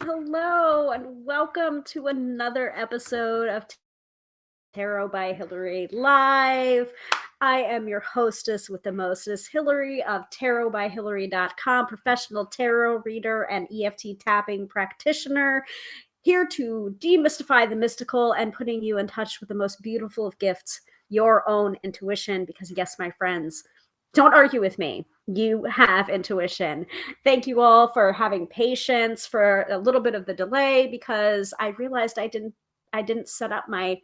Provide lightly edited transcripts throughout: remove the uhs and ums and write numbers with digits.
Hello, and welcome to another episode of Tarot by Hilary Live. I am your hostess with the mostest, Hilary of tarotbyhilary.com, professional tarot reader and EFT tapping practitioner, here to demystify the mystical and putting you in touch with the most beautiful of gifts, your own intuition. Because, yes, my friends, don't argue with me. You have intuition. Thank you all for having patience for a little bit of the delay, because I realized I didn't set up my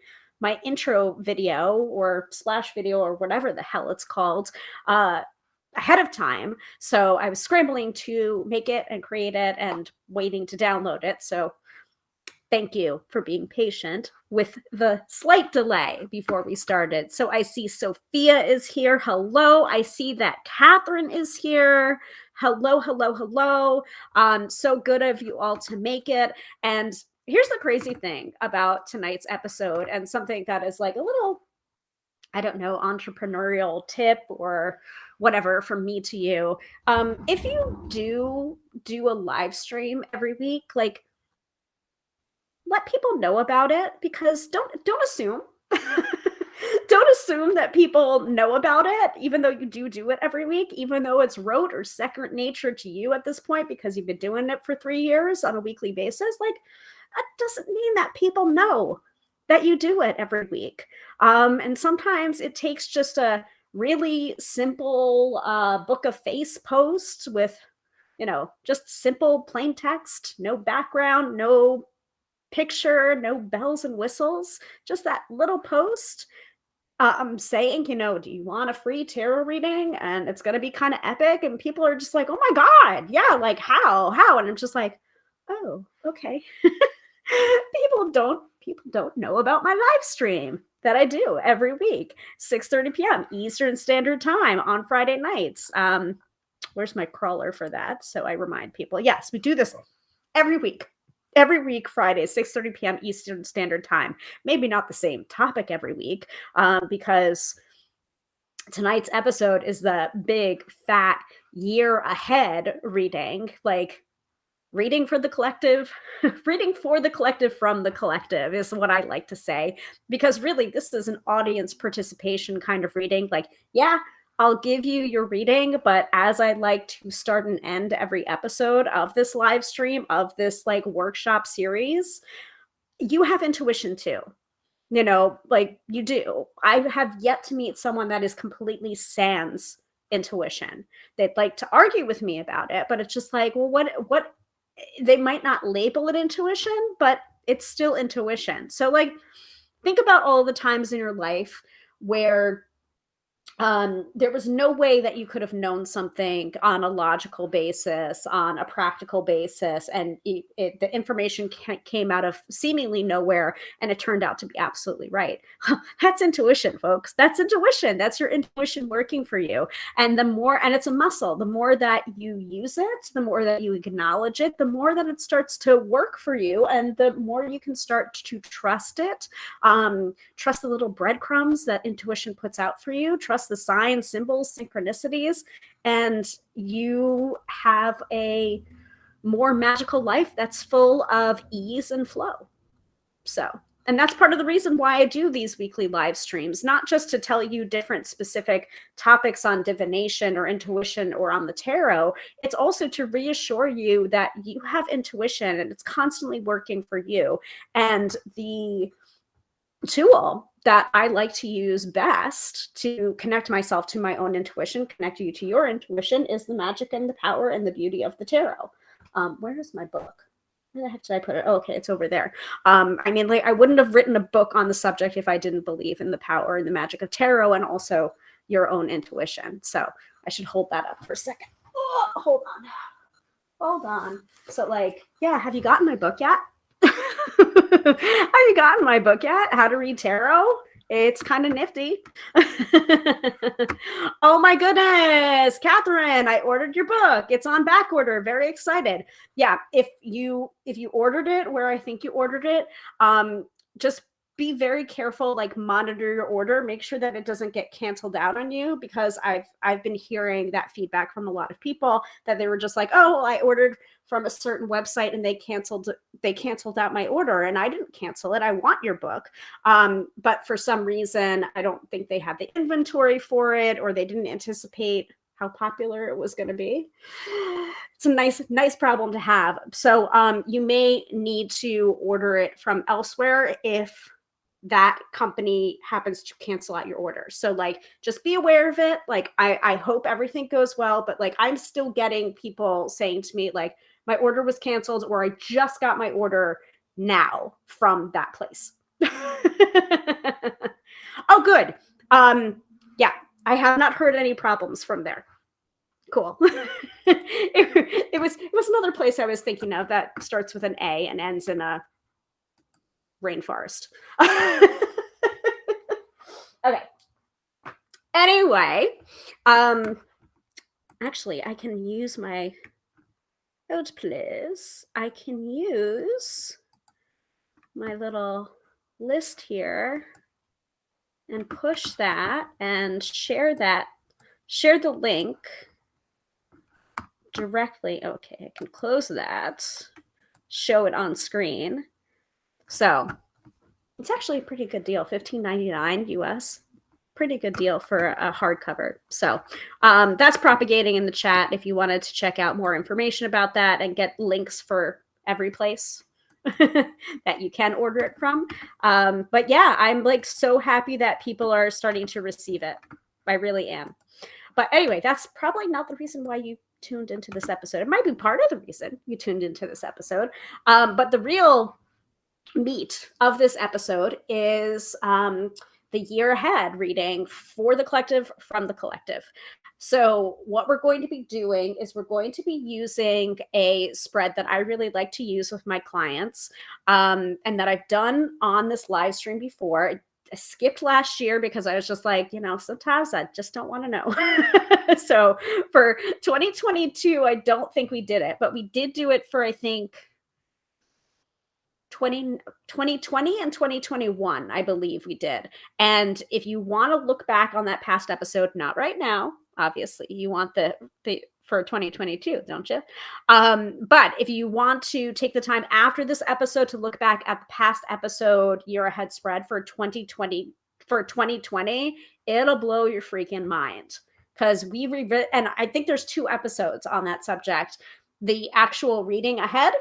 intro video or splash video or whatever the hell it's called ahead of time. So I was scrambling to make it and create it and waiting to download it. So thank you for being patient with the slight delay before we started. So I see Sophia is here. Hello. I see that Catherine is here. Hello, hello, hello. So good of you all to make it. And here's the crazy thing about tonight's episode, and something that is like a little, I don't know, entrepreneurial tip or whatever from me to you. If you do a live stream every week, like, let people know about it, because don't assume don't assume that people know about it, even though you do it every week, even though it's rote or second nature to you at this point because you've been doing it for 3 years on a weekly basis. Like, that doesn't mean that people know that you do it every week. And sometimes it takes just a really simple book of face post with, just simple plain text, no background, no picture, no bells and whistles, just that little post saying, do you want a free tarot reading? And it's going to be kind of epic. And people are just like, oh my God, yeah, like how? And I'm just like, oh, okay. people don't know about my live stream that I do every week, 6:30 p.m. Eastern Standard Time on Friday nights. Where's my crawler for that? So I remind people, yes, we do this every week. Every week, Friday, 6:30 p.m. Eastern Standard Time. Maybe not the same topic every week, because tonight's episode is the big, fat year ahead reading, like reading for the collective, reading for the collective from the collective is what I like to say, because really this is an audience participation kind of reading. Like, yeah, I'll give you your reading, but as I like to start and end every episode of this live stream, of this like workshop series, you have intuition too. Like, you do. I have yet to meet someone that is completely sans intuition. They'd like to argue with me about it, but it's just like, well, what they might not label it intuition, but it's still intuition. So, like, think about all the times in your life where there was no way that you could have known something on a logical basis, on a practical basis, and the information came out of seemingly nowhere, and it turned out to be absolutely right. That's intuition, folks. That's intuition. That's your intuition working for you. And it's a muscle, the more that you use it, the more that you acknowledge it, the more that it starts to work for you, and the more you can start to trust it. Trust the little breadcrumbs that intuition puts out for you. Trust the signs, symbols, synchronicities, and you have a more magical life that's full of ease and flow. And that's part of the reason why I do these weekly live streams, not just to tell you different specific topics on divination or intuition or on the tarot. It's also to reassure you that you have intuition and it's constantly working for you. And the tool that I like to use best to connect myself to my own intuition, connect you to your intuition, is the magic and the power and the beauty of the tarot. Where is my book? Where the heck did I put it? Oh, okay, it's over there. Like, I wouldn't have written a book on the subject if I didn't believe in the power and the magic of tarot and also your own intuition. So I should hold that up for a second. Oh, hold on. So, like, yeah, have you gotten my book yet? Have you gotten my book yet? How to Read Tarot? It's kind of nifty. Oh my goodness, Catherine, I ordered your book. It's on back order. Very excited. Yeah, if you ordered it where I think you ordered it, just be very careful, like monitor your order, make sure that it doesn't get canceled out on you, because I've been hearing that feedback from a lot of people that they were just like, oh, well, I ordered from a certain website and they canceled out my order, and I didn't cancel it. I want your book. But for some reason, I don't think they had the inventory for it, or they didn't anticipate how popular it was going to be. It's a nice problem to have. So you may need to order it from elsewhere if that company happens to cancel out your order. So like, just be aware of it. Like, I hope everything goes well, but like, I'm still getting people saying to me, like, my order was canceled, or I just got my order now from that place. Oh, good. Yeah, I have not heard any problems from there. Cool. it was another place I was thinking of that starts with an A and ends in a rainforest. Okay. Anyway, actually, I can use my hold, please. I can use my little list here and push that and share the link directly. Okay, I can close that, show it on screen. So it's actually a pretty good deal, $15.99 US. Pretty good deal for a hardcover. So that's propagating in the chat if you wanted to check out more information about that and get links for every place that you can order it from. But yeah, I'm like so happy that people are starting to receive it. I really am. But anyway, that's probably not the reason why you tuned into this episode. It might be part of the reason you tuned into this episode. But the real meat of this episode is the year ahead reading for the collective, from the collective. So what we're going to be doing is we're going to be using a spread that I really like to use with my clients, and that I've done on this live stream before. I skipped last year because I was just like, sometimes I just don't want to know. So for 2022, I don't think we did it, but we did do it for, I think, 2020 and 2021, I believe we did. And if you want to look back on that past episode, not right now, obviously, you want the for 2022, don't you? But if you want to take the time after this episode to look back at the past episode year ahead spread for 2020, it'll blow your freaking mind, because and I think there's 2 episodes on that subject, the actual reading ahead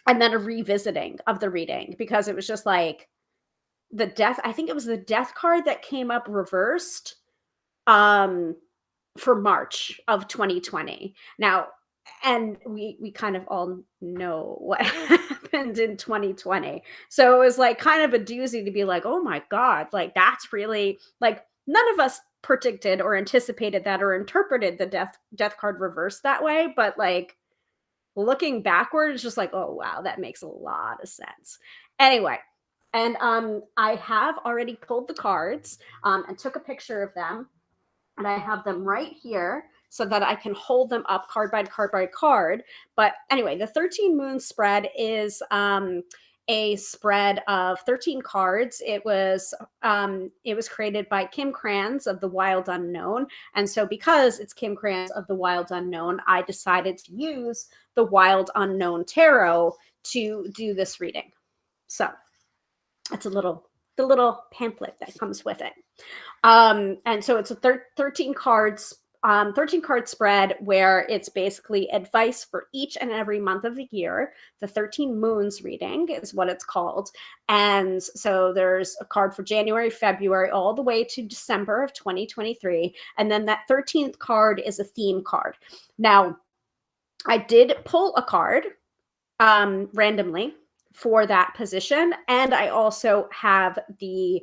and then a revisiting of the reading, because it was just like the death. I think it was the death card that came up reversed for March of 2020. Now, and we kind of all know what happened in 2020. So it was like kind of a doozy to be like, oh my God, like that's really, like, none of us predicted or anticipated that or interpreted the death card reversed that way. But like, looking backward, it's just like, oh wow, that makes a lot of sense. Anyway, and I have already pulled the cards and took a picture of them, and I have them right here so that I can hold them up card by card by card. But anyway, the 13 moon spread is a spread of 13 cards. It was created by Kim Krans of The Wild Unknown. And so because it's Kim Krans of The Wild Unknown, I decided to use the Wild Unknown Tarot to do this reading. So it's the little pamphlet that comes with it. And so it's a 13 card spread where it's basically advice for each and every month of the year. The 13 moons reading is what it's called. And so there's a card for January, February, all the way to December of 2023. And then that 13th card is a theme card. Now, I did pull a card randomly for that position. And I also have the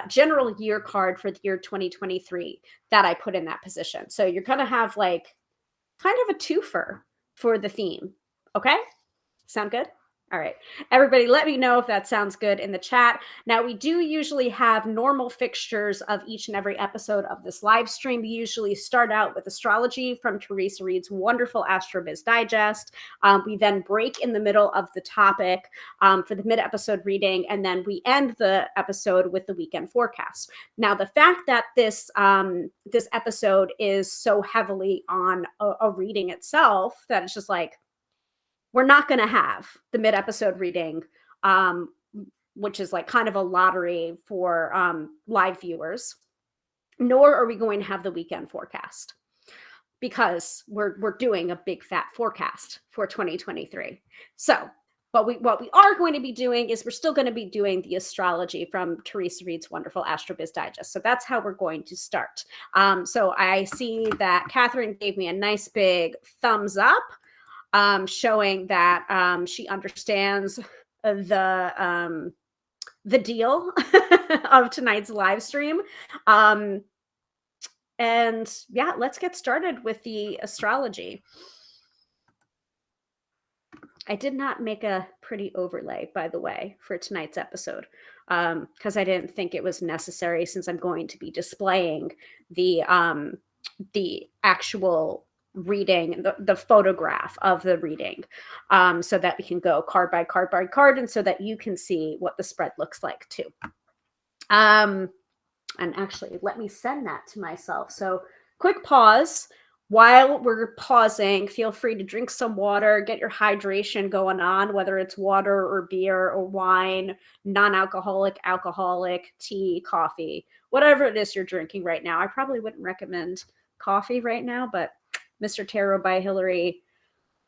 general year card for the year 2023 that I put in that position. So you're going to have like kind of a twofer for the theme. Okay? Sound good? All right. Everybody, let me know if that sounds good in the chat. Now, we do usually have normal fixtures of each and every episode of this live stream. We usually start out with astrology from Teresa Reed's wonderful AstroBiz Digest. We then break in the middle of the topic for the mid-episode reading, and then we end the episode with the weekend forecast. Now, the fact that this episode is so heavily on a reading itself, that it's just like, we're not going to have the mid-episode reading, which is like kind of a lottery for live viewers, nor are we going to have the weekend forecast, because we're doing a big fat forecast for 2023. So, but what we are going to be doing is we're still going to be doing the astrology from Teresa Reed's wonderful AstroBiz Digest. So that's how we're going to start. So I see that Catherine gave me a nice big thumbs up, showing that she understands the deal of tonight's live stream. And yeah, let's get started with the astrology. I did not make a pretty overlay, by the way, for tonight's episode, because I didn't think it was necessary, since I'm going to be displaying the actual reading, the photograph of the reading, so that we can go card by card by card, and so that you can see what the spread looks like too. And actually, let me send that to myself. So quick pause. While we're pausing, feel free to drink some water, get your hydration going on, whether it's water or beer or wine, non-alcoholic, alcoholic, tea, coffee, whatever it is you're drinking right now. I probably wouldn't recommend coffee right now, but Mr. Tarot by Hilary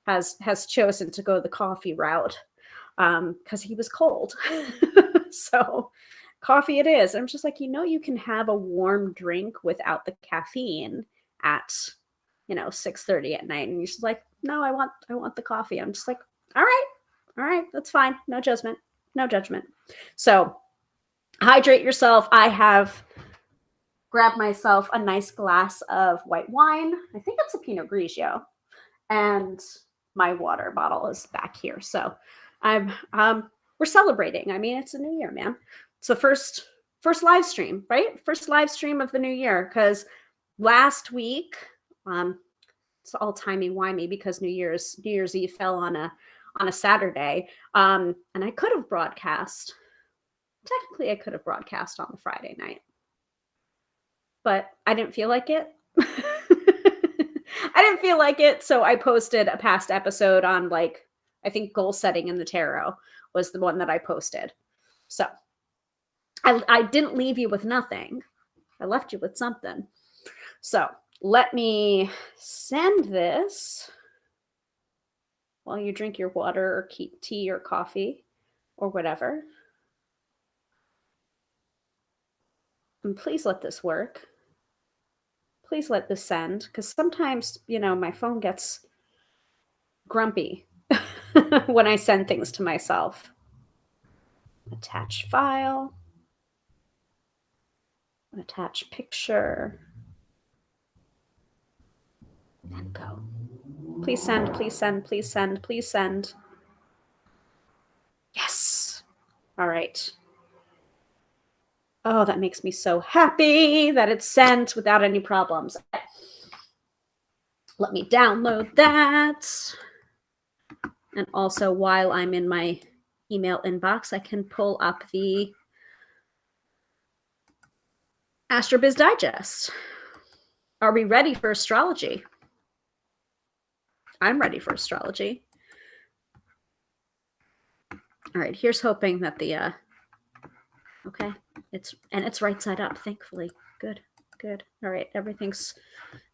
has chosen to go the coffee route because he was cold. So coffee it is. I'm just like, you can have a warm drink without the caffeine at 6:30 at night, and you're just like, no, I want the coffee. I'm just like, all right, that's fine. No judgment. So hydrate yourself. I have grabbed myself a nice glass of white wine. I think it's a Pinot Grigio, and my water bottle is back here. So we're celebrating. I mean, it's a new year, man. It's the first live stream, right? First live stream of the new year, because last week, it's all timey-wimey because New Year's Eve fell on a Saturday, and I could have broadcast. Technically, I could have broadcast on the Friday night, but I didn't feel like it. So I posted a past episode on, like, I think goal setting in the tarot was the one that I posted. So I didn't leave you with nothing. I left you with something. So let me send this while you drink your water or tea or coffee or whatever. And please let this work. Please let this send, because sometimes, my phone gets grumpy when I send things to myself. Attach file. Attach picture. And go. Please send, please send, please send, please send. Yes. All right. Oh, that makes me so happy that it's sent without any problems. Let me download that. And also, while I'm in my email inbox, I can pull up the AstroBiz Digest. Are we ready for astrology? I'm ready for astrology. All right, here's hoping that the okay, it's right side up, thankfully. Good. All right, everything's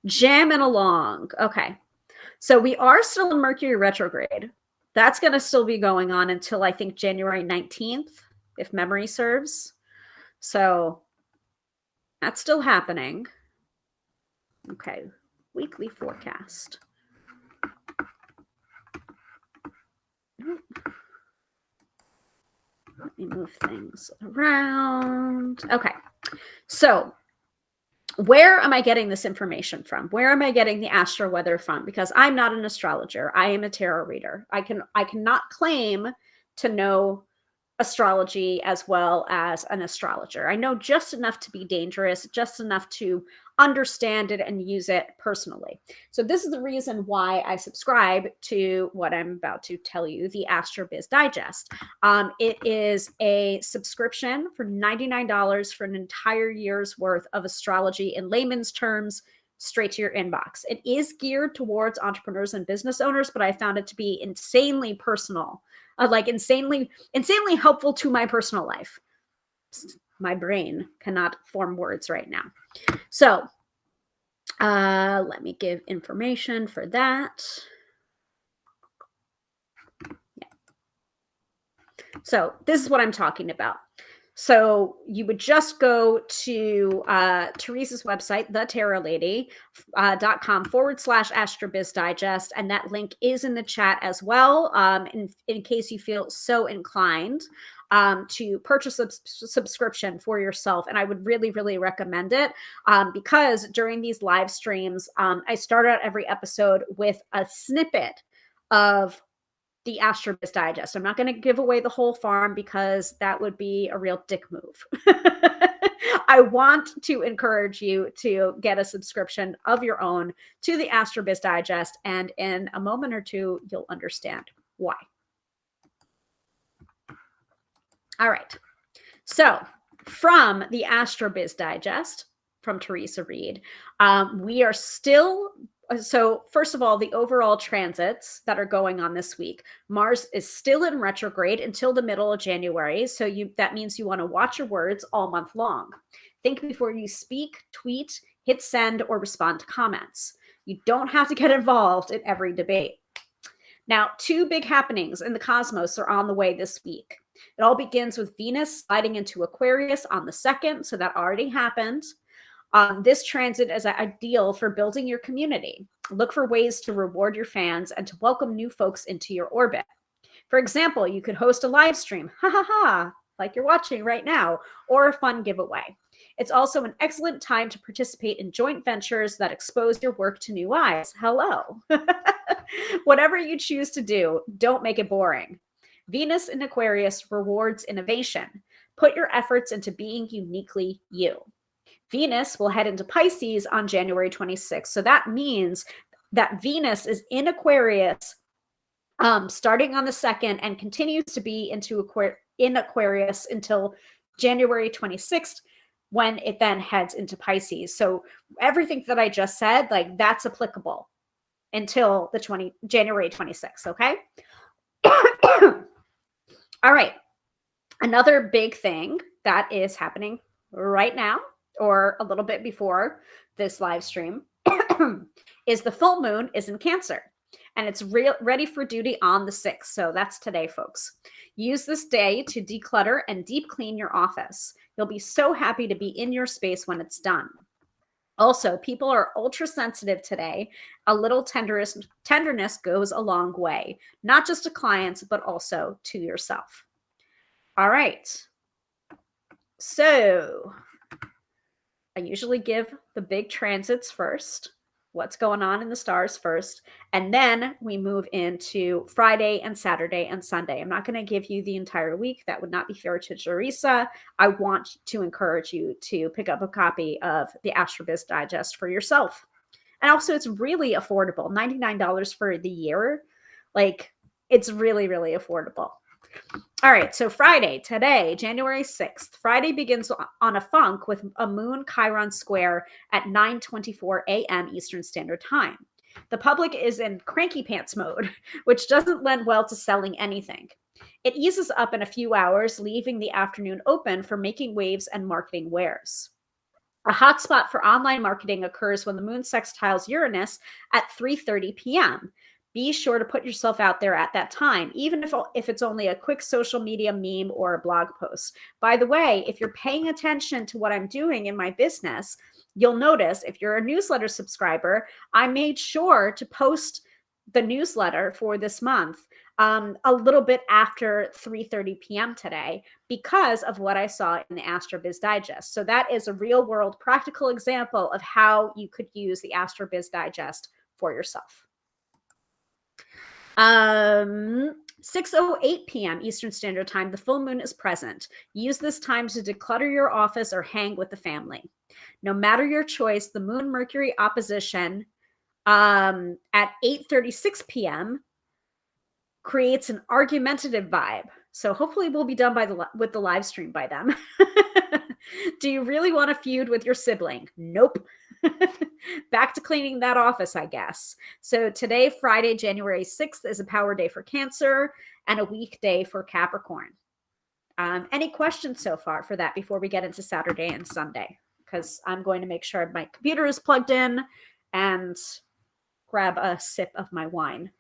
jamming along. Okay, so we are still in Mercury retrograde. That's going to still be going on until, I think, January 19th, if memory serves. So that's still happening. Okay, weekly forecast. Let me move things around. Okay, so where am I getting this information from? Where am I getting the astro-weather from? Because I'm not an astrologer. I am a tarot reader. I cannot claim to know astrology as well as an astrologer. I know just enough to be dangerous, just enough to understand it and use it personally. So this is the reason why I subscribe to what I'm about to tell you, the AstroBiz Digest. It is a subscription for $99 for an entire year's worth of astrology in layman's terms, straight to your inbox. It is geared towards entrepreneurs and business owners, but I found it to be insanely personal, like insanely helpful to my personal life. My brain cannot form words right now. So let me give information for that. Yeah. So this is what I'm talking about. So you would just go to Teresa's website, thetarolady.com/astrobiz digest. And that link is in the chat as well, in case you feel so inclined to purchase a subscription for yourself. And I would really, really recommend it because during these live streams, I start out every episode with a snippet of the AstroBiz Digest. I'm not going to give away the whole farm because that would be a real dick move. I want to encourage you to get a subscription of your own to the AstroBiz Digest, and in a moment or two, you'll understand why. All right. So from the AstroBiz Digest, from Teresa Reed, we are still... So first of all, the overall transits that are going on this week, Mars is still in retrograde until the middle of January. So that means you want to watch your words all month long. Think before you speak, tweet, hit send, or respond to comments. You don't have to get involved in every debate. Now, two big happenings in the cosmos are on the way this week. It all begins with Venus sliding into Aquarius on the 2nd. So that already happened. This transit is ideal for building your community. Look for ways to reward your fans and to welcome new folks into your orbit. For example, you could host a live stream, like you're watching right now, or a fun giveaway. It's also an excellent time to participate in joint ventures that expose your work to new eyes. Hello. Whatever you choose to do, don't make it boring. Venus in Aquarius rewards innovation. Put your efforts into being uniquely you. Venus will head into Pisces on January 26th. So that means that Venus is in Aquarius starting on the 2nd and continues to be in Aquarius until January 26th, when it then heads into Pisces. So everything that I just said, like, that's applicable until the January 26th, okay? All right. Another big thing that is happening right now, or a little bit before this live stream, is the full moon is in Cancer, and it's ready for duty on the 6th. So that's today, folks. Use this day to declutter and deep clean your office. You'll be so happy to be in your space when it's done. Also, people are ultra sensitive today. A little tenderness goes a long way, not just to clients, but also to yourself. All right. So I usually give the big transits first, what's going on in the stars first, and then we move into Friday and Saturday and Sunday. I'm not going to give you the entire week. That would not be fair to Teresa. I want to encourage you to pick up a copy of the AstroBiz Digest for yourself. And also, it's really affordable, $99 for the year. Like, it's really, really affordable. All right, so Friday, today, January 6th. Friday begins on a funk with a moon Chiron square at 9:24 a.m. Eastern Standard Time. The public is in cranky pants mode, which doesn't lend well to selling anything. It eases up in a few hours, leaving the afternoon open for making waves and marketing wares. A hotspot for online marketing occurs when the moon sextiles Uranus at 3:30 p.m. Be sure to put yourself out there at that time, even if it's only a quick social media meme or a blog post. By the way, if you're paying attention to what I'm doing in my business, you'll notice if you're a newsletter subscriber, I made sure to post the newsletter for this month a little bit after 3:30 p.m. today because of what I saw in the AstroBiz Digest. So that is a real world practical example of how you could use the AstroBiz Digest for yourself. 6:08 p.m. Eastern Standard Time, the full moon is present. Use this time to declutter your office or hang with the family. No matter your choice, the Moon-Mercury opposition at 8:36 p.m. creates an argumentative vibe. So hopefully we'll be done with the live stream by then. Do you really want to feud with your sibling? Nope. Back to cleaning that office, I guess. So today, Friday, January 6th, is a power day for Cancer and a weekday for Capricorn. Any questions so far for that before we get into Saturday and Sunday? Because I'm going to make sure my computer is plugged in and grab a sip of my wine.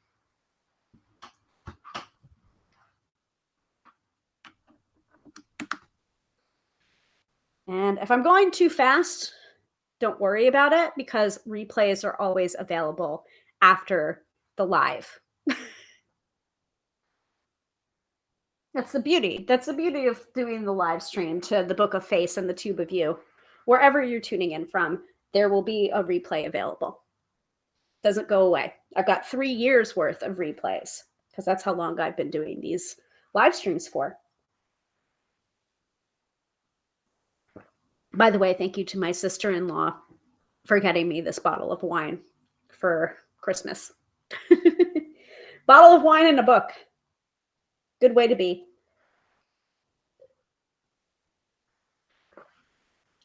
And if I'm going too fast, don't worry about it because replays are always available after the live. That's the beauty. That's the beauty of doing the live stream to the Book of Face and the Tube of You. Wherever you're tuning in from, there will be a replay available. Doesn't go away. I've got 3 years worth of replays because that's how long I've been doing these live streams for. By the way, thank you to my sister-in-law for getting me this bottle of wine for Christmas. Bottle of wine and a book. Good way to be.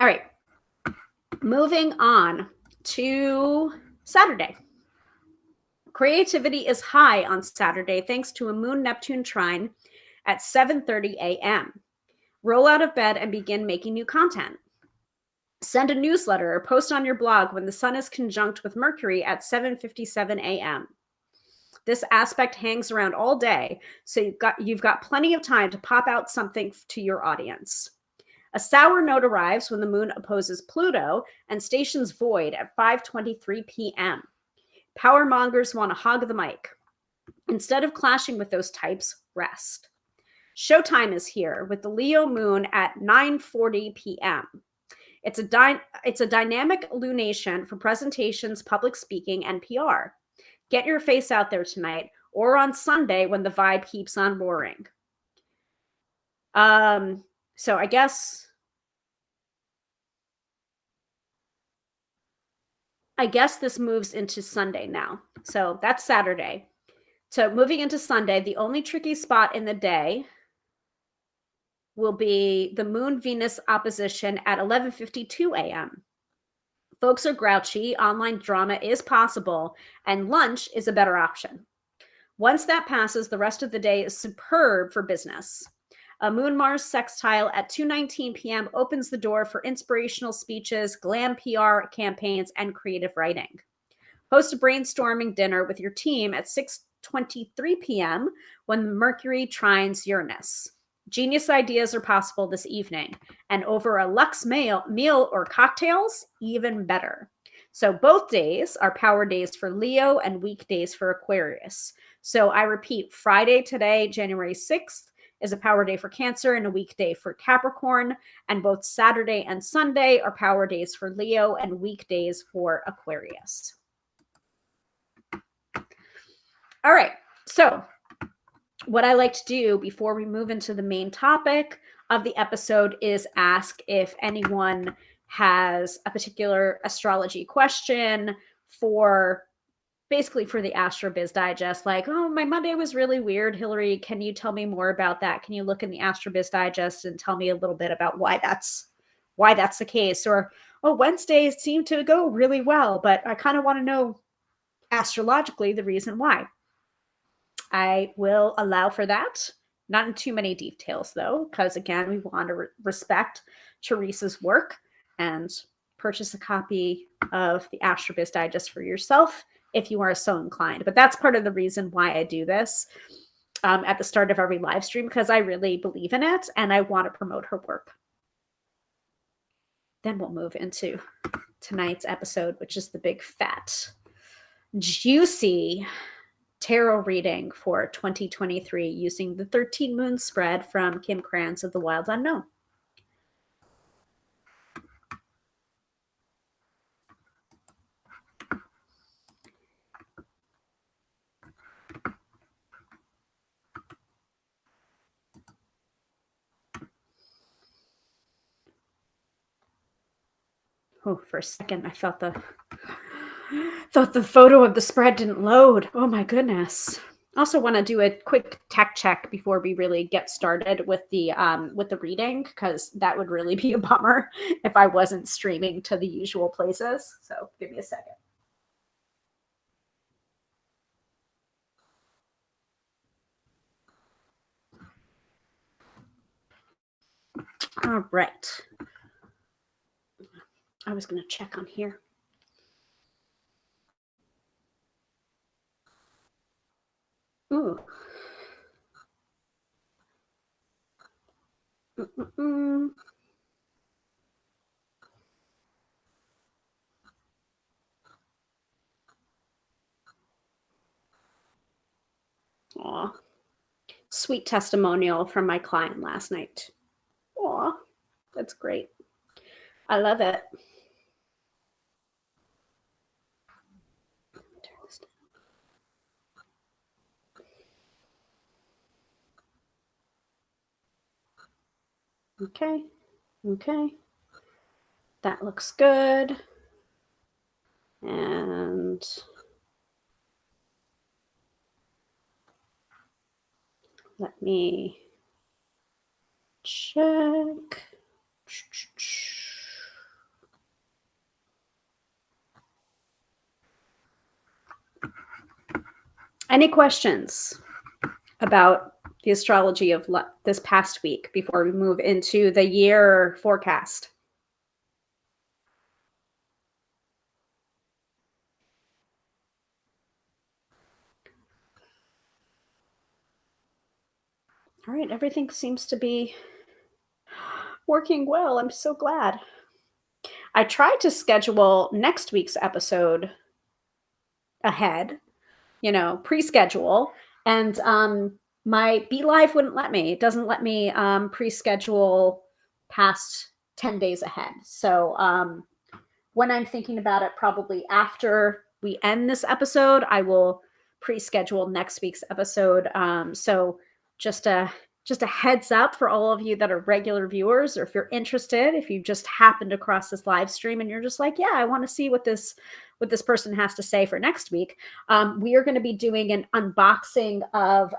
All right. Moving on to Saturday. Creativity is high on Saturday thanks to a Moon-Neptune trine at 7:30 a.m. Roll out of bed and begin making new content. Send a newsletter or post on your blog when the sun is conjunct with Mercury at 7:57 a.m. This aspect hangs around all day, so you've got plenty of time to pop out something to your audience. A sour note arrives when the moon opposes Pluto and stations void at 5:23 p.m. Power mongers want to hog the mic. Instead of clashing with those types, rest. Showtime is here with the Leo moon at 9:40 p.m. It's a dynamic lunation for presentations, public speaking, and PR. Get your face out there tonight or on Sunday when the vibe keeps on roaring. So I guess this moves into Sunday now. So that's Saturday. So moving into Sunday, the only tricky spot in the day will be the Moon-Venus opposition at 11:52 a.m. Folks are grouchy, online drama is possible, and lunch is a better option. Once that passes, the rest of the day is superb for business. A Moon-Mars sextile at 2:19 p.m. opens the door for inspirational speeches, glam PR campaigns, and creative writing. Host a brainstorming dinner with your team at 6:23 p.m. when Mercury trines Uranus. Genius ideas are possible this evening, and over a luxe meal or cocktails, even better. So both days are power days for Leo and weekdays for Aquarius. So I repeat, Friday today, January 6th, is a power day for Cancer and a weekday for Capricorn, and both Saturday and Sunday are power days for Leo and weekdays for Aquarius. All right, so what I like to do before we move into the main topic of the episode is ask if anyone has a particular astrology question for basically for the AstroBiz Digest, like, oh, my Monday was really weird. Hilary, can you tell me more about that? Can you look in the AstroBiz Digest and tell me a little bit about why that's the case? Or, oh, Wednesdays seem to go really well, but I kind of want to know astrologically the reason why. I will allow for that. Not in too many details, though, because, again, we want to respect Teresa's work and purchase a copy of the AstroBiz Digest for yourself if you are so inclined. But that's part of the reason why I do this at the start of every live stream, because I really believe in it and I want to promote her work. Then we'll move into tonight's episode, which is the big, fat, juicy tarot reading for 2023 using the 13 moon spread from Kim Krantz of The Wild Unknown. Oh, for a second, I thought the photo of the spread didn't load. Oh my goodness. Also want to do a quick tech check before we really get started with the reading, because that would really be a bummer if I wasn't streaming to the usual places. So give me a second. All right. I was going to check on here. Ooh. Mm-mm-mm. Aw. Sweet testimonial from my client last night. Aw, that's great. I love it. Okay. Okay. That looks good. And let me check. Any questions about the astrology of this past week before we move into the year forecast? All right, everything seems to be working well. I'm so glad. I tried to schedule next week's episode ahead, pre-schedule, and my Be Live wouldn't let me. It doesn't let me pre-schedule past 10 days ahead. So when I'm thinking about it, probably after we end this episode, I will pre-schedule next week's episode. So just a heads up for all of you that are regular viewers, or if you're interested, if you just happened across this live stream and you're just like, yeah, I want to see what this person has to say for next week. We are going to be doing an unboxing of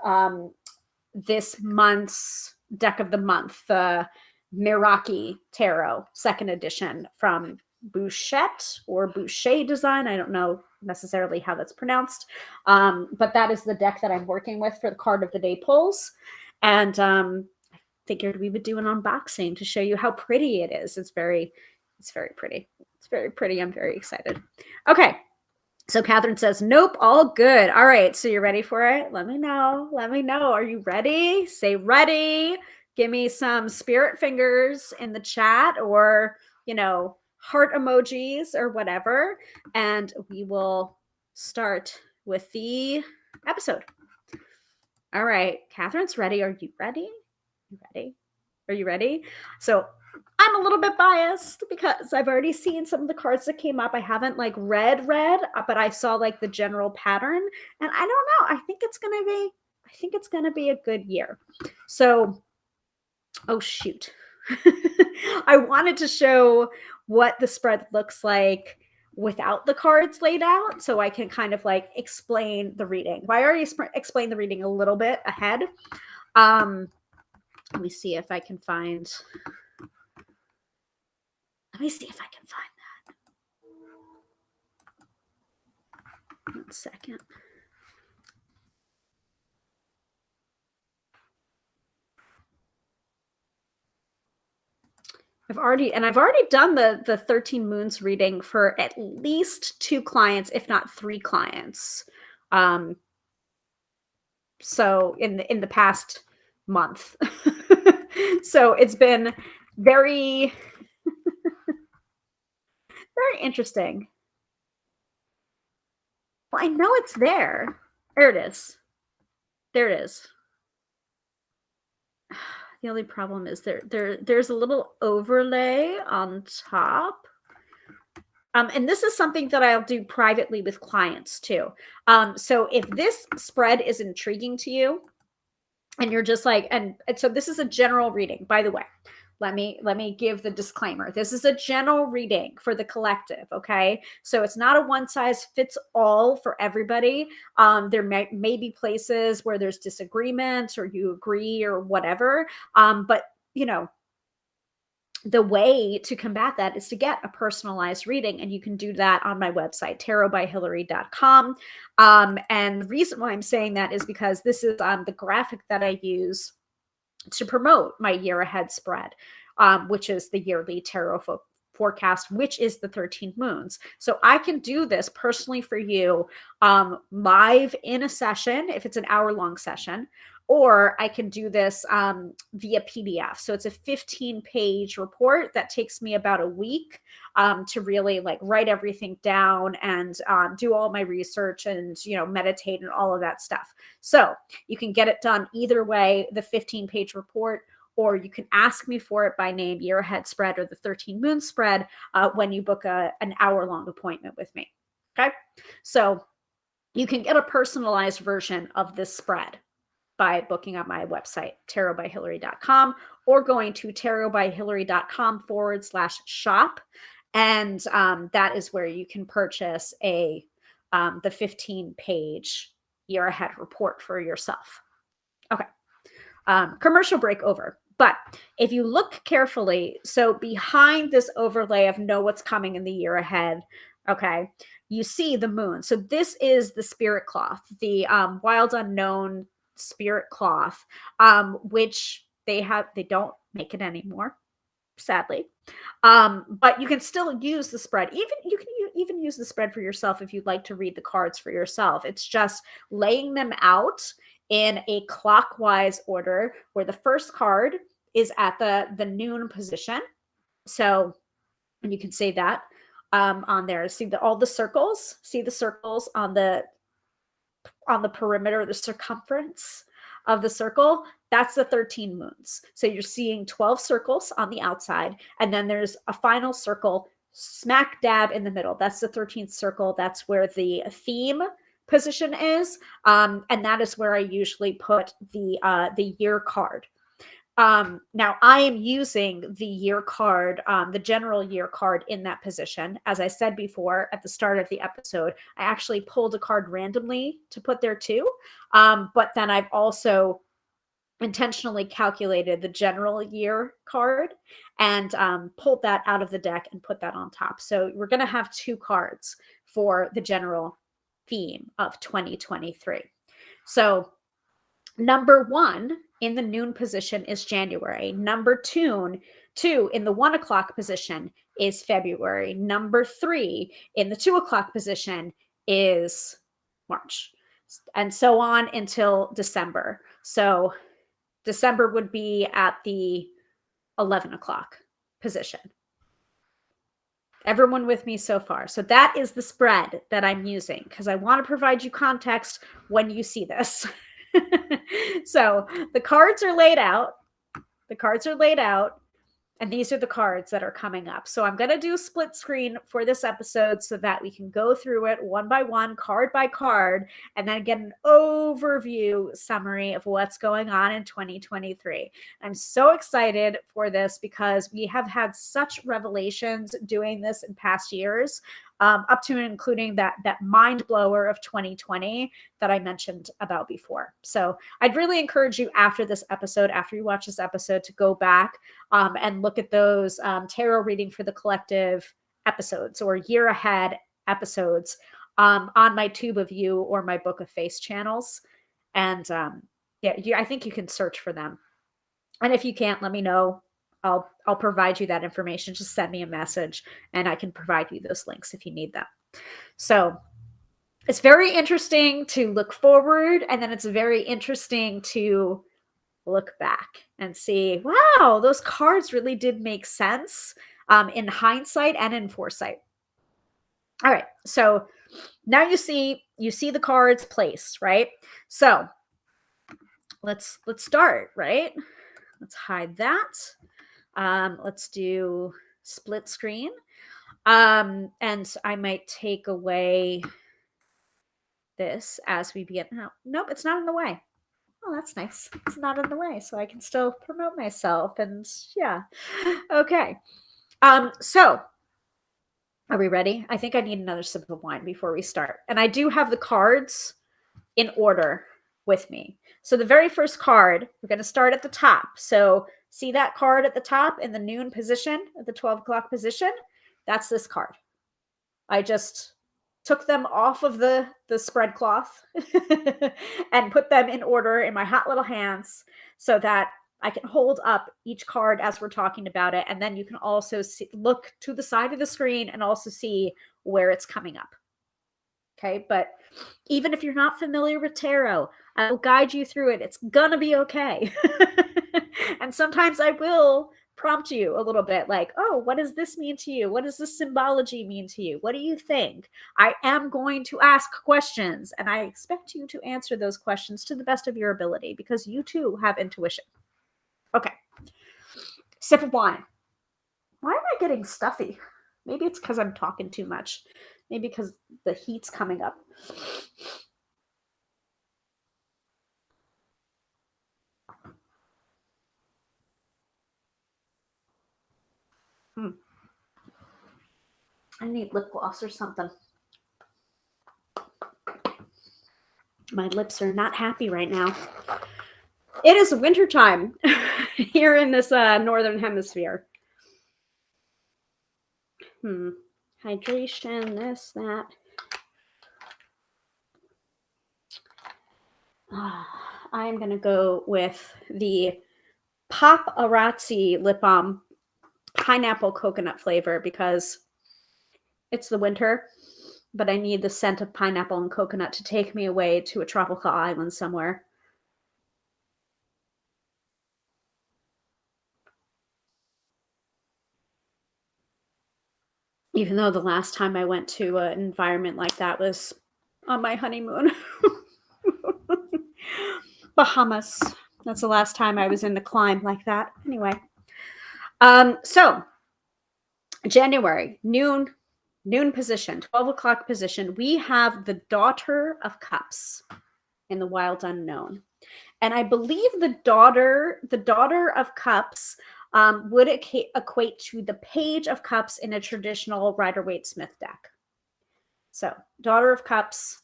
this month's deck of the month, the Meraki Tarot, second edition from Bouchette or Boucher Design. I don't know necessarily how that's pronounced, but that is the deck that I'm working with for the card of the day pulls. And I figured we would do an unboxing to show you how pretty it is. It's very pretty. It's very pretty. I'm very excited. Okay. So Catherine says, nope, all good. All right. So you're ready for it? Let me know. Let me know. Are you ready? Say ready. Give me some spirit fingers in the chat, or, heart emojis or whatever. And we will start with the episode. All right. Catherine's ready. Are you ready? You ready? Are you ready? So I'm a little bit biased because I've already seen some of the cards that came up. I haven't read, but I saw the general pattern, and I don't know. I think it's going to be a good year. So, oh shoot. I wanted to show what the spread looks like without the cards laid out, so I can kind of explain the reading. Well, I already explained the reading a little bit ahead. Let me see if I can find. Let me see if I can find that. 1 second. I've already done the 13 moons reading for at least 2 clients, if not 3 clients. So in the past month. So it's been very very interesting. Well, I know it's there. There it is. There it is. The only problem is there's a little overlay on top. And this is something that I'll do privately with clients too. So if this spread is intriguing to you, and you're just and so this is a general reading, by the way. let me give the disclaimer. This is a general reading for the collective, okay? So it's not a one size fits all for everybody. There may be places where there's disagreement or you agree or whatever. But you know, the way to combat that is to get a personalized reading, and you can do that on my website, tarotbyhilary.com. And the reason why I'm saying that is because this is the graphic that I use to promote my year ahead spread, which is the yearly tarot forecast, which is the 13 moons. So I can do this personally for you live in a session, if it's an hour-long session, or I can do this via PDF. So it's a 15-page report that takes me about a week to really like write everything down and do all my research and, you know, meditate and all of that stuff. So you can get it done either way, the 15-page report, or you can ask me for it by name, year ahead spread or the 13 moon spread, when you book an hour-long appointment with me. Okay. So you can get a personalized version of this spread by booking on my website, tarotbyhilary.com, or going to tarotbyhilary.com/shop. And that is where you can purchase the 15-page year ahead report for yourself. Okay. Commercial break over. But if you look carefully, so behind this overlay of know what's coming in the year ahead, okay, you see the moon. So this is the spirit cloth, the wild unknown spirit cloth, which they don't make it anymore, sadly. But you can still use the spread. You can even use the spread for yourself if you'd like to read the cards for yourself. It's just laying them out in a clockwise order, where the first card is at the noon position. So you can say that on there. See all the circles. See the circles on the perimeter, the circumference of the circle. That's the 13 moons. So you're seeing 12 circles on the outside, and then there's a final circle smack dab in the middle. That's the 13th circle. That's where the theme position is, and that is where I usually put the year card. Now I am using the year card, the general year card, in that position. As I said before at the start of the episode, I actually pulled a card randomly to put there too, but then I've also intentionally calculated the general year card and pulled that out of the deck and put that on top. So we're going to have two cards for the general theme of 2023. So number 1 in the noon position is January. Number 2 in the 1 o'clock position is February. Number 3 in the 2 o'clock position is March, and so on until December. So December would be at the 11 o'clock position. Everyone with me so far? So that is the spread that I'm using, because I want to provide you context when you see this. So the cards are laid out. And these are the cards that are coming up. So I'm going to do a split screen for this episode so that we can go through it one by one, card by card, and then get an overview summary of what's going on in 2023. I'm so excited for this because we have had such revelations doing this in past years, up to and including that mind blower of 2020 that I mentioned about before. So I'd really encourage you after this episode, after you watch this episode, to go back and look at those tarot reading for the collective episodes or year ahead episodes on my Tube of You or my Book of Face channels. And I think you can search for them. And if you can't, let me know. I'll provide you that information. Just send me a message and I can provide you those links if you need them. So it's very interesting to look forward, and then it's very interesting to look back and see, wow, those cards really did make sense in hindsight and in foresight. All right, so now you see the cards placed, right? So let's start, right? Let's hide that. Let's do split screen. And I might take away this as we begin. No, nope, it's not in the way. Oh, that's nice. It's not in the way, so I can still promote myself. And yeah. Okay. So are we ready? I think I need another sip of wine before we start. And I do have the cards in order with me. So the very first card, we're going to start at the top. So see that card at the top in the noon position, at the 12 o'clock position? That's this card. I just took them off of the spread cloth and put them in order in my hot little hands so that I can hold up each card as we're talking about it. And then you can also look to the side of the screen and also see where it's coming up. Okay, but even if you're not familiar with tarot, I will guide you through it. It's gonna be okay. And sometimes I will prompt you a little bit like, oh, what does this mean to you? What does this symbology mean to you? What do you think? I am going to ask questions, and I expect you to answer those questions to the best of your ability because you too have intuition. Okay. Sip of wine. Why am I getting stuffy? Maybe it's because I'm talking too much. Maybe because the heat's coming up. I need lip gloss or something. My lips are not happy right now. It is wintertime here in this northern hemisphere. Hydration, this, that. I'm going to go with the Paparazzi lip balm pineapple coconut flavor because it's the winter, but I need the scent of pineapple and coconut to take me away to a tropical island somewhere. Even though the last time I went to an environment like that was on my honeymoon. Bahamas. That's the last time I was in the climb like that. Anyway. So January, noon position, 12 o'clock position. We have the Daughter of Cups in the Wild Unknown. And I believe the Daughter of Cups would equate to the Page of Cups in a traditional Rider-Waite-Smith deck. So Daughter of Cups,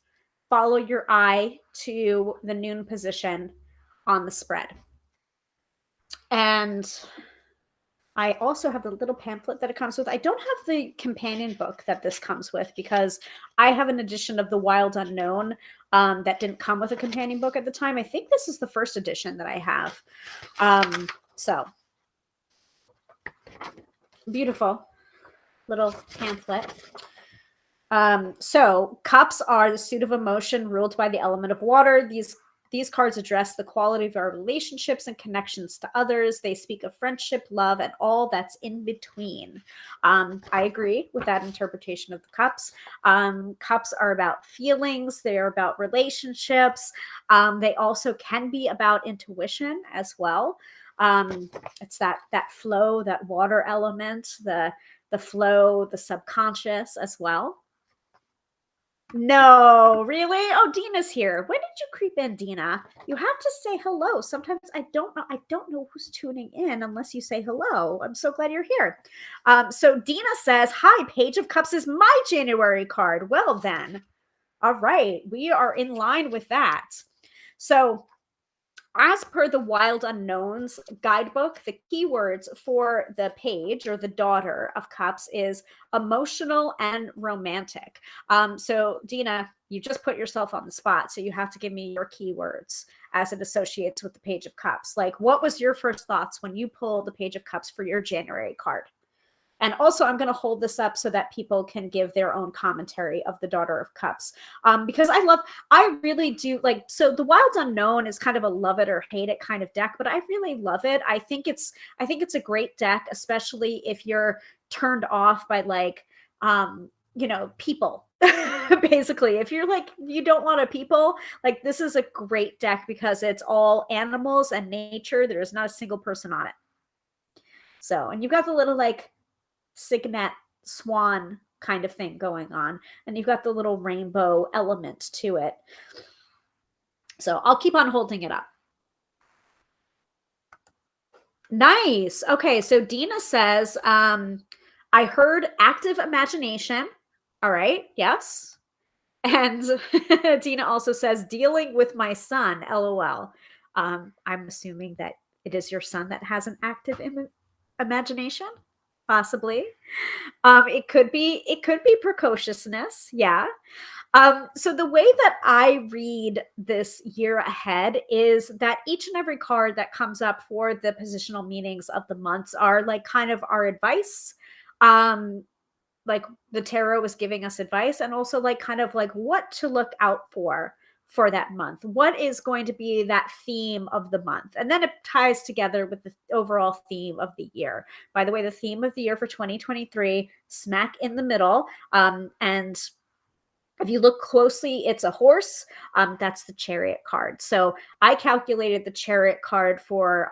follow your eye to the noon position on the spread. And I also have the little pamphlet that it comes with. I don't have the companion book that this comes with because I have an edition of the Wild Unknown that didn't come with a companion book at the time. I think this is the first edition that I have. So beautiful little pamphlet. So cups are the suit of emotion ruled by the element of water. These cards address the quality of our relationships and connections to others. They speak of friendship, love, and all that's in between. I agree with that interpretation of the cups. Cups are about feelings. They are about relationships. They also can be about intuition as well. It's that flow, that water element, the flow, the subconscious as well. No, really? Oh, Dina's here. When did you creep in, Dina? You have to say hello. Sometimes I don't know who's tuning in unless you say hello. I'm so glad you're here. So Dina says, hi, Page of Cups is my January card. Well then. All right. We are in line with that. So as per the Wild Unknowns guidebook, the keywords for the page or the Daughter of Cups is emotional and romantic. So Dina, you just put yourself on the spot. So you have to give me your keywords as it associates with the Page of Cups. Like, what was your first thoughts when you pulled the Page of Cups for your January card? And also, I'm going to hold this up so that people can give their own commentary of the Daughter of Cups. Because I really do like, so the Wild Unknown is kind of a love it or hate it kind of deck, but I really love it. I think it's a great deck, especially if you're turned off by like, people. Basically, if you're like, you don't want a people, like this is a great deck because it's all animals and nature. There is not a single person on it. So, and you've got the little like, signet swan kind of thing going on, and you've got the little rainbow element to it. So I'll keep on holding it up. Nice. Okay, so Dina says, I heard active imagination. All right, yes. And Dina also says, dealing with my son, LOL. I'm assuming that it is your son that has an active imagination, possibly. It could be precociousness, yeah. So the way that I read this year ahead is that each and every card that comes up for the positional meanings of the months are like kind of our advice. Um, like the tarot was giving us advice, and also like kind of like what to look out for that month. What is going to be that theme of the month? And then it ties together with the overall theme of the year. By the way, the theme of the year for 2023, smack in the middle. And if you look closely, it's a horse. That's the Chariot card. So I calculated the Chariot card for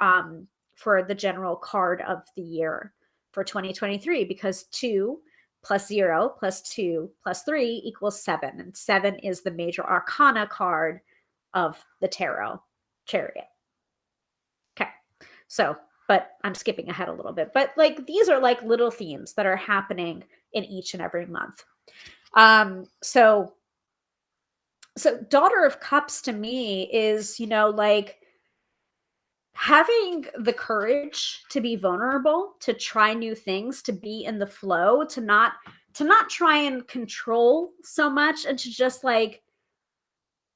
the general card of the year for 2023, because 2 plus 0 plus 2 plus 3 equals 7. And 7 is the major arcana card of the tarot Chariot. Okay. So, but I'm skipping ahead a little bit. But like these are like little themes that are happening in each and every month. So Daughter of Cups to me is, like having the courage to be vulnerable, to try new things, to be in the flow, to not try and control so much, and to just like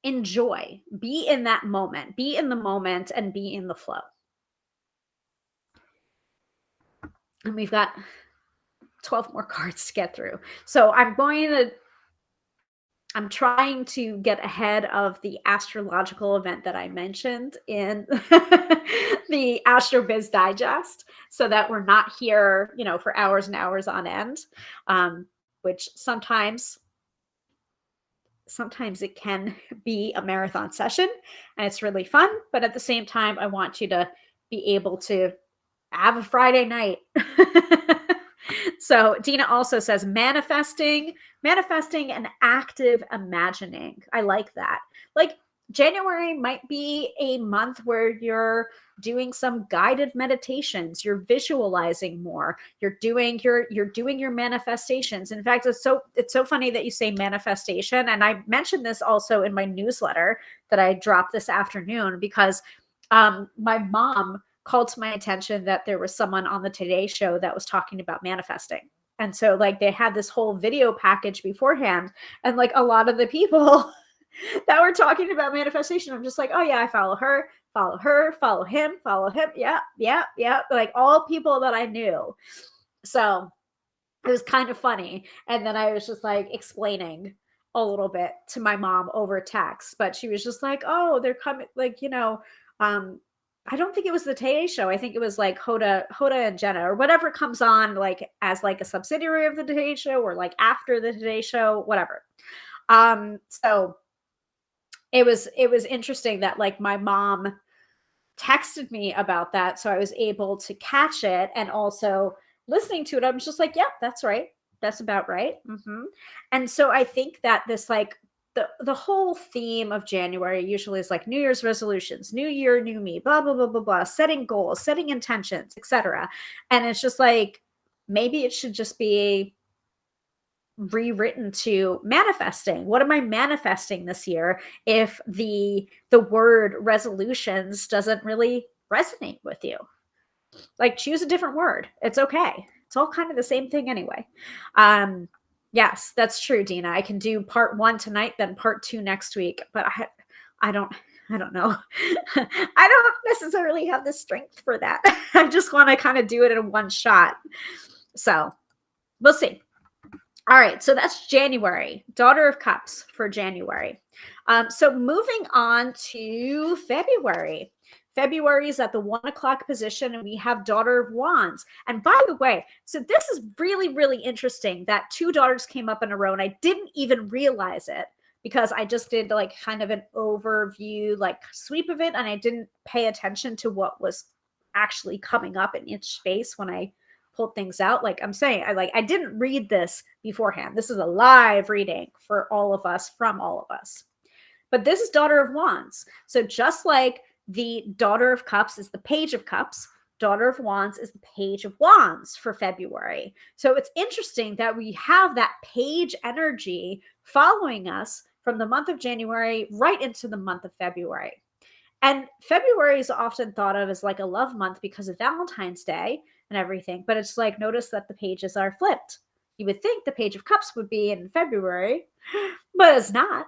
enjoy, be in that moment, be in the moment, and be in the flow. And we've got 12 more cards to get through. So I'm trying to get ahead of the astrological event that I mentioned in the AstroBiz Digest, so that we're not here, for hours and hours on end, which sometimes it can be a marathon session, and it's really fun. But at the same time, I want you to be able to have a Friday night. So Dina also says manifesting and active imagining. I like that. Like January might be a month where you're doing some guided meditations, you're visualizing more, you're doing your manifestations. In fact, it's so funny that you say manifestation, and I mentioned this also in my newsletter that I dropped this afternoon, because my mom called to my attention that there was someone on the Today Show that was talking about manifesting. And so like they had this whole video package beforehand, and like a lot of the people that were talking about manifestation, I'm just like, oh yeah, I follow her, follow him, yeah, like all people that I knew. So it was kind of funny. And then I was just like explaining a little bit to my mom over text, but she was just like, oh, they're coming, like, I don't think it was the Today Show. I think it was like Hoda and Jenna, or whatever comes on like as like a subsidiary of the Today Show, or like after the Today Show, whatever. So it was interesting that like my mom texted me about that, so I was able to catch it, and also listening to it, I'm just like, yep, that's right. That's about right. And so I think that this like the whole theme of January usually is like New Year's resolutions, new year, new me, blah, blah, blah, blah, blah, setting goals, setting intentions, etc. And it's just like, maybe it should just be rewritten to manifesting. What am I manifesting this year if the word resolutions doesn't really resonate with you? Like, choose a different word. It's okay. It's all kind of the same thing anyway. Yes, that's true, Dina. I can do part 1 tonight, then part 2 next week, but I don't know. I don't necessarily have the strength for that. I just want to kind of do it in one shot. So we'll see. All right, so that's January, Daughter of Cups for January. So moving on to February. February is at the 1 o'clock position, and we have Daughter of Wands. And by the way, so this is really, really interesting that 2 daughters came up in a row, and I didn't even realize it because I just did like kind of an overview, like sweep of it, and I didn't pay attention to what was actually coming up in each space when I pulled things out. Like I'm saying, I didn't read this beforehand. This is a live reading for all of us, from all of us. But this is Daughter of Wands. So just like the Daughter of Cups is the Page of Cups, Daughter of Wands is the Page of Wands for February. So it's interesting that we have that page energy following us from the month of January right into the month of February. And February is often thought of as like a love month because of Valentine's Day and everything. But it's like, notice that the pages are flipped. You would think the Page of Cups would be in February, but it's not.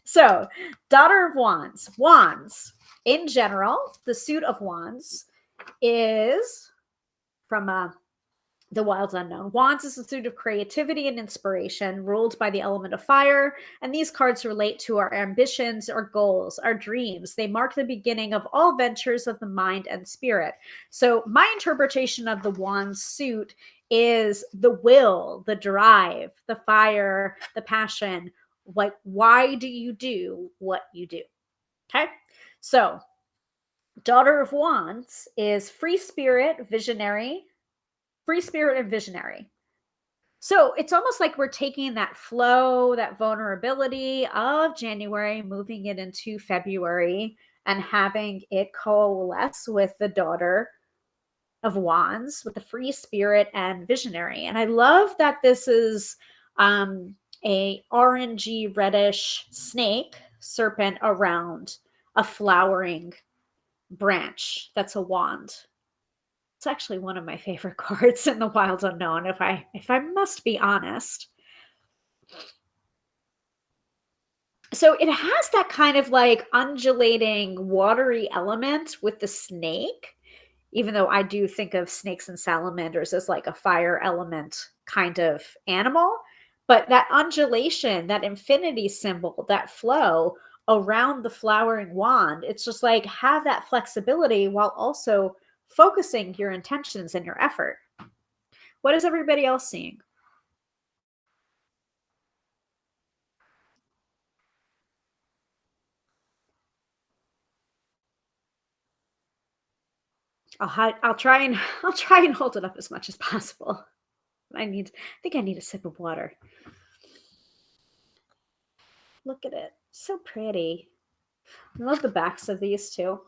So, Daughter of Wands. Wands, in general, the suit of Wands is from the Wild Unknown. Wands is a suit of creativity and inspiration, ruled by the element of fire. And these cards relate to our ambitions, our goals, our dreams. They mark the beginning of all ventures of the mind and spirit. So, my interpretation of the Wands suit is the will, the drive, the fire, the passion. Like, why do you do what you do? Okay. So, Daughter of Wands is free spirit, visionary, free spirit and visionary. So it's almost like we're taking that flow, that vulnerability of January, moving it into February and having it coalesce with the Daughter of Wands, with the free spirit and visionary. And I love that this is a orangey reddish snake serpent around a flowering branch that's a wand. It's actually one of my favorite cards in the Wild Unknown, if I must be honest. So it has that kind of like undulating watery element with the snake, even though I do think of snakes and salamanders as like a fire element kind of animal. But that undulation, that infinity symbol, that flow around the flowering wand, it's just like have that flexibility while also focusing your intentions and your effort. What is everybody else seeing? I'll try and hold it up as much as possible. I think I need a sip of water. Look at it. So pretty. I love the backs of these too.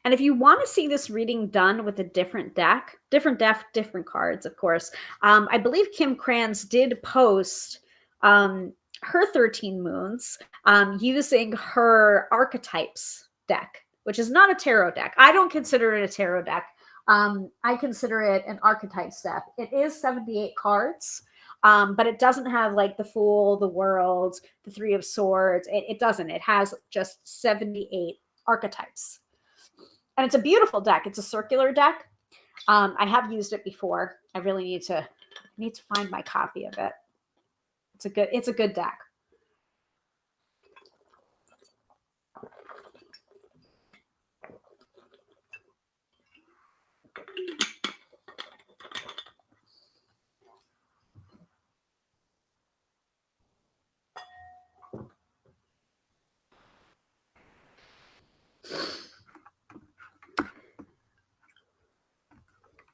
And if you want to see this reading done with a different deck, different cards, of course, I believe Kim Kranz did post her 13 moons using her archetypes deck, which is not a tarot deck. I don't consider it a tarot deck. I consider it an archetypes deck. It is 78 cards, but it doesn't have like the Fool, the World, the Three of Swords. It doesn't. It has just 78 archetypes. And it's a beautiful deck. It's a circular deck. I have used it before. I really need to find my copy of it. It's a good deck.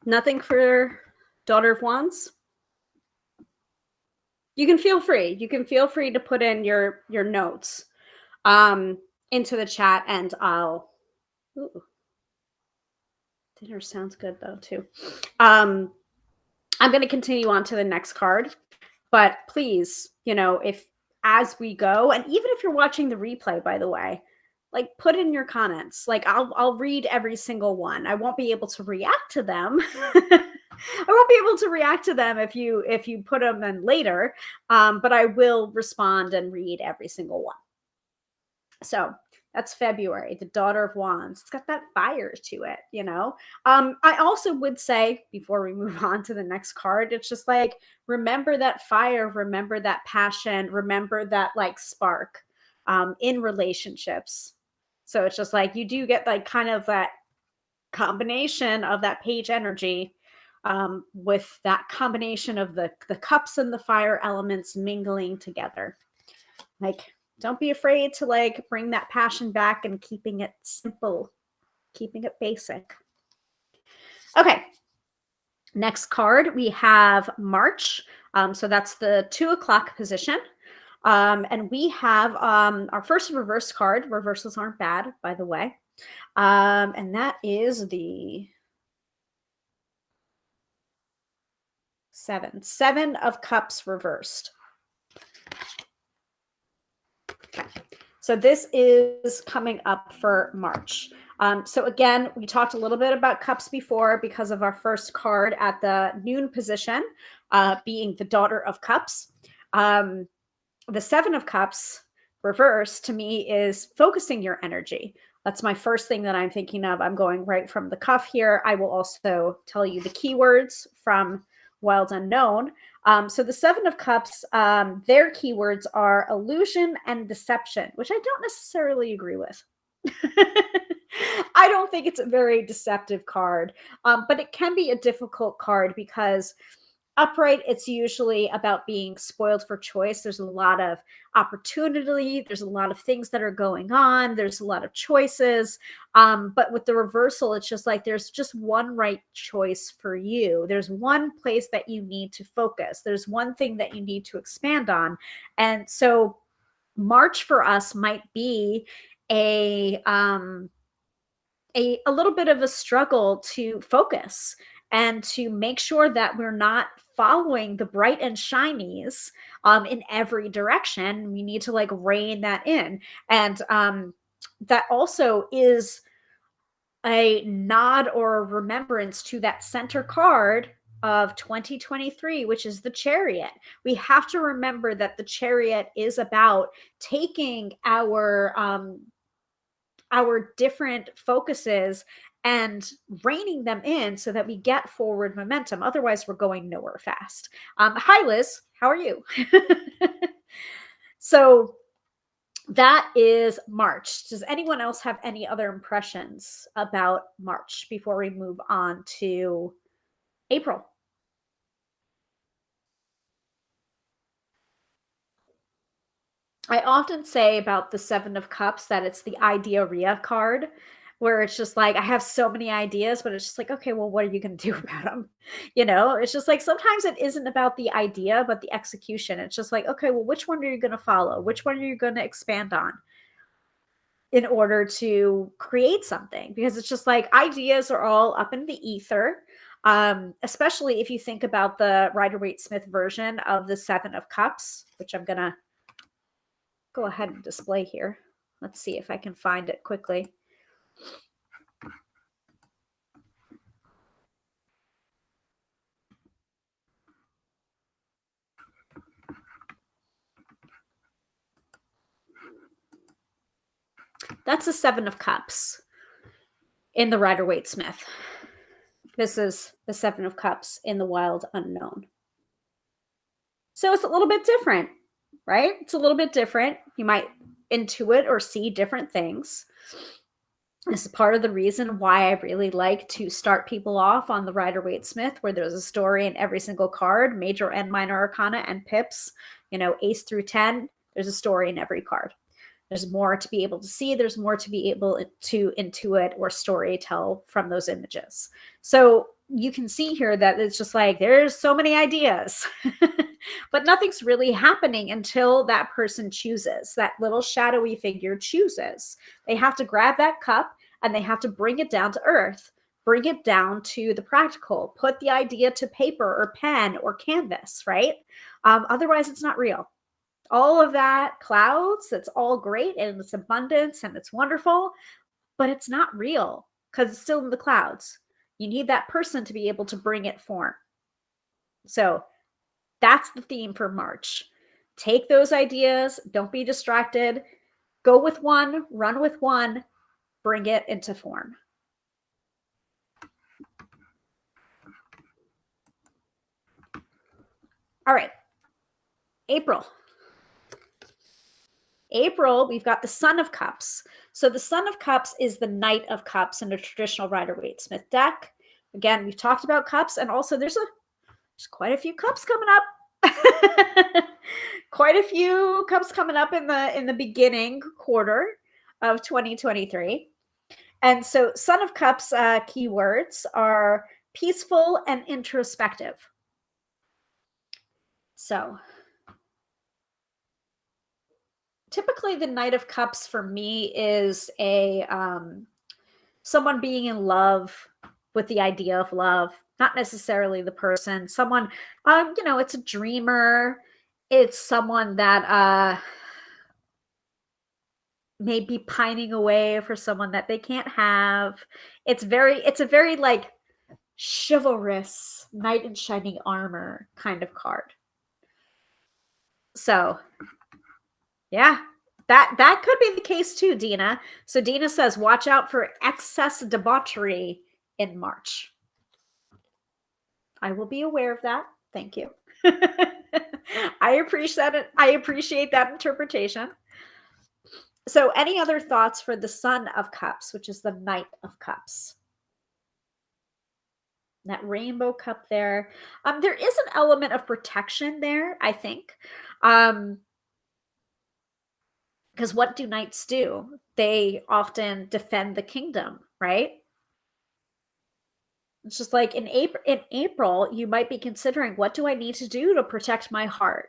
Nothing for Daughter of Wands? You can feel free. You can feel free to put in your notes into the chat, and I'll. Ooh. Dinner sounds good though too. I'm going to continue on to the next card, but please, if as we go, and even if you're watching the replay, by the way, like put in your comments. Like I'll read every single one. I won't be able to react to them. I won't be able to react to them if you put them in later, but I will respond and read every single one. So that's February, the Daughter of Wands. It's got that fire to it, I also would say, before we move on to the next card, it's just like, remember that fire, remember that passion, remember that like spark in relationships. So it's just like, you do get like kind of that combination of that page energy with that combination of the cups and the fire elements mingling together. Like, don't be afraid to like bring that passion back and keeping it simple, keeping it basic. Okay. Next card, we have March. So that's the 2 o'clock position. And we have our first reverse card. Reversals aren't bad, by the way. And that is the Seven of Cups reversed. Okay. So this is coming up for March. So again, we talked a little bit about cups before because of our first card at the noon position, being the Daughter of Cups. The Seven of Cups reverse to me is focusing your energy. That's my first thing that I'm thinking of. I'm going right from the cuff here. I will also tell you the keywords from Wild Unknown. So the Seven of Cups, their keywords are illusion and deception, which I don't necessarily agree with. I don't think it's a very deceptive card, but it can be a difficult card because upright, it's usually about being spoiled for choice. There's a lot of opportunity. There's a lot of things that are going on. There's a lot of choices. But with the reversal, it's just like there's just one right choice for you. There's one place that you need to focus. There's one thing that you need to expand on. And so March for us might be a little bit of a struggle to focus and to make sure that we're not following the bright and shinies in every direction. We need to like rein that in. And that also is a nod or a remembrance to that center card of 2023, which is the Chariot. We have to remember that the Chariot is about taking our different focuses and reining them in so that we get forward momentum. Otherwise, we're going nowhere fast. Hi, Liz. How are you? So that is March. Does anyone else have any other impressions about March before we move on to April? I often say about the Seven of Cups that it's the idea card, where it's just like, I have so many ideas, but it's just like, okay, well, what are you going to do about them? It's just like sometimes it isn't about the idea, but the execution. It's just like, okay, well, which one are you going to follow? Which one are you going to expand on in order to create something? Because it's just like ideas are all up in the ether. Especially if you think about the Rider-Waite-Smith version of the Seven of Cups, which I'm going to go ahead and display here. Let's see if I can find it quickly. That's the Seven of Cups in the Rider-Waite-Smith. This is the Seven of Cups in the Wild Unknown. So it's a little bit different, right? It's a little bit different. You might intuit or see different things. This is part of the reason why I really like to start people off on the Rider-Waite-Smith, where there's a story in every single card, major and minor arcana and pips, ace through 10. There's a story in every card. There's more to be able to see. There's more to be able to intuit or story tell from those images. So you can see here that it's just like, there's so many ideas, but nothing's really happening until that person chooses. That little shadowy figure chooses. They have to grab that cup and they have to bring it down to earth, bring it down to the practical, put the idea to paper or pen or canvas, right? Otherwise, it's not real. All of that clouds, that's all great and it's abundance and it's wonderful, but it's not real because it's still in the clouds. You need that person to be able to bring it form. So that's the theme for March. Take those ideas, don't be distracted, go with one, run with one, bring it into form. All right, April, we've got the Son of Cups. So the Son of Cups is the Knight of Cups in a traditional Rider-Waite-Smith deck. Again, we've talked about cups, and also there's quite a few cups coming up. Quite a few cups coming up in the beginning quarter of 2023. And so Son of Cups keywords are peaceful and introspective. So typically the Knight of Cups for me is a someone being in love with the idea of love, not necessarily the person. Someone, it's a dreamer. It's someone that may be pining away for someone that they can't have. It's a very like chivalrous knight in shining armor kind of card. So yeah, that could be the case too, Dina. So Dina says, watch out for excess debauchery in March. I will be aware of that. Thank you. I appreciate that interpretation. So any other thoughts for the Son of Cups, which is the Knight of Cups? That rainbow cup there. There is an element of protection there, I think. Because what do knights do? They often defend the kingdom, right? It's just like in April, you might be considering, what do I need to do to protect my heart?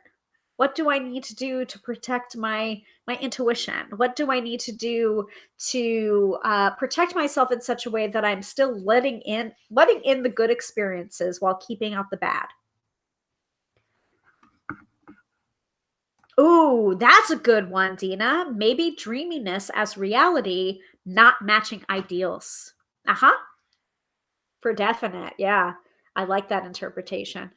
What do I need to do to protect my intuition? What do I need to do to protect myself in such a way that I'm still letting in the good experiences while keeping out the bad? Ooh, that's a good one, Dina. Maybe dreaminess as reality, not matching ideals. Uh-huh. For definite. Yeah. I like that interpretation.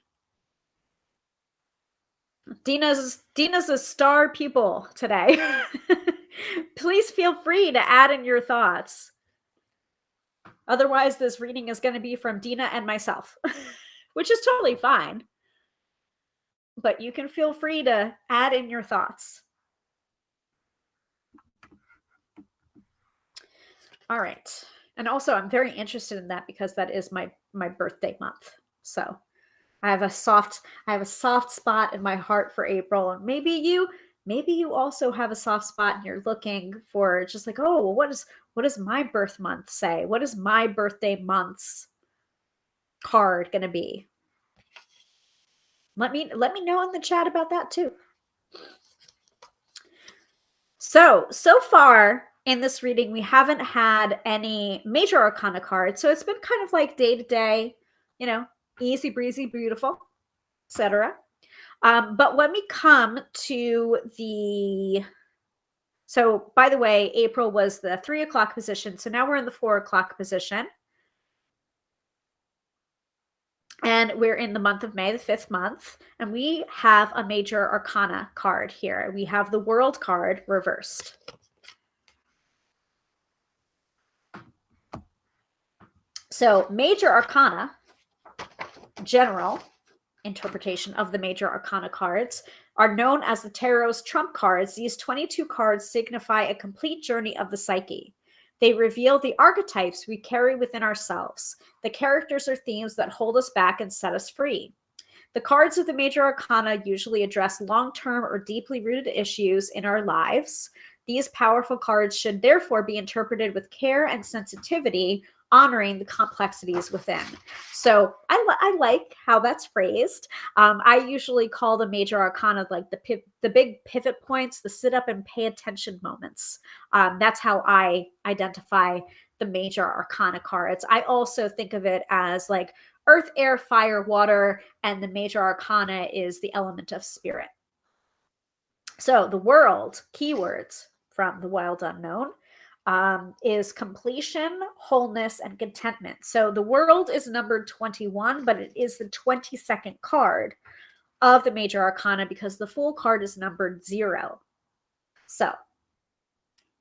Dina's a star pupil today. Please feel free to add in your thoughts. Otherwise, this reading is going to be from Dina and myself, which is totally fine. But you can feel free to add in your thoughts. All right. And also, I'm very interested in that because that is my birthday month. So I have a soft spot in my heart for April. And maybe you also have a soft spot and you're looking for just like, oh, what does my birth month say? What is my birthday month's card going to be? Let me know in the chat about that too. So far in this reading, we haven't had any major arcana cards. So it's been kind of like day to day, easy breezy, beautiful, etc. But when we come to so by the way, April was the 3 o'clock position. So now we're in the 4 o'clock position. And we're in the month of May, the 5th month. And we have a major arcana card here. We have the World card reversed. So major arcana, general interpretation of the major arcana cards, are known as the tarot's trump cards. These 22 cards signify a complete journey of the psyche. They reveal the archetypes we carry within ourselves, the characters or themes that hold us back and set us free. The cards of the major arcana usually address long-term or deeply rooted issues in our lives. These powerful cards should therefore be interpreted with care and sensitivity, honoring the complexities within. So I like how that's phrased. I usually call the major arcana like the big pivot points, the sit up and pay attention moments. That's how I identify the major arcana cards. I also think of it as like earth, air, fire, water, and the major arcana is the element of spirit. So the World, keywords from the Wild Unknown, is completion, wholeness, and contentment. So the World is numbered 21, but it is the 22nd card of the major arcana because the Fool card is numbered 0. So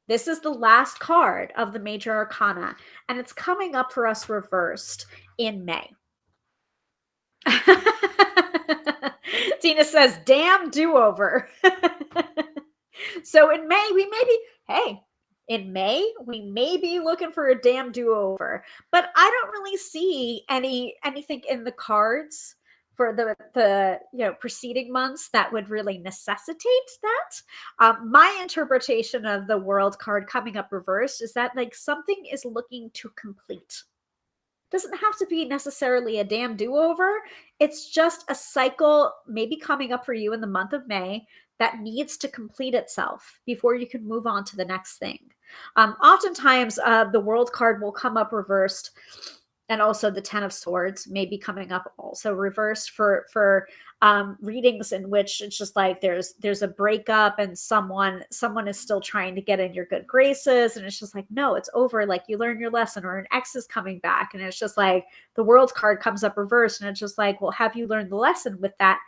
this is the last card of the major arcana, and it's coming up for us reversed in May. Tina says, damn do-over. So in May, in May, we may be looking for a damn do-over, but I don't really see anything in the cards for the preceding months that would really necessitate that. My interpretation of the World card coming up reversed is that like something is looking to complete. Doesn't have to be necessarily a damn do-over. It's just a cycle maybe coming up for you in the month of May that needs to complete itself before you can move on to the next thing. Oftentimes, the World card will come up reversed, and also the Ten of Swords may be coming up also reversed for readings in which it's just like there's a breakup and someone is still trying to get in your good graces, and it's just like, no, it's over, like you learn your lesson, or an ex is coming back, and it's just like the World card comes up reversed, and it's just like, well, have you learned the lesson with that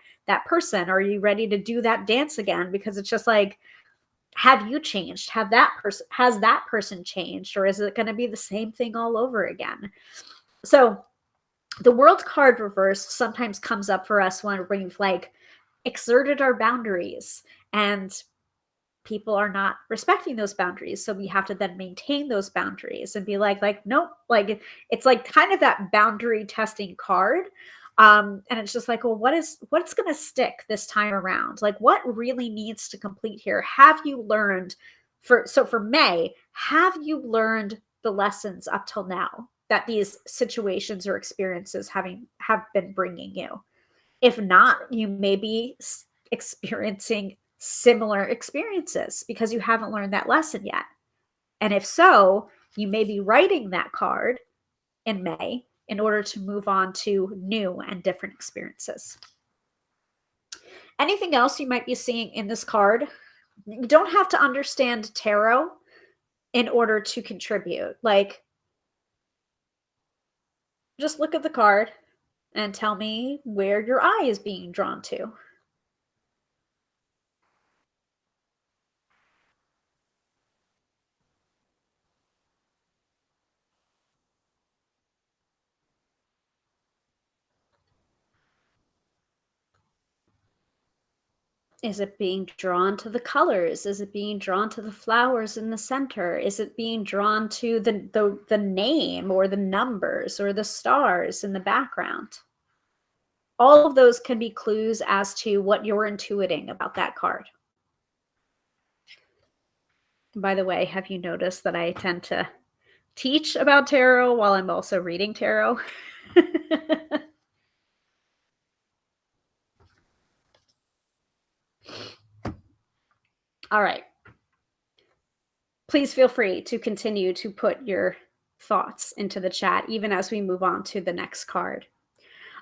person? Are you ready to do that dance again? Because it's just like, have you changed? Has that person changed, or is it going to be the same thing all over again? So the World card reversed sometimes comes up for us when we've like exerted our boundaries and people are not respecting those boundaries. So we have to then maintain those boundaries and be like, nope, like it's like kind of that boundary testing card. And it's just like, well, what's going to stick this time around? Like, what really needs to complete here? Have you learned for May, have you learned the lessons up till now that these situations or experiences have been bringing you? If not, you may be experiencing similar experiences because you haven't learned that lesson yet. And if so, you may be writing that card in May in order to move on to new and different experiences. Anything else you might be seeing in this card? You don't have to understand tarot in order to contribute. Like, just look at the card and tell me where your eye is being drawn to. Is it being drawn to the colors? Is it being drawn to the flowers in the center? Is it being drawn to the name or the numbers or the stars in the background? All of those can be clues as to what you're intuiting about that card. By the way, have you noticed that I tend to teach about tarot while I'm also reading tarot? All right. Please feel free to continue to put your thoughts into the chat, even as we move on to the next card.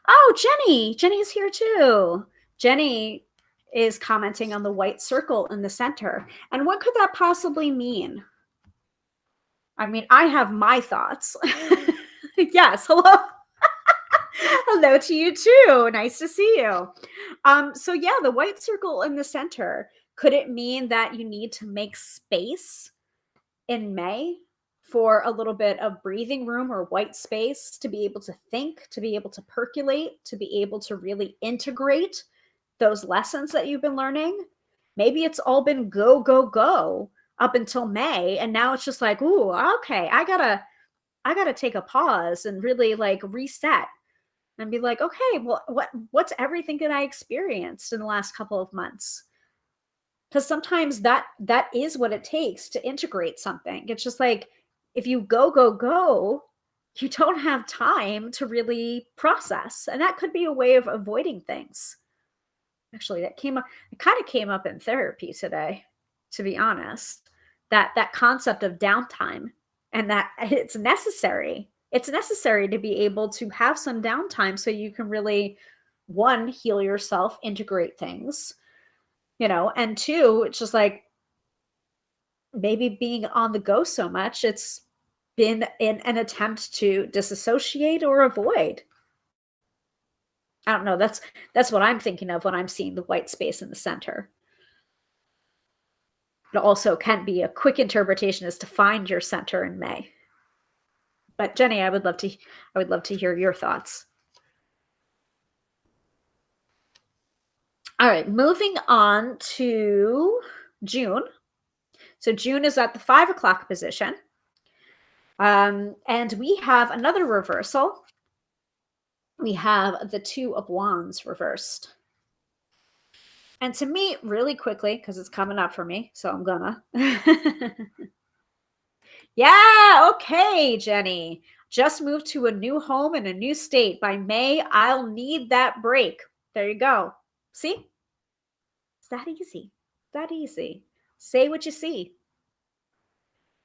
Oh, Jenny's here too. Jenny is commenting on the white circle in the center. And what could that possibly mean? I mean, I have my thoughts. Yes, hello. Hello to you too. Nice to see you. So yeah, the white circle in the center, could it mean that you need to make space in May for a little bit of breathing room or white space to be able to think, to be able to percolate, to be able to really integrate those lessons that you've been learning? Maybe it's all been go, go, go up until May. And now it's just like, ooh, okay, I gotta take a pause and really like reset and be like, okay, well, what's everything that I experienced in the last couple of months? Because sometimes that is what it takes to integrate something. It's just like, if you go, go, go, you don't have time to really process. And that could be a way of avoiding things. Actually, it kind of came up in therapy today, to be honest, that concept of downtime, and that it's necessary. It's necessary to be able to have some downtime so you can really, one, heal yourself, integrate things, and two, it's just like, maybe being on the go so much, it's been in an attempt to disassociate or avoid. I don't know. That's what I'm thinking of when I'm seeing the white space in the center. It also can be a quick interpretation is to find your center in May. But Jenny, I would love to hear your thoughts. All right, moving on to June. So June is at the 5 o'clock position. And we have another reversal. We have the Two of Wands reversed. And to me, really quickly, because it's coming up for me, so I'm gonna. Yeah, okay, Jenny. Just moved to a new home in a new state. By May, I'll need that break. There you go. See? It's that easy. That easy. Say what you see.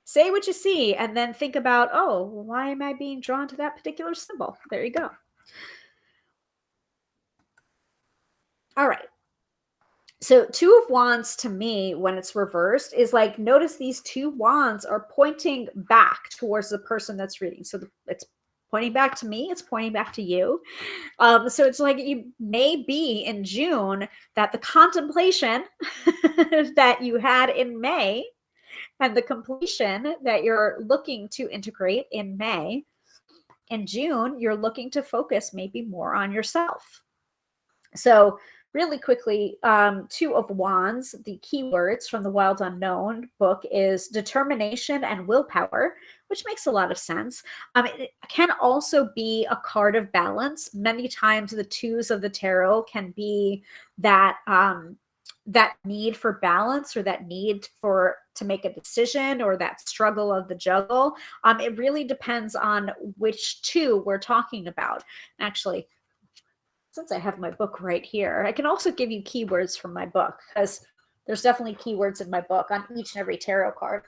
Say what you see, and then think about, oh, why am I being drawn to that particular symbol? There you go. All right. So Two of Wands to me, when it's reversed, is like, notice these two wands are pointing back towards the person that's reading. So it's pointing back to me, it's pointing back to you. So it's like you may be in June that the contemplation that you had in May and the completion that you're looking to integrate in May, in June, you're looking to focus maybe more on yourself. So really quickly, Two of Wands, the keywords from the Wild Unknown book is determination and willpower, which makes a lot of sense. It can also be a card of balance. Many times the twos of the tarot can be that that need for balance, or that need to make a decision, or that struggle of the juggle. It really depends on which two we're talking about. Actually, since I have my book right here, I can also give you keywords from my book, because there's definitely keywords in my book on each and every tarot card.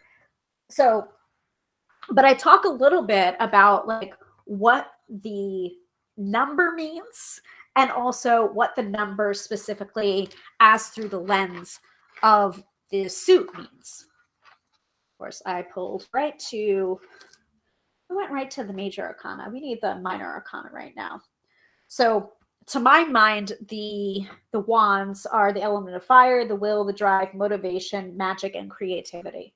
So, but I talk a little bit about like what the number means, and also what the number specifically as through the lens of the suit means. Of course, I went right to the major arcana. We need the minor arcana right now. So to my mind, the wands are the element of fire, the will, the drive, motivation, magic, and creativity.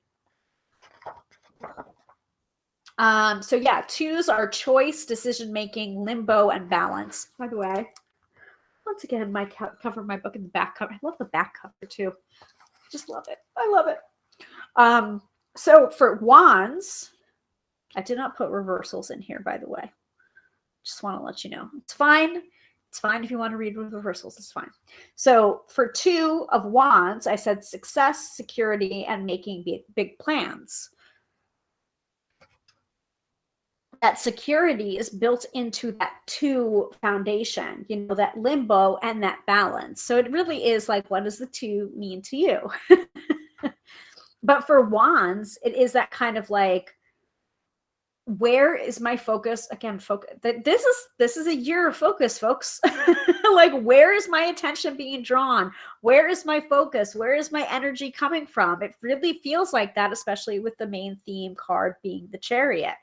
So yeah, twos are choice, decision-making, limbo, and balance. By the way, once again, my cover of my book in the back cover. I love the back cover too. Just love it. I love it. So for wands, I did not put reversals in here, by the way. Just want to let you know. It's fine. It's fine if you want to read with reversals. It's fine. So for Two of Wands, I said success, security, and making big plans. That security is built into that two foundation, that limbo and that balance. So it really is like, what does the two mean to you? But for wands, it is that kind of like, where is my focus? Again, focus. This is a year of focus, folks. Like, where is my attention being drawn? Where is my focus? Where is my energy coming from? It really feels like that, especially with the main theme card being the Chariot.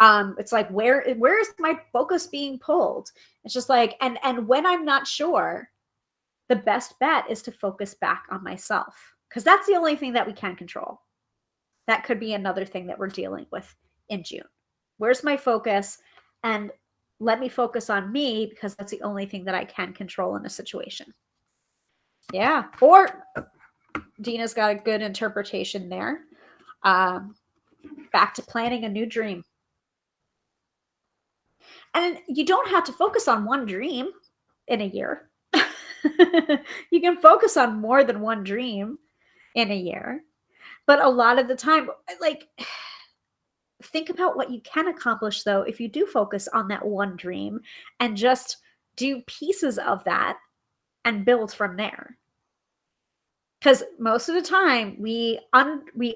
It's like, where is my focus being pulled? It's just like, and when I'm not sure, the best bet is to focus back on myself, because that's the only thing that we can control. That could be another thing that we're dealing with in June. Where's my focus? And let me focus on me, because that's the only thing that I can control in a situation. Yeah. Or Dina's got a good interpretation there. Back to planning a new dream. And you don't have to focus on one dream in a year. You can focus on more than one dream in a year. But a lot of the time, like, think about what you can accomplish, though, if you do focus on that one dream and just do pieces of that and build from there. Because most of the time, we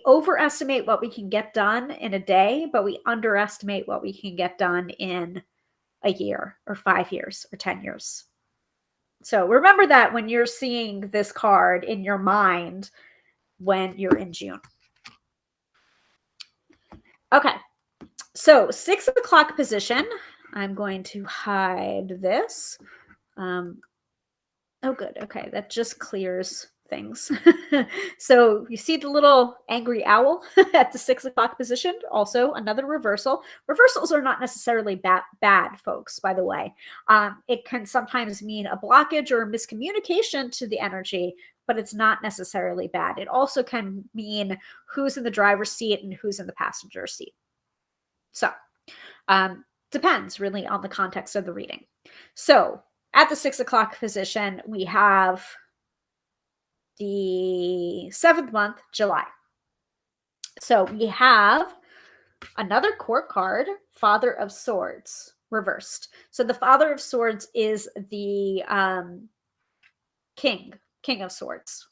overestimate what we can get done in a day, but we underestimate what we can get done in a year or 5 years or 10 years. So remember that when you're seeing this card in your mind when you're in June. Okay, so 6 o'clock position. I'm going to hide this. Oh, good. Okay, that just clears things. So you see the little angry owl at the 6 o'clock position. Also another reversal. Reversals are not necessarily bad, folks, by the way. It can sometimes mean a blockage or a miscommunication to the energy, but it's not necessarily bad. It also can mean who's in the driver's seat and who's in the passenger seat. So depends really on the context of the reading. So at the 6 o'clock position, we have the 7th month, July. So we have another court card, Father of Swords, reversed. So the Father of Swords is the King of Swords.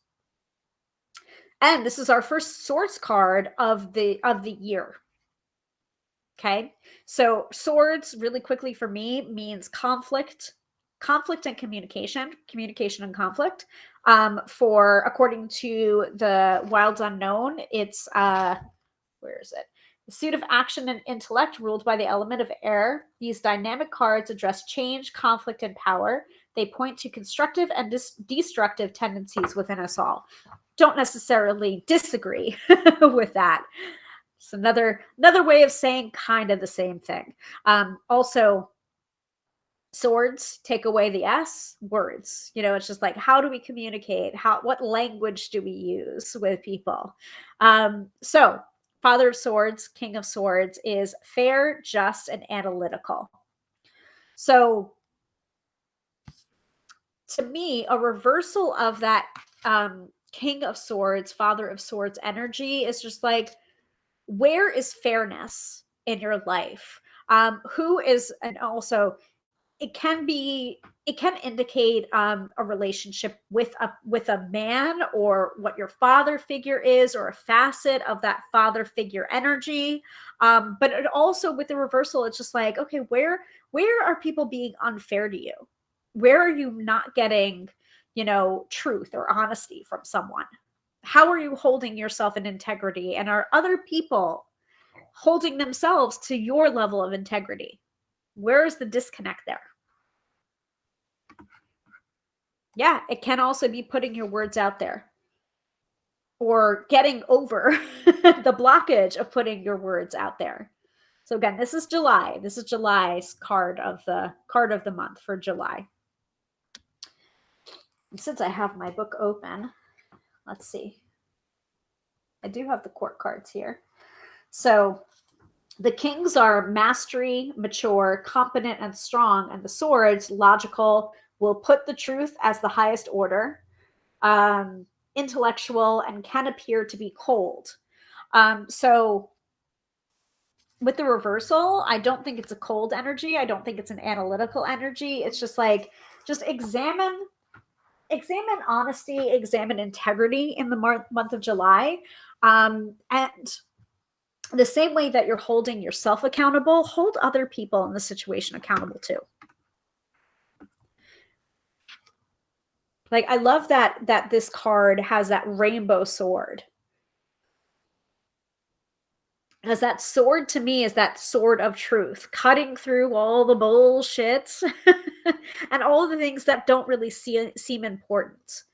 And this is our first swords card of the year. Okay. So swords really quickly for me means conflict and communication and conflict. For according to the Wilds Unknown, it's where is it? The suit of action and intellect ruled by the element of air. These dynamic cards address change, conflict, and power. They point to constructive and destructive tendencies within us all. Don't necessarily disagree with that. It's another way of saying kind of the same thing. Also, swords take away the S, words. It's just like, how do we communicate? What language do we use with people? So Father of Swords, King of Swords is fair, just, and analytical. So to me, a reversal of that King of Swords, Father of Swords energy is just like, where is fairness in your life? Who is, and also it can indicate a relationship with a man, or what your father figure is, or a facet of that father figure energy. But it also, with the reversal, it's just like, okay, where are people being unfair to you? Where are you not getting, truth or honesty from someone? How are you holding yourself in integrity? And are other people holding themselves to your level of integrity? Where is the disconnect there? Yeah, it can also be putting your words out there, or getting over the blockage of putting your words out there. So again, this is July. This is July's card of the month for July. And since I have my book open, let's see. I do have the court cards here. So the kings are mastery, mature, competent, and strong, and the swords, logical, will put the truth as the highest order, intellectual, and can appear to be cold. So with the reversal, I don't think it's a cold energy. I don't think it's an analytical energy. It's just like, just examine honesty, examine integrity in the month of July. And the same way that you're holding yourself accountable, hold other people in the situation accountable too. Like, I love that this card has that rainbow sword. Because that sword to me is that sword of truth, cutting through all the bullshit and all the things that don't really seem important.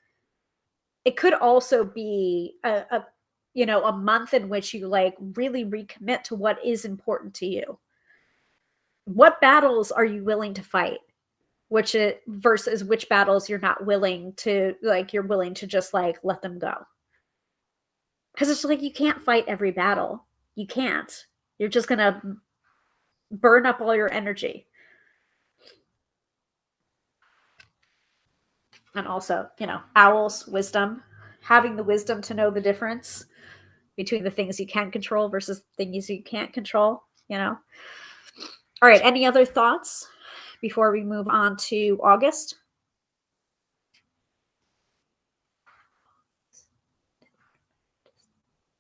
It could also be a month in which you like really recommit to what is important to you. What battles are you willing to fight? Versus which battles you're not willing to, like, you're willing to just like let them go. Because it's like, you can't fight every battle. You can't. You're just gonna burn up all your energy. And also, owls, wisdom, having the wisdom to know the difference between the things you can control versus things you can't control, All right, any other thoughts before we move on to August?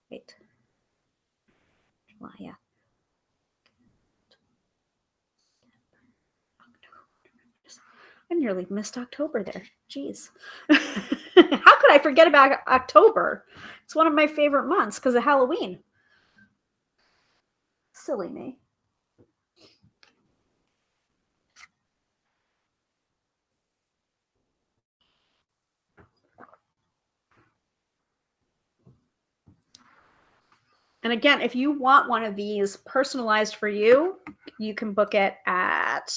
Wait. Well, yeah. I nearly missed October there. Jeez. How could I forget about October? It's one of my favorite months because of Halloween. Silly me. And again, if you want one of these personalized for you, you can book it at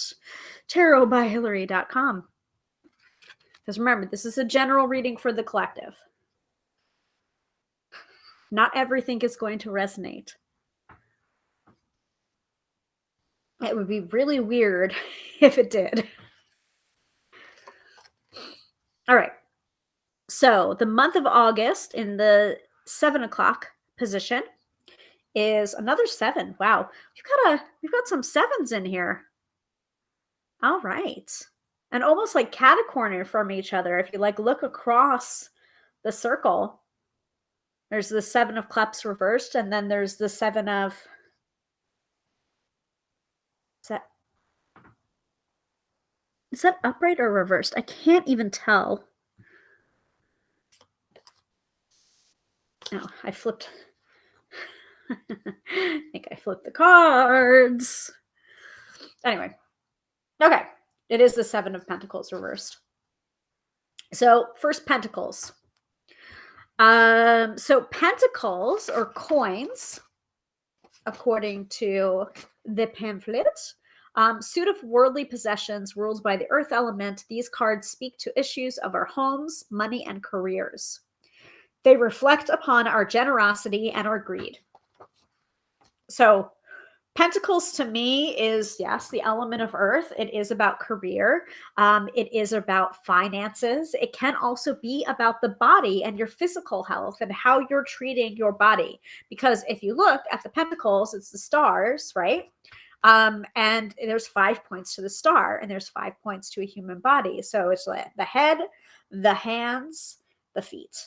tarotbyhilary.com. Because remember, this is a general reading for the collective. Not everything is going to resonate. It would be really weird if it did. All right. So the month of August in the 7 o'clock position is another 7. Wow. We've got some 7s in here. All right. And almost like catacorner from each other. If you like look across the circle, There's the Seven of Cups reversed, and then there's the Seven of... Is that upright or reversed? I can't even tell. Oh, I flipped. I think I flipped the cards. Anyway. Okay. It is the Seven of Pentacles reversed. So first, Pentacles. So Pentacles, or coins, according to the pamphlet, suit of worldly possessions ruled by the earth element. These cards speak to issues of our homes, money, and careers. They reflect upon our generosity and our greed. So Pentacles to me is, yes, the element of earth. It is about career. It is about finances. It can also be about the body and your physical health and how you're treating your body. Because if you look at the Pentacles, it's the stars, right? And there's 5 points to the star, and there's 5 points to a human body. So it's like the head, the hands, the feet.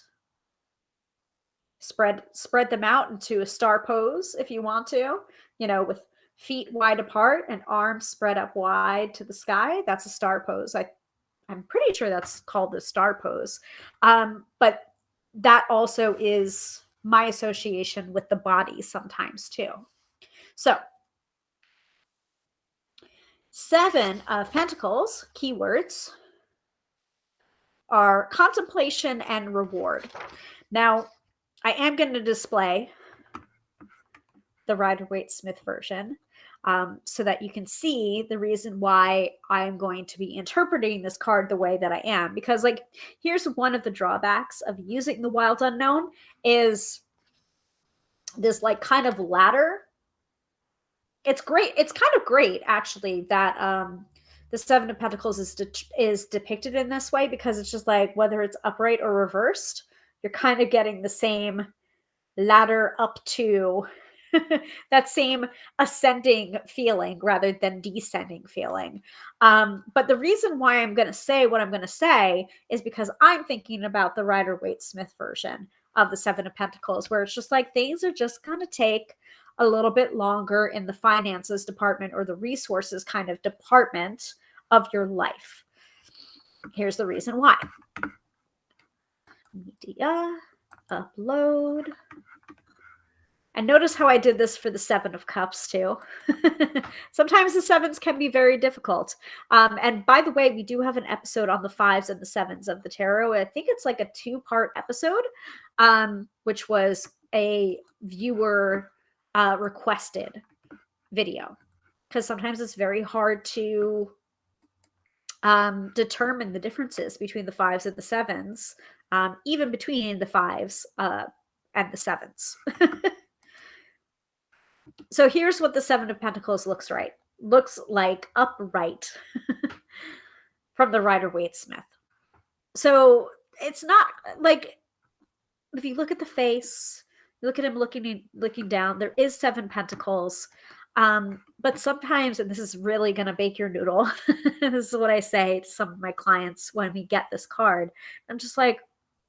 Spread them out into a star pose if you want to, with feet wide apart and arms spread up wide to the sky. That's a star pose. I'm pretty sure that's called the star pose. But that also is my association with the body sometimes too. So Seven of Pentacles, keywords, are contemplation and reward. Now, I am going to display the Rider-Waite-Smith version so that you can see the reason why I'm going to be interpreting this card the way that I am. Because, here's one of the drawbacks of using the Wild Unknown is this, kind of ladder. It's great. It's kind of great, actually, that the Seven of Pentacles is depicted in this way, because it's just whether it's upright or reversed, you're kind of getting the same ladder up to that same ascending feeling rather than descending feeling. But the reason why I'm going to say what I'm going to say is because I'm thinking about the Rider-Waite-Smith version of the Seven of Pentacles, where it's just things are just going to take a little bit longer in the finances department or the resources kind of department of your life. Here's the reason why. Media, upload. And notice how I did this for the Seven of Cups too. Sometimes the sevens can be very difficult. And by the way, we do have an episode on the fives and the sevens of the tarot. I think it's a 2-part episode, which was a viewer requested video, because sometimes it's very hard to determine the differences between the fives and the sevens, even between the fives and the sevens. So here's what the Seven of Pentacles looks like upright from the Rider-Waite-Smith. So it's not if you look at the face, look at him looking down, there is 7 pentacles. But sometimes, and this is really going to bake your noodle, this is what I say to some of my clients when we get this card. I'm just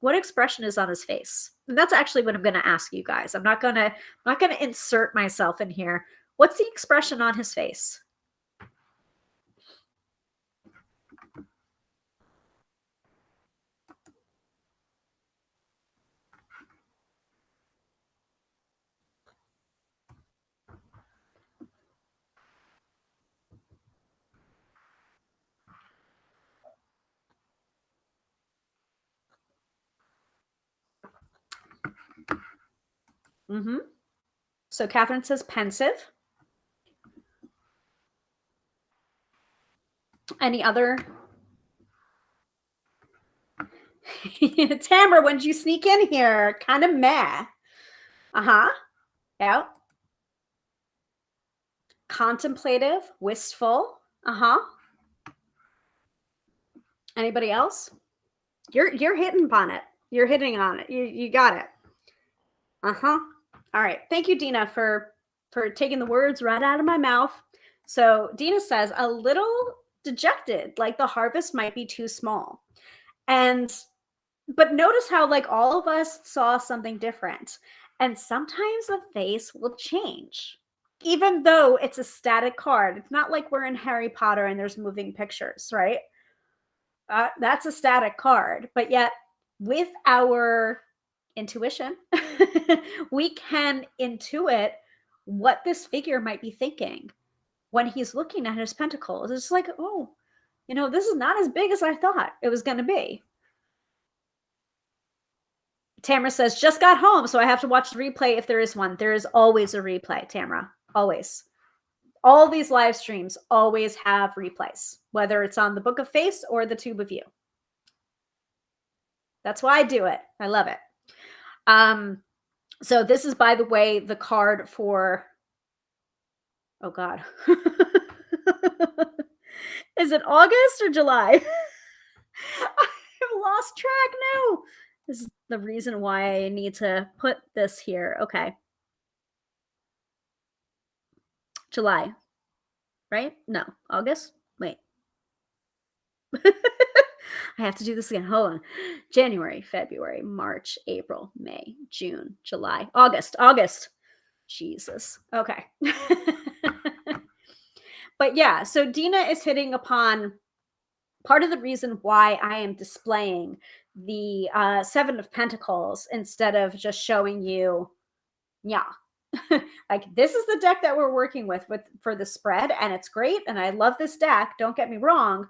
what expression is on his face? And that's actually what I'm going to ask you guys. I'm not going to insert myself in here. What's the expression on his face? So Catherine says pensive. Any other? Tamara, when did you sneak in here? Kind of meh. Yeah. Contemplative, wistful. Anybody else? You're hitting on it. You're hitting on it. You got it. All right. Thank you, Dina, for taking the words right out of my mouth. So Dina says, a little dejected, like the harvest might be too small. And But notice how like all of us saw something different. And sometimes the face will change. Even though it's a static card. It's not like we're in Harry Potter and there's moving pictures, right? That's a static card. But yet with our intuition, we can intuit what this figure might be thinking when he's looking at his pentacles. It's like, oh, this is not as big as I thought it was going to be. Tamara says, just got home, so I have to watch the replay if there is one. There is always a replay, Tamara. Always. All these live streams always have replays, whether it's on the Book of Face or the Tube of You. That's why I do it. I love it. So this is, by the way, the card for, oh God. Is it August or July? I've lost track now. This is the reason why I need to put this here. Okay. July, right? No, August? Wait. I have to do this again. Hold on. January, February, March, April, May, June, July, August. Jesus. Okay. But yeah, so Dina is hitting upon part of the reason why I am displaying the Seven of Pentacles instead of just showing you, yeah, like this is the deck that we're working with for the spread, and it's great, and I love this deck. Don't get me wrong,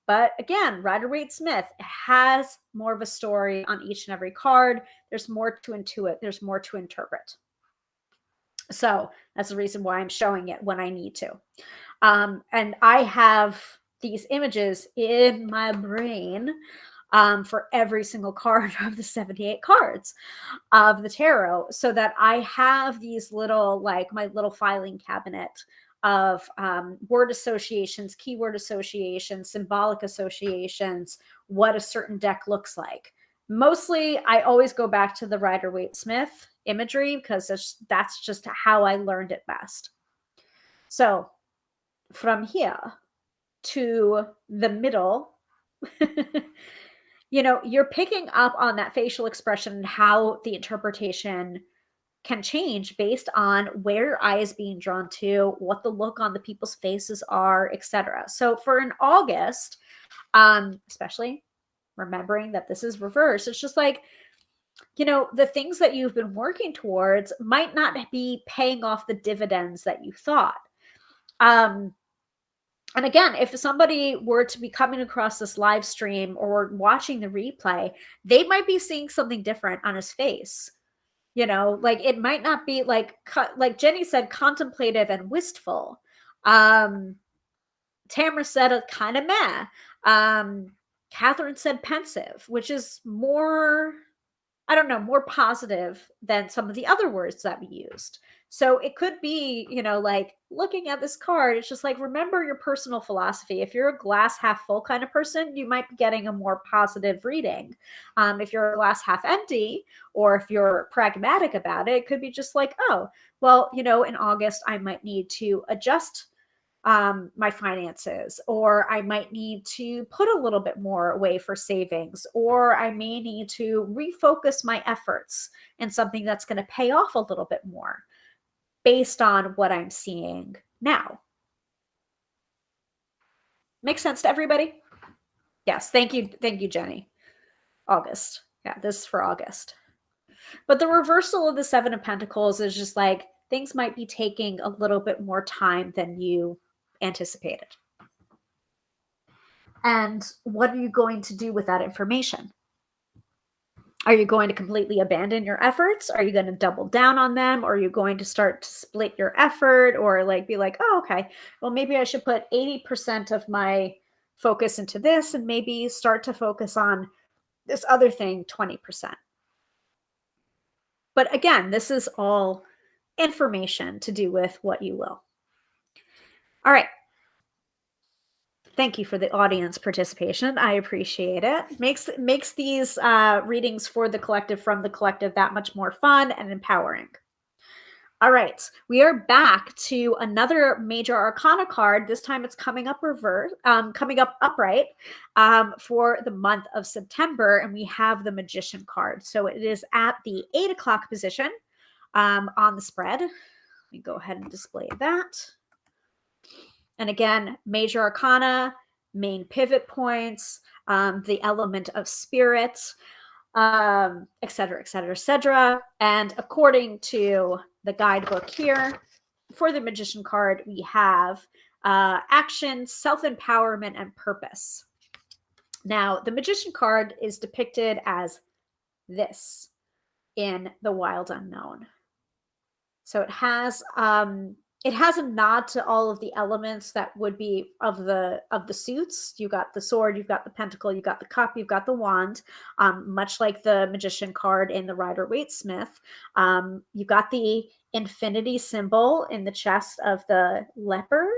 but again, Rider-Waite-Smith has more of a story on each and every card. There's more to intuit. There's more to interpret. So that's the reason why I'm showing it when I need to. And I have these images in my brain for every single card of the 78 cards of the tarot, so that I have these little, like my little filing cabinet of word associations, keyword associations, symbolic associations, what a certain deck looks like. Mostly, I always go back to the Rider-Waite-Smith imagery because that's just how I learned it best. So from here to the middle, you're picking up on that facial expression and how the interpretation can change based on where your eye is being drawn to, what the look on the people's faces are, etc. So for an August, especially remembering that this is reverse, it's just like, the things that you've been working towards might not be paying off the dividends that you thought. And again, if somebody were to be coming across this live stream or watching the replay, they might be seeing something different on his face. Like it might not be like Jenny said, contemplative and wistful. Tamara said kind of meh. Catherine said pensive, which is more, I don't know, more positive than some of the other words that we used. So it could be, like looking at this card, it's just like, remember your personal philosophy. If you're a glass half full kind of person, you might be getting a more positive reading. If you're a glass half empty, or if you're pragmatic about it, it could be just like, oh, well, in August, I might need to adjust my finances, or I might need to put a little bit more away for savings, or I may need to refocus my efforts in something that's going to pay off a little bit more based on what I'm seeing now. Makes sense to everybody? Yes. Thank you, Jenny. August. Yeah, this is for August. But the reversal of the Seven of Pentacles is just like, things might be taking a little bit more time than you anticipated. And what are you going to do with that information? Are you going to completely abandon your efforts? Are you going to double down on them? Or are you going to start to split your effort, or like be like, oh, okay, well, maybe I should put 80% of my focus into this and maybe start to focus on this other thing 20%. But again, this is all information to do with what you will. All right. Thank you for the audience participation. I appreciate it. Makes these readings for the collective, from the collective, that much more fun and empowering. All right, we are back to another major arcana card. This time it's coming up coming up upright for the month of September, and we have the Magician card. So it is at the 8 o'clock position on the spread. Let me go ahead and display that. And again, major arcana, main pivot points, the element of spirit, et cetera, et cetera, et cetera. And according to the guidebook here, for the Magician card, we have action, self-empowerment, and purpose. Now, the Magician card is depicted as this in the Wild Unknown. So it has a nod to all of the elements that would be of the suits. You got the sword, you've got the pentacle, you've got the cup, you've got the wand. Much like the Magician card in the Rider-Waite-Smith, you got the infinity symbol in the chest of the leopard.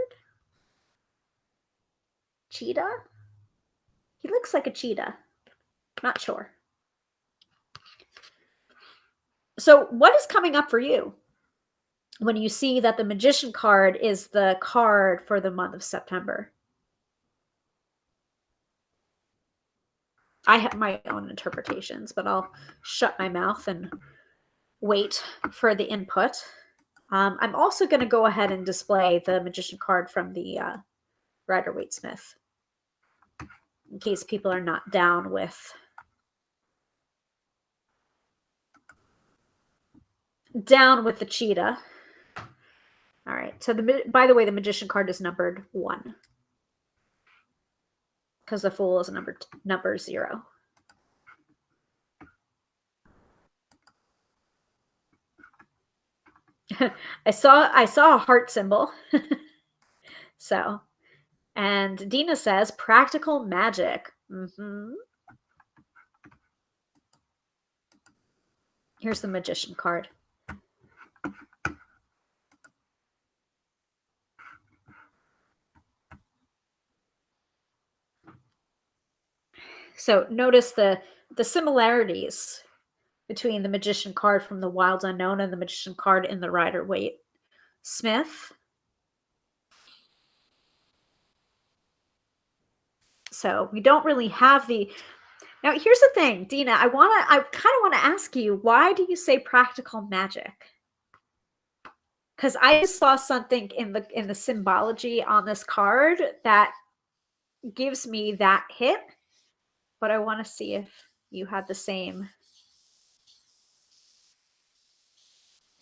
Cheetah? He looks like a cheetah. Not sure. So what is coming up for you when you see that the Magician card is the card for the month of September? I have my own interpretations, but I'll shut my mouth and wait for the input. I'm also going to go ahead and display the Magician card from the Rider-Waite-Smith, in case people are not down with the cheetah. All right. So by the way, the Magician card is numbered 1 because the Fool is number 0. I saw a heart symbol. So, and Dina says practical magic. Here's the Magician card. So notice the similarities between the Magician card from the Wild Unknown and the Magician card in the Rider-Waite-Smith. So we don't really have the... Now, here's the thing, Dina. I kind of want to ask you, why do you say practical magic? Because I just saw something in the symbology on this card that gives me that hit, but I want to see if you had the same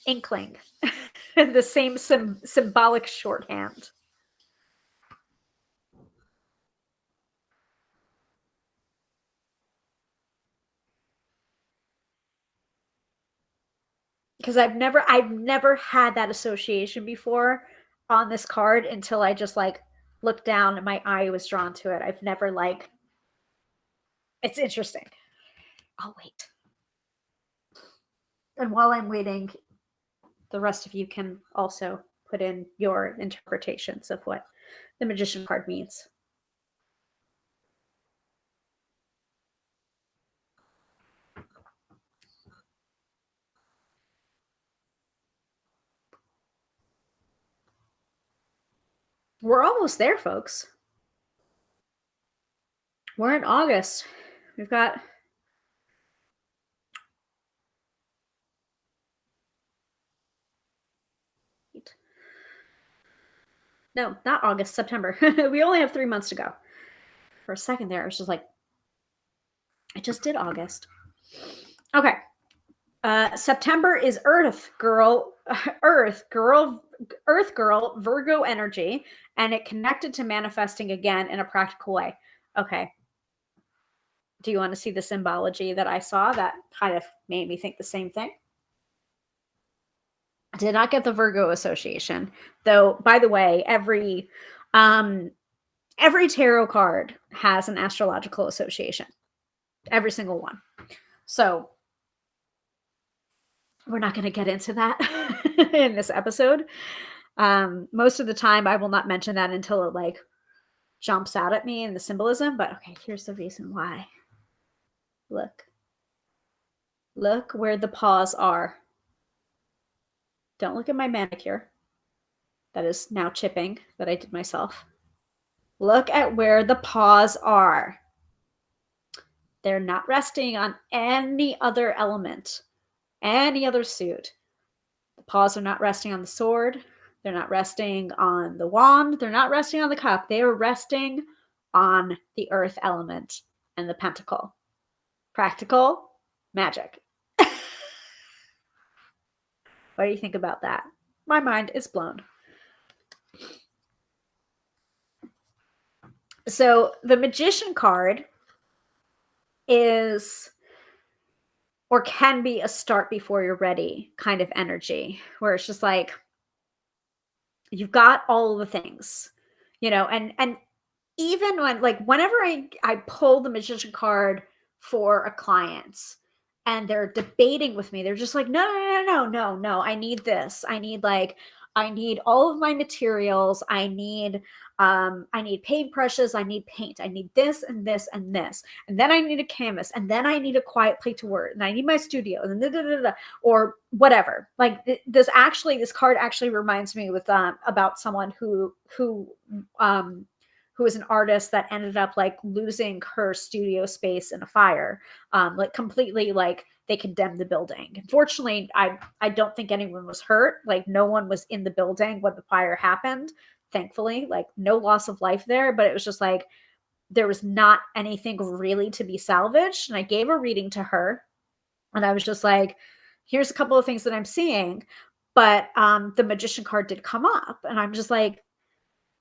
inkling, the same symbolic shorthand. Because I've never had that association before on this card until I just like looked down and my eye was drawn to it. I've never it's interesting. I'll wait. And while I'm waiting, the rest of you can also put in your interpretations of what the Magician card means. We're almost there, folks. We're in August. We've got no, not August, September. We only have 3 months to go. For a second there, I was just like, I just did August. Okay. September is Earth Girl, Virgo energy, and it connected to manifesting again in a practical way. Okay. Do you want to see the symbology that I saw that kind of made me think the same thing? I did not get the Virgo association, though. By the way, every tarot card has an astrological association. Every single one. So we're not going to get into that in this episode. Most of the time, I will not mention that until it like jumps out at me in the symbolism. But okay, here's the reason why. Look where the paws are. Don't look at my manicure. That is now chipping that I did myself. Look at where the paws are. They're not resting on any other element, any other suit. The paws are not resting on the sword. They're not resting on the wand. They're not resting on the cup. They are resting on the earth element and the pentacle. Practical magic. What do you think about that? My mind is blown. So the Magician card is, or can be, a start before you're ready kind of energy, where it's just like, you've got all the things, and even when, like, whenever I pull the Magician card for a client and they're debating with me, they're just like, no, no, no, no, no, no, I need this. I need all of my materials. I need paintbrushes. I need paint. I need this and this and this. And then I need a canvas. And then I need a quiet place to work. And I need my studio. And then or whatever. Like this card actually reminds me about someone who is an artist that ended up like losing her studio space in a fire, like completely, like they condemned the building. Unfortunately, I don't think anyone was hurt. Like no one was in the building when the fire happened. Thankfully, like no loss of life there, but it was just like there was not anything really to be salvaged. And I gave a reading to her and I was just like, here's a couple of things that I'm seeing. But the Magician card did come up and I'm just like,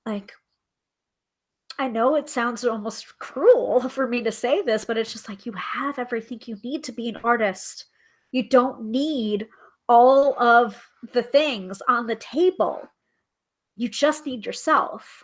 I know it sounds almost cruel for me to say this, but it's just like, you have everything you need to be an artist. You don't need all of the things on the table. You just need yourself.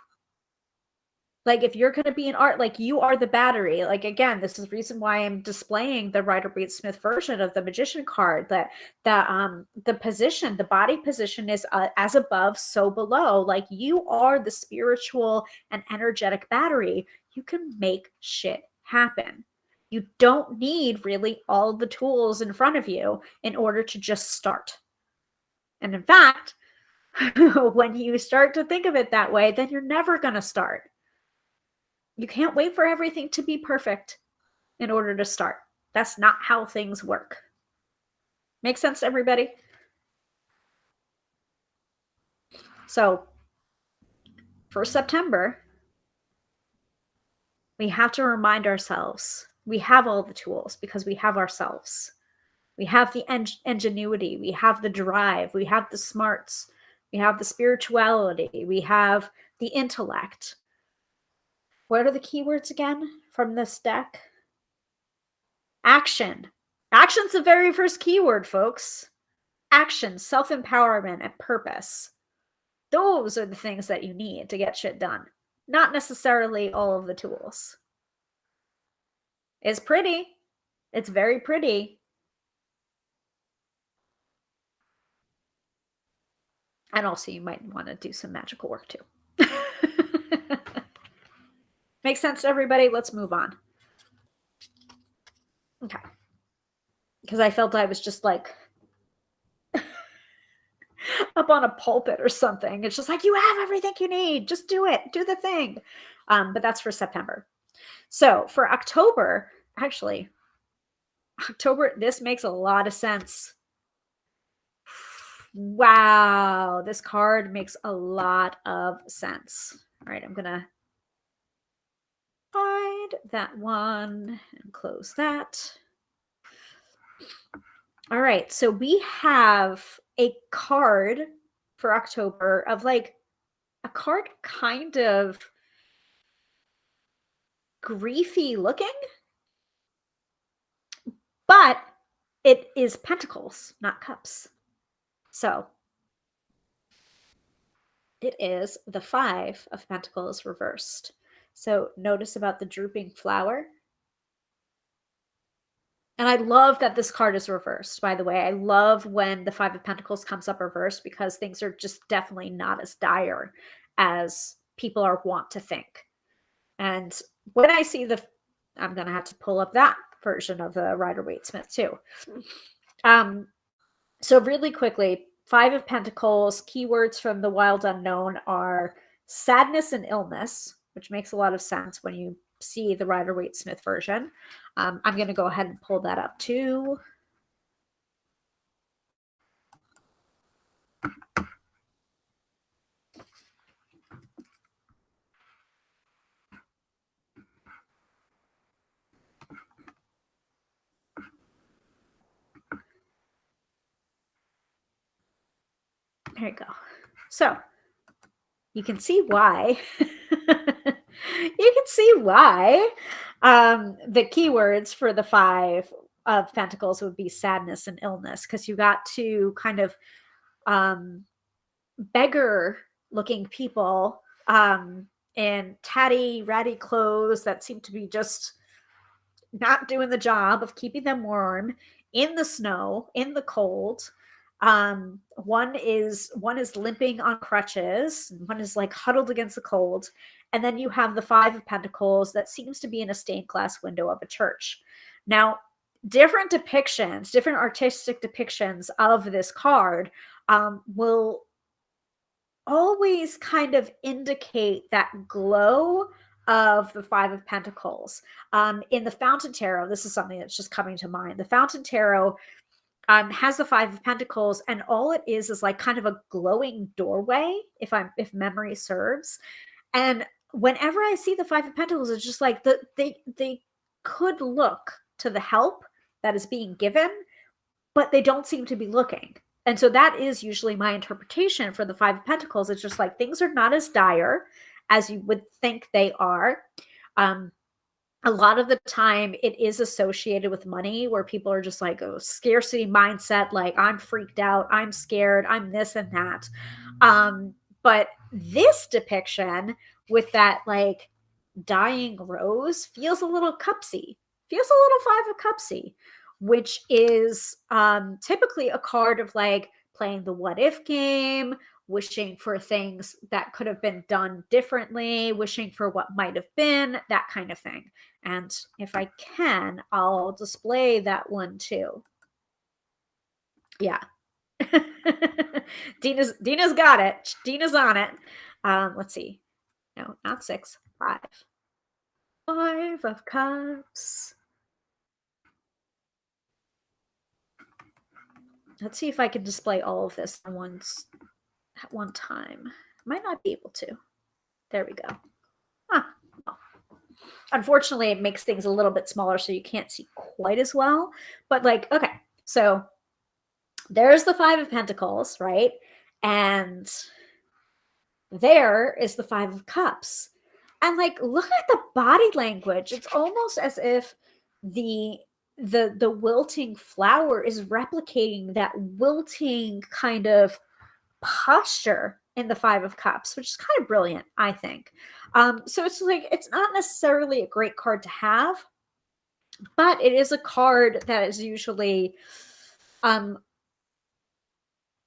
Like if you're going to be an art, like you are the battery. Like again, this is the reason why I'm displaying the Rider-Waite-Smith version of the Magician card, that the position, the body position is as above, so below. Like you are the spiritual and energetic battery. You can make shit happen. You don't need really all the tools in front of you in order to just start. And in fact, when you start to think of it that way, then you're never going to start. You can't wait for everything to be perfect in order to start. That's not how things work. Make sense to everybody? So for September, we have to remind ourselves we have all the tools because we have ourselves. We have the ingenuity. We have the drive. We have the smarts. We have the spirituality. We have the intellect. What are the keywords again from this deck? Action. Action's the very first keyword, folks. Action, self-empowerment, and purpose. Those are the things that you need to get shit done. Not necessarily all of the tools. It's pretty. It's very pretty. And also you might want to do some magical work too. Makes sense to everybody? Let's move on. Okay. Because I felt I was just like up on a pulpit or something. It's just like, you have everything you need. Just do it. Do the thing. But that's for September. So for October, actually, this makes a lot of sense. Wow. This card makes a lot of sense. All right. I'm going to hide that one and close that. All right. So we have a card for October of like a card kind of griefy looking, but it is pentacles, not cups. So it is the 5 of Pentacles reversed. So notice about the drooping flower. And I love that this card is reversed, by the way. I love when the 5 of Pentacles comes up reversed because things are just definitely not as dire as people are wont to think. And when I see I'm going to have to pull up that version of the Rider-Waite-Smith too. So really quickly, Five of Pentacles, keywords from the wild unknown are sadness and illness, which makes a lot of sense when you see the Rider-Waite-Smith version. I'm going to go ahead and pull that up too. There you go. So you can see why. You can see why the keywords for the Five of Pentacles would be sadness and illness, because you got to kind of beggar looking people in tatty, ratty clothes that seem to be just not doing the job of keeping them warm in the snow, in the cold. One is limping on crutches, one is like huddled against the cold, and then you have the Five of Pentacles that seems to be in a stained glass window of a church. Now, different depictions, different artistic depictions of this card will always kind of indicate that glow of the Five of Pentacles. In the Fountain Tarot, this is something that's just coming to mind. The Fountain Tarot has the Five of Pentacles, and all it is like kind of a glowing doorway, if memory serves. And whenever I see the Five of Pentacles, it's just like they could look to the help that is being given, but they don't seem to be looking. And so that is usually my interpretation for the Five of Pentacles. It's just like things are not as dire as you would think they are. A lot of the time it is associated with money, where people are just like, oh, scarcity mindset, like I'm freaked out, I'm scared, I'm this and that. But this depiction with that like dying rose feels a little cupsy, feels a little Five of Cupsy, which is typically a card of like playing the what if game, wishing for things that could have been done differently, wishing for what might have been, that kind of thing. And if I can, I'll display that one too. Yeah. Dina's got it. Dina's on it. Let's see. No, not six. Five. Five of Cups. Let's see if I can display all of this at one time. Might not be able to. There we go. Well, unfortunately, it makes things a little bit smaller, so you can't see quite as well. But like, okay, so there's the Five of Pentacles, right? And there is the Five of Cups. And like, look at the body language. It's almost as if the wilting flower is replicating that wilting kind of posture in the Five of Cups, which is kind of brilliant, I think. So it's like, it's not necessarily a great card to have, but it is a card that is usually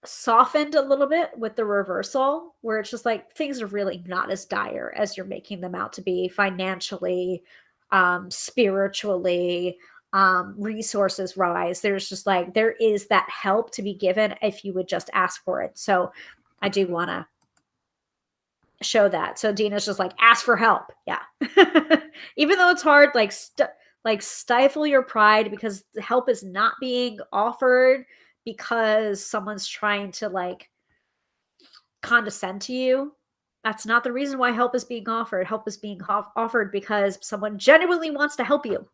softened a little bit with the reversal, where it's just like things are really not as dire as you're making them out to be financially, spiritually, resources rise. There's just like, there is that help to be given if you would just ask for it. So I do want to show that. So Dina's just like, ask for help. Yeah. Even though it's hard, like stifle your pride, because the help is not being offered because someone's trying to like condescend to you. That's not the reason why help is being offered. Help is being offered because someone genuinely wants to help you.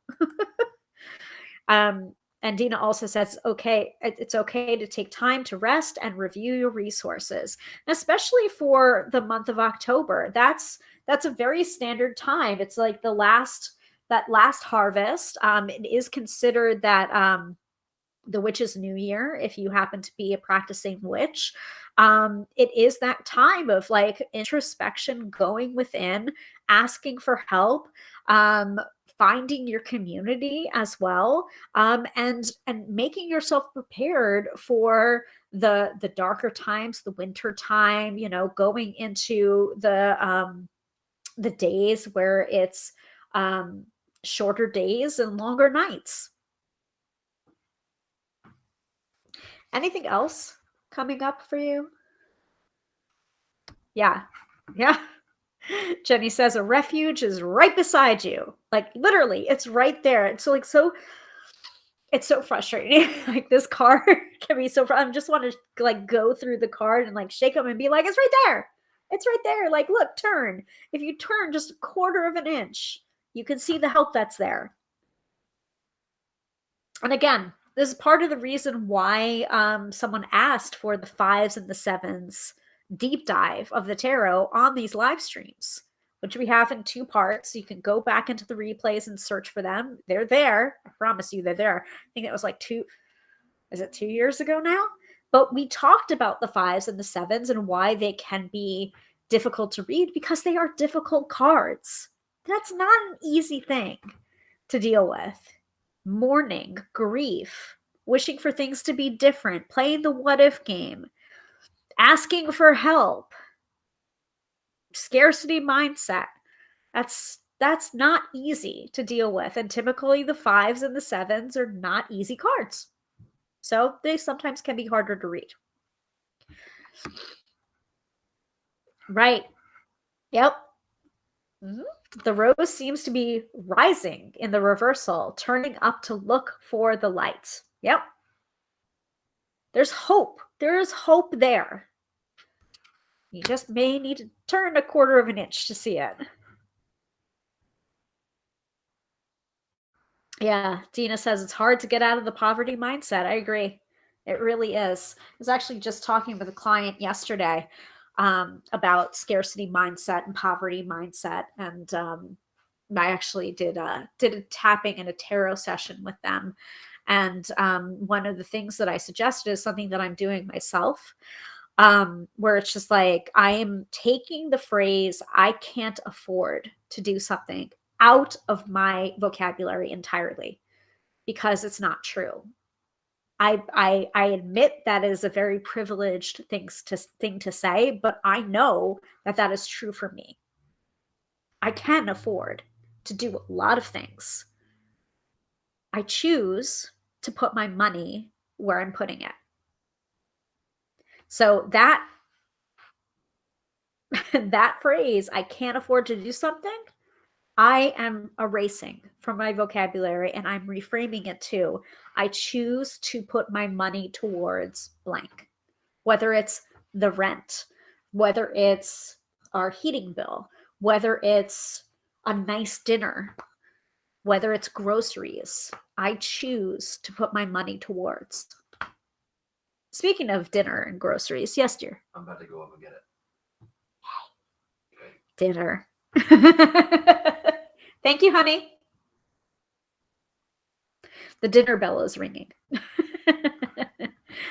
And Dina also says, okay, it's okay to take time to rest and review your resources, especially for the month of October. That's a very standard time. It's like that last harvest. It is considered that the witch's new year, if you happen to be a practicing witch. It is that time of like introspection, going within, asking for help, finding your community as well, and making yourself prepared for the darker times, the winter time, going into the days where it's shorter days and longer nights. Anything else coming up for you? Yeah. Yeah. Jenny says a refuge is right beside you. Like literally, it's right there. It's it's so frustrating. Like this card can be so I just want to like go through the card and like shake them and be like, it's right there. It's right there. Like, look, turn. If you turn just a quarter of an inch, you can see the help that's there. And again, this is part of the reason why someone asked for the 5s and the 7s deep dive of the tarot on these live streams, which we have in 2 parts. You can go back into the replays and search for them. They're there. I promise you they're there. I think it was like 2 years ago now? But we talked about the 5s and the 7s and why they can be difficult to read because they are difficult cards. That's not an easy thing to deal with. Mourning, grief, wishing for things to be different, playing the what if game, asking for help, scarcity mindset. That's not easy to deal with. And typically the 5s and the 7s are not easy cards. So they sometimes can be harder to read. Right. Yep. Mm-hmm. The rose seems to be rising in the reversal, turning up to look for the light. Yep. There's hope. There is hope there. You just may need to turn a quarter of an inch to see it. Yeah, Dina says it's hard to get out of the poverty mindset. I agree. It really is. I was actually just talking with a client yesterday about scarcity mindset and poverty mindset, and I actually did a tapping and a tarot session with them. And one of the things that I suggested is something that I'm doing myself, where it's just like I am taking the phrase "I can't afford to do something" out of my vocabulary entirely because it's not true. I admit that is a very privileged thing to say, but I know that that is true for me. I can afford to do a lot of things. I choose to put my money where I'm putting it. So that phrase, I can't afford to do something, I am erasing from my vocabulary and I'm reframing it to, I choose to put my money towards blank, whether it's the rent, whether it's our heating bill, whether it's a nice dinner, whether it's groceries. I choose to put my money towards. Speaking of dinner and groceries, yes, dear. I'm about to go up and get it. Okay. Dinner. Thank you, honey. The dinner bell is ringing.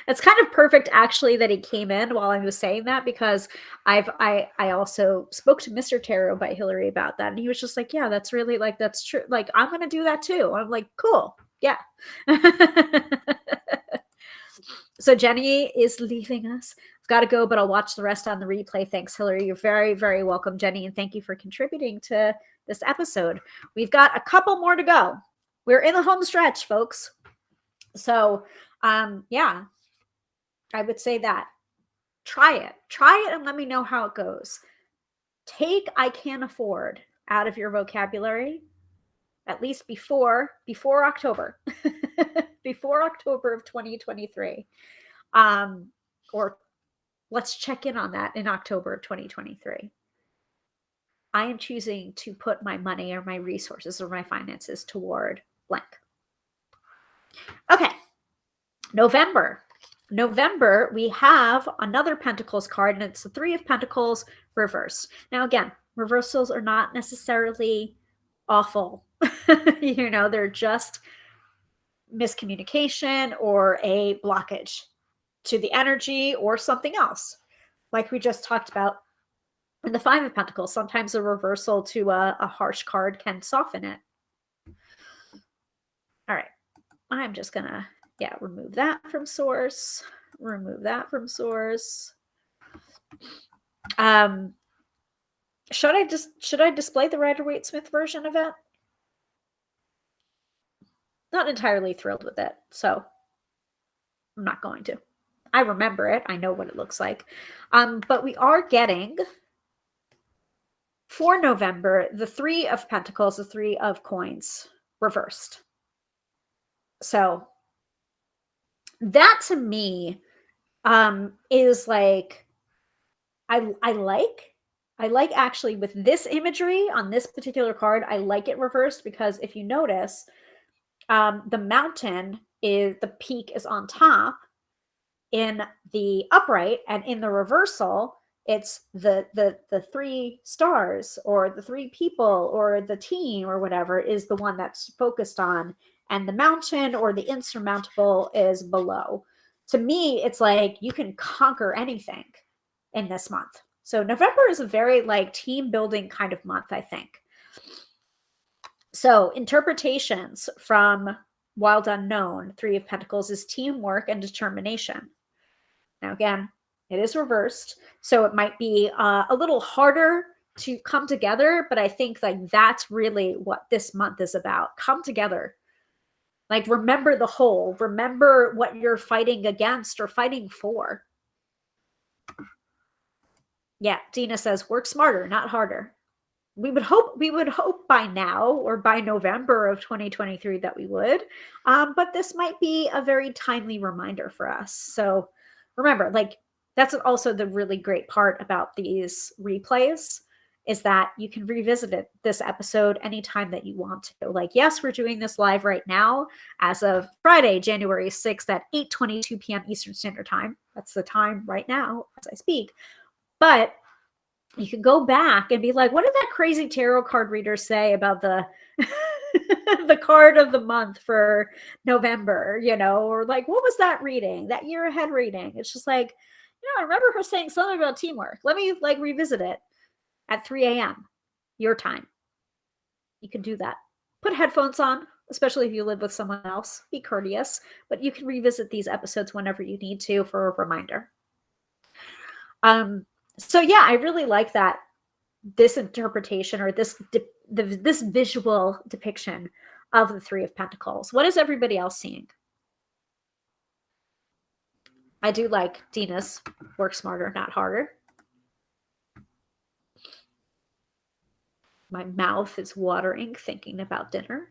It's kind of perfect, actually, that he came in while I was saying that, because I also spoke to Mr. Tarot by Hilary about that, and he was just like, yeah, that's really, like, that's true. Like, I'm going to do that too. I'm like, cool. Yeah. So Jenny is leaving us. I've got to go, but I'll watch the rest on the replay. Thanks, Hilary. You're very, very welcome, Jenny, and thank you for contributing to this episode. We've got a couple more to go. We're in the home stretch, folks. So, yeah, I would say that. Try it and let me know how it goes. Take "I can't afford" out of your vocabulary, at least before October, before October of 2023. Or let's check in on that in October of 2023. I am choosing to put my money or my resources or my finances toward blank. Okay. November, we have another Pentacles card, and it's the 3 of Pentacles reversed. Now, again, reversals are not necessarily awful. They're just miscommunication or a blockage to the energy or something else. Like we just talked about in the 5 of Pentacles, sometimes a reversal to a harsh card can soften it. All right. I'm just going to remove that from source. Remove that from source. Should I display the Rider-Waite-Smith version of it? Not entirely thrilled with it, so I'm not going to. I remember it. I know what it looks like. But we are getting, for November, the Three of Pentacles, the Three of Coins reversed. So that to me is like, I like actually with this imagery on this particular card, I like it reversed because if you notice, the mountain is, the peak is on top in the upright, and in the reversal, it's the three stars or the three people or the team or whatever is the one that's focused on, and the mountain or the insurmountable is below. To me, it's like you can conquer anything in this month. So November is a very like team building kind of month, I think. So interpretations from Wild Unknown, Three of Pentacles, is teamwork and determination. Now, again, it is reversed, so it might be a little harder to come together, but I think like that's really what this month is about. Come together. Like, remember the whole, remember what you're fighting against or fighting for. Yeah, Dina says, work smarter, not harder. We would hope by now or by November of 2023 that we would. But this might be a very timely reminder for us. So remember, like, that's also the really great part about these replays is that you can revisit this episode anytime that you want to. Like, yes, we're doing this live right now as of Friday, January 6th at 8:22 p.m. Eastern Standard Time. That's the time right now as I speak. But you can go back and be like, what did that crazy tarot card reader say about the the card of the month for November, you know, or like, what was that reading, that year ahead reading? It's just like, I remember her saying something about teamwork. Let me like revisit it at 3 a.m. your time. You can do that. Put headphones on, especially if you live with someone else. Be courteous, but you can revisit these episodes whenever you need to for a reminder. So yeah, I really like that this interpretation or this visual depiction of the Three of Pentacles. What is everybody else seeing? I do like Dina's work smarter, not harder. My mouth is watering thinking about dinner.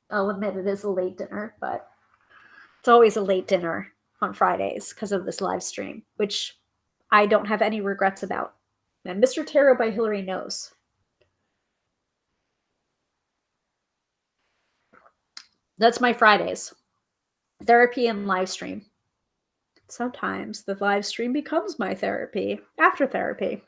I'll admit it is a late dinner, but it's always a late dinner on Fridays because of this live stream, which I don't have any regrets about. And Mr. Tarot by Hilary knows. That's my Fridays. Therapy and live stream. Sometimes the live stream becomes my therapy after therapy.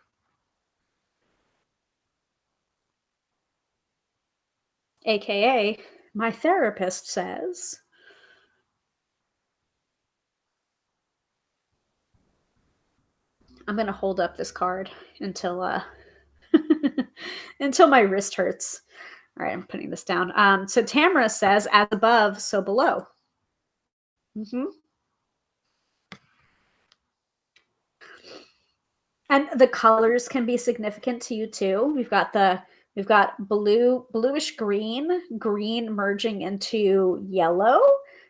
AKA, my therapist says, I'm going to hold up this card until until my wrist hurts. All right, I'm putting this down. So Tamara says, as above, so below. And the colors can be significant to you too. We've got bluish green, green merging into yellow,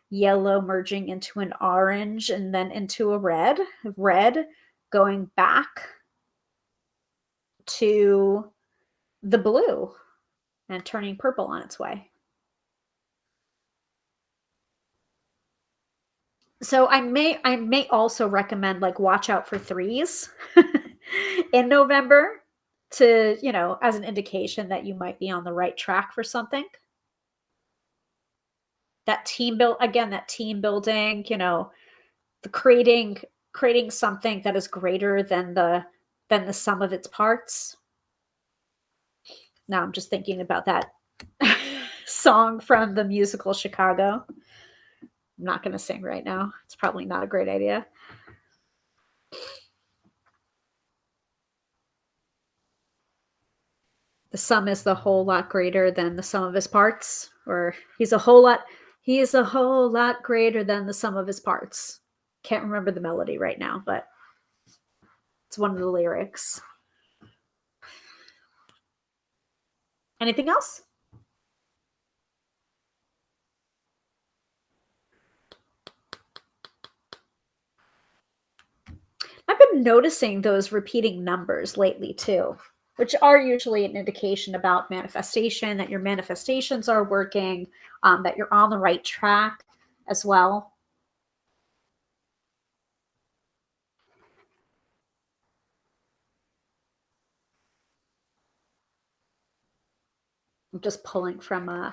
yellow merging into an orange, and then into a red, red going back to the blue and turning purple on its way. So I may also recommend like watch out for threes in November to, as an indication that you might be on the right track for something. That team building, the creating something that is greater than the sum of its parts. Now I'm just thinking about that song from the musical Chicago. I'm not going to sing right now. It's probably not a great idea. The sum is the whole lot greater than the sum of his parts, or he's a whole lot greater than the sum of his parts. Can't remember the melody right now, but it's one of the lyrics. Anything else? been noticing those repeating numbers lately too, which are usually an indication about manifestation, that your manifestations are working, that you're on the right track as well. I'm just pulling from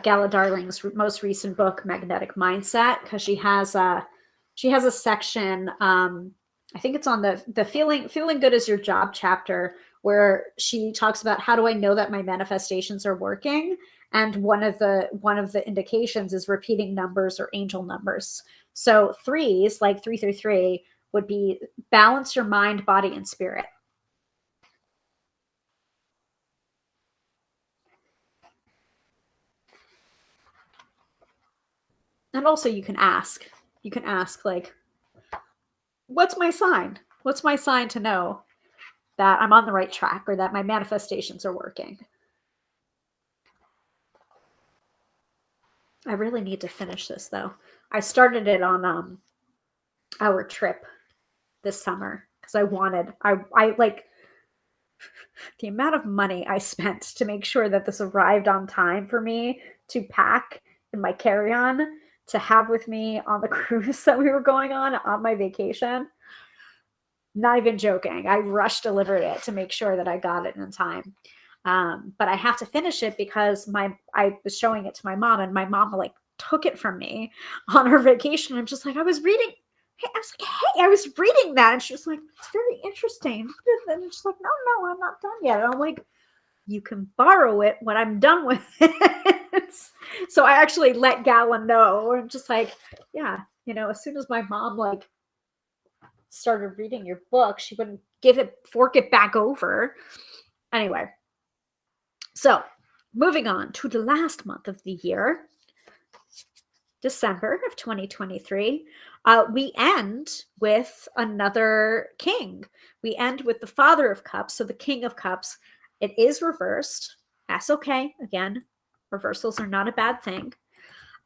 Gala Darling's most recent book, Magnetic Mindset, because she has a section. I think it's on the feeling good is your job chapter, where she talks about how do I know that my manifestations are working, and one of the indications is repeating numbers or angel numbers. So threes, like 333, would be balance your mind, body, and spirit. And also you can ask like, what's my sign? What's my sign to know that I'm on the right track or that my manifestations are working? I really need to finish this though. I started it on our trip this summer because I like the amount of money I spent to make sure that this arrived on time for me to pack in my carry-on to have with me on the cruise that we were going on my vacation. Not even joking. I rush delivered it to make sure that I got it in time. But I have to finish it because I was showing it to my mom, and my mom like took it from me on her vacation. I'm just like, I was reading. Hey, I was like, hey, I was reading that, and she was like, it's very interesting. And she's like, no, I'm not done yet. And I'm like, you can borrow it when I'm done with it. So I actually let Gala know. I'm just like, yeah, as soon as my mom like started reading your book, she wouldn't fork it back over. Anyway, so moving on to the last month of the year, December of 2023, we end with another king. We end with the Father of Cups, so the King of Cups. It is reversed. That's okay. Again, reversals are not a bad thing.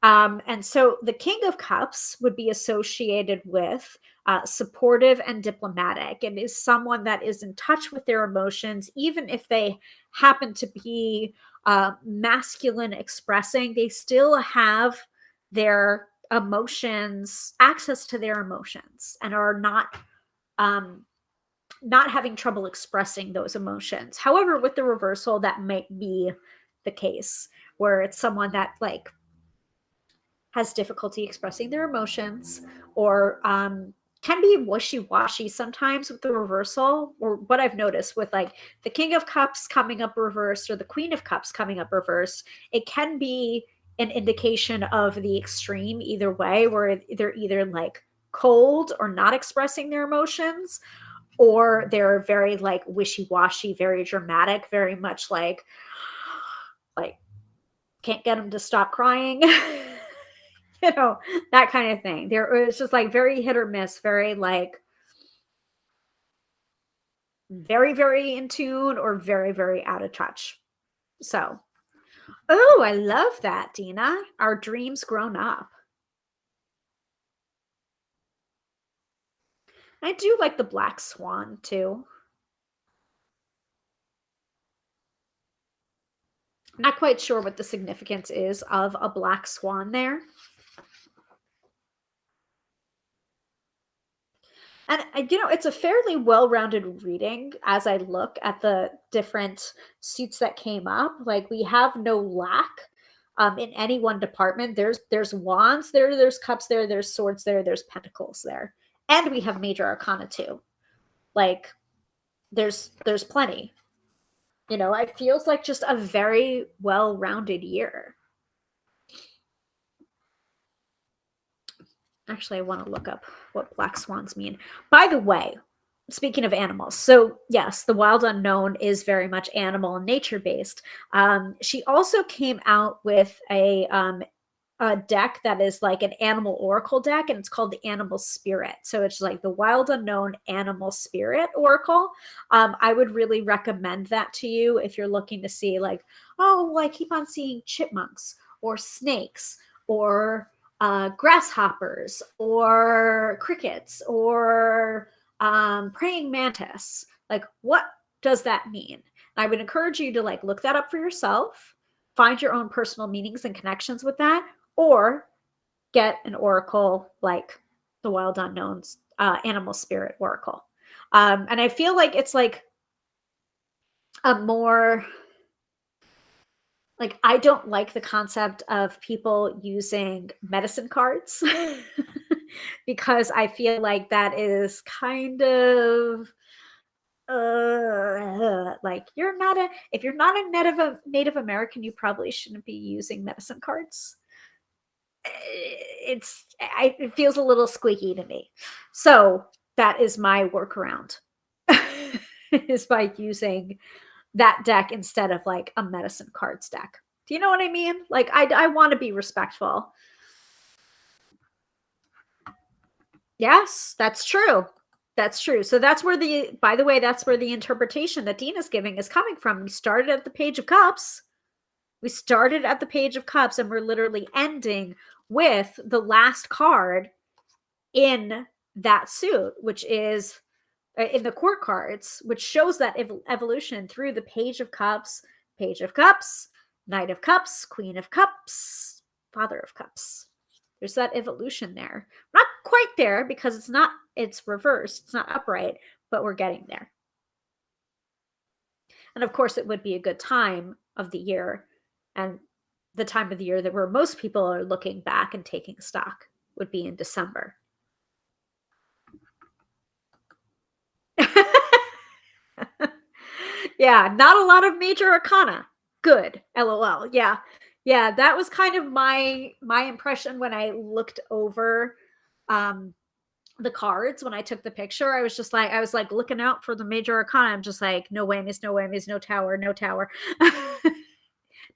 And so the King of Cups would be associated with supportive and diplomatic, and is someone that is in touch with their emotions, even if they happen to be masculine expressing, they still have their emotions, access to their emotions, and are not having trouble expressing those emotions. However, with the reversal, that might be the case where it's someone that like has difficulty expressing their emotions, or can be wishy-washy sometimes with the reversal. Or what I've noticed with like the King of Cups coming up reversed or the Queen of Cups coming up reversed, it can be an indication of the extreme either way, where they're either like cold or not expressing their emotions, or they're very like wishy-washy, very dramatic, very much like can't get them to stop crying. That kind of thing. It's just like very hit or miss, very like very, very in tune or very, very out of touch. So, oh, I love that, Dina. Our dreams grown up. I do like the black swan too. Not quite sure what the significance is of a black swan there. And it's a fairly well-rounded reading as I look at the different suits that came up. Like we have no lack in any one department. There's wands there, there's cups there, there's swords there, there's pentacles there, and we have major arcana too. Like there's plenty. It feels like just a very well-rounded year. Actually, I want to look up what black swans mean. By the way, speaking of animals, so yes, the Wild Unknown is very much animal and nature based. She also came out with a deck that is like an animal oracle deck, and it's called the Animal Spirit. So it's like the Wild Unknown Animal Spirit Oracle. I would really recommend that to you if you're looking to see like, oh, well, I keep on seeing chipmunks or snakes or grasshoppers or crickets or Praying mantis. Like, what does that mean? I would encourage you to like look that up for yourself, find your own personal meanings and connections with that, or get an oracle like the Wild Unknown's animal spirit oracle. And I feel like it's like a more like, I don't like the concept of people using medicine cards because I feel like that is kind of like, if you're not a Native American, you probably shouldn't be using medicine cards. It feels a little squeaky to me. So that is my workaround is by using that deck instead of like a medicine cards deck. Do you know what I mean? Like, I want to be respectful. Yes, that's true. That's true. So that's where by the way, that's where the interpretation that Dina's giving is coming from. We started at the Page of Cups. We started at the Page of Cups and we're literally ending with the last card in that suit, which is in the court cards, which shows that evolution through the Page of Cups, Knight of Cups, Queen of Cups, Father of Cups. There's that evolution there. Not quite there because it's reversed. It's not upright, but we're getting there. And of course, it would be a good time of the year, and the time of the year that where most people are looking back and taking stock would be in December. Yeah, not a lot of major arcana. Good. LOL. Yeah. Yeah, that was kind of my impression when I looked over the cards when I took the picture. I was like looking out for the major arcana. I'm just like, no whammies, no tower, no tower.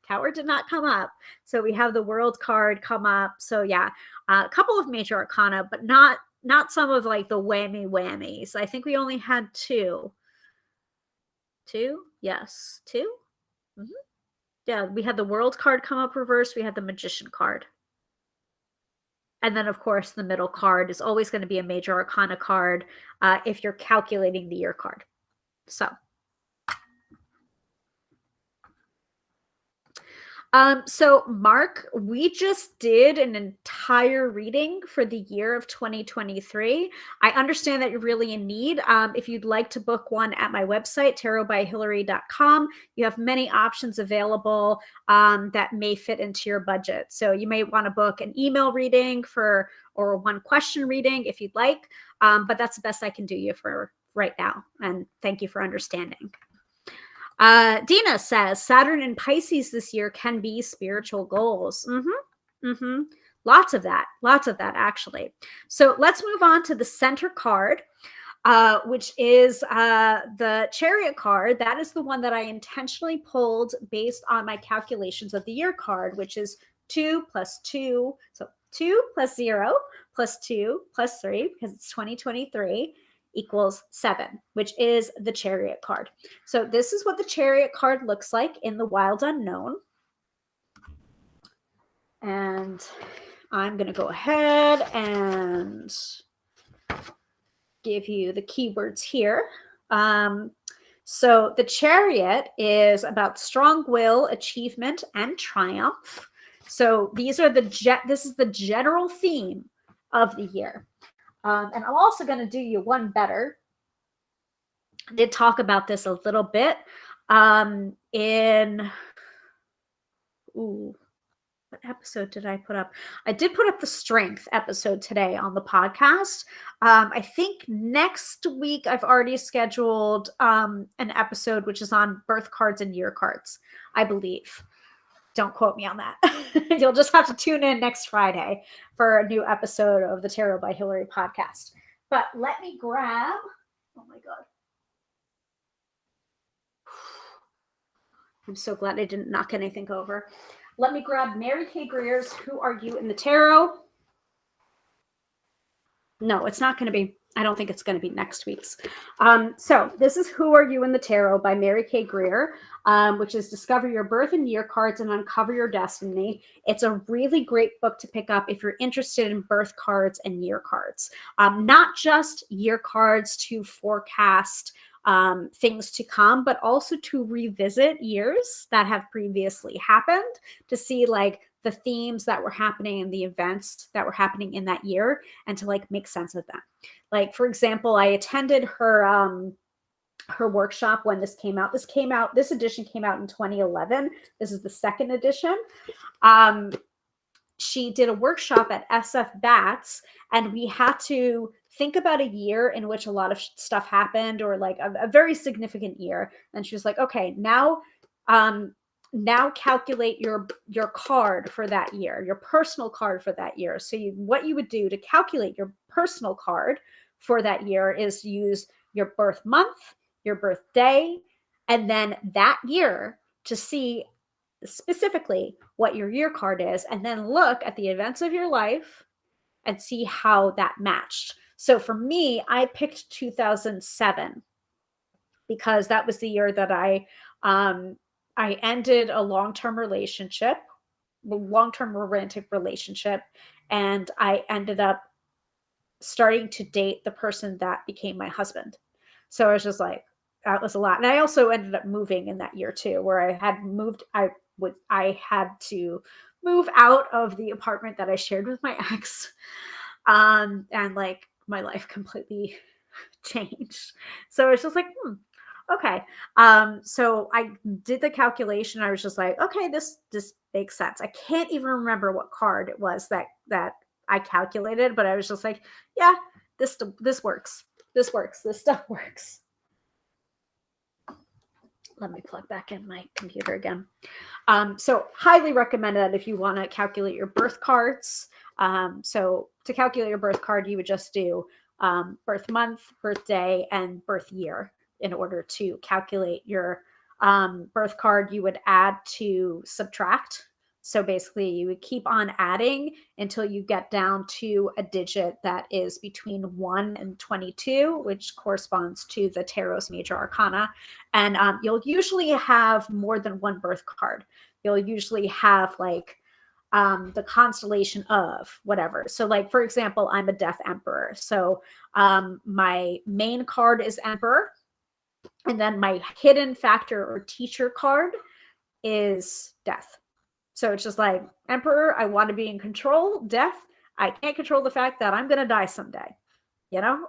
Tower did not come up. So we have the world card come up. So yeah, a couple of major arcana, but not some of like the whammies. I think we only had two. Yes, 2. Mm-hmm. Yeah, we had the world card come up reverse. We had the magician card. And then, of course, the middle card is always going to be a major arcana card if you're calculating the year card. So Mark, we just did an entire reading for the year of 2023. I understand that you're really in need. If you'd like to book one at my website, tarotbyhilary.com, you have many options available that may fit into your budget. So you may want to book an email reading or one question reading if you'd like. But that's the best I can do you for right now. And thank you for understanding. Dina says Saturn in Pisces this year can be spiritual goals. Lots of that actually. So let's move on to the center card, which is the Chariot card. That is the one that I intentionally pulled based on my calculations of the year card, which is 2 + 2. So 2 + 0 + 2 + 3, because it's 2023. Equals 7, which is the Chariot card. So this is what the Chariot card looks like in the Wild Unknown. And I'm going to go ahead and give you the keywords here. So the Chariot is about strong will, achievement, and triumph. So this is the general theme of the year. And I'm also going to do you one better. I did talk about this a little bit what episode did I put up? I did put up the strength episode today on the podcast. I think next week I've already scheduled an episode which is on birth cards and year cards, I believe. Don't quote me on that. You'll just have to tune in next Friday for a new episode of the Tarot by Hilary podcast. But let me grab, oh my God. I'm so glad I didn't knock anything over. Let me grab Mary K. Greer's Who Are You in the Tarot? No, it's not going to be I don't think it's going to be next week's. So this is Who Are You in the Tarot by Mary K. Greer, which is Discover Your Birth and Year Cards and Uncover Your Destiny. It's a really great book to pick up if you're interested in birth cards and year cards. Not just year cards to forecast things to come, but also to revisit years that have previously happened to see like the themes that were happening and the events that were happening in that year and to like make sense of them. Like, for example, I attended her workshop when this came out. This edition came out in 2011. This is the second edition. She did a workshop at SF Bats, and we had to think about a year in which a lot of stuff happened, or like a very significant year. And she was like, okay, now calculate your card for that year, your personal card for that year. So what you would do to calculate your personal card for that year is use your birth month, your birthday, and then that year to see specifically what your year card is, and then look at the events of your life and see how that matched. So for me, I picked 2007 because that was the year that I ended a long-term romantic relationship, and I ended up starting to date the person that became my husband. So I was just like, that was a lot. And I also ended up moving in that year too, where I had to move out of the apartment that I shared with my ex. And like my life completely changed. So it's just like, okay. So I did the calculation. I was just like, okay, this makes sense. I can't even remember what card it was that I calculated, but I was just like, yeah, this works. This works. This stuff works. Let me plug back in my computer again. So highly recommend that if you want to calculate your birth cards. So to calculate your birth card, you would just do birth month, birthday, and birth year. In order to calculate your birth card, you would add to subtract. So basically you would keep on adding until you get down to a digit that is between 1 and 22, which corresponds to the Tarot's major arcana. And you'll usually have more than one birth card. You'll usually have like the constellation of whatever. So like, for example, I'm a Death Emperor. So my main card is Emperor. And then my hidden factor or teacher card is Death. So it's just like, Emperor, I want to be in control. Death, I can't control the fact that I'm going to die someday, you know?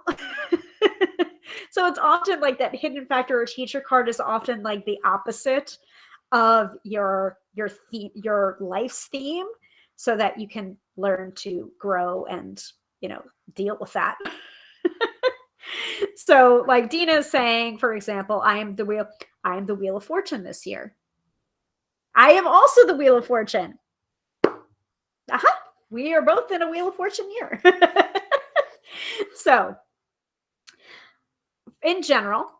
So it's often like that hidden factor or teacher card is often like the opposite of your life's theme, so that you can learn to grow and, deal with that. So like Dina is saying, for example, I am the Wheel of Fortune this year. I am also the Wheel of Fortune. We are both in a Wheel of Fortune year. So in general,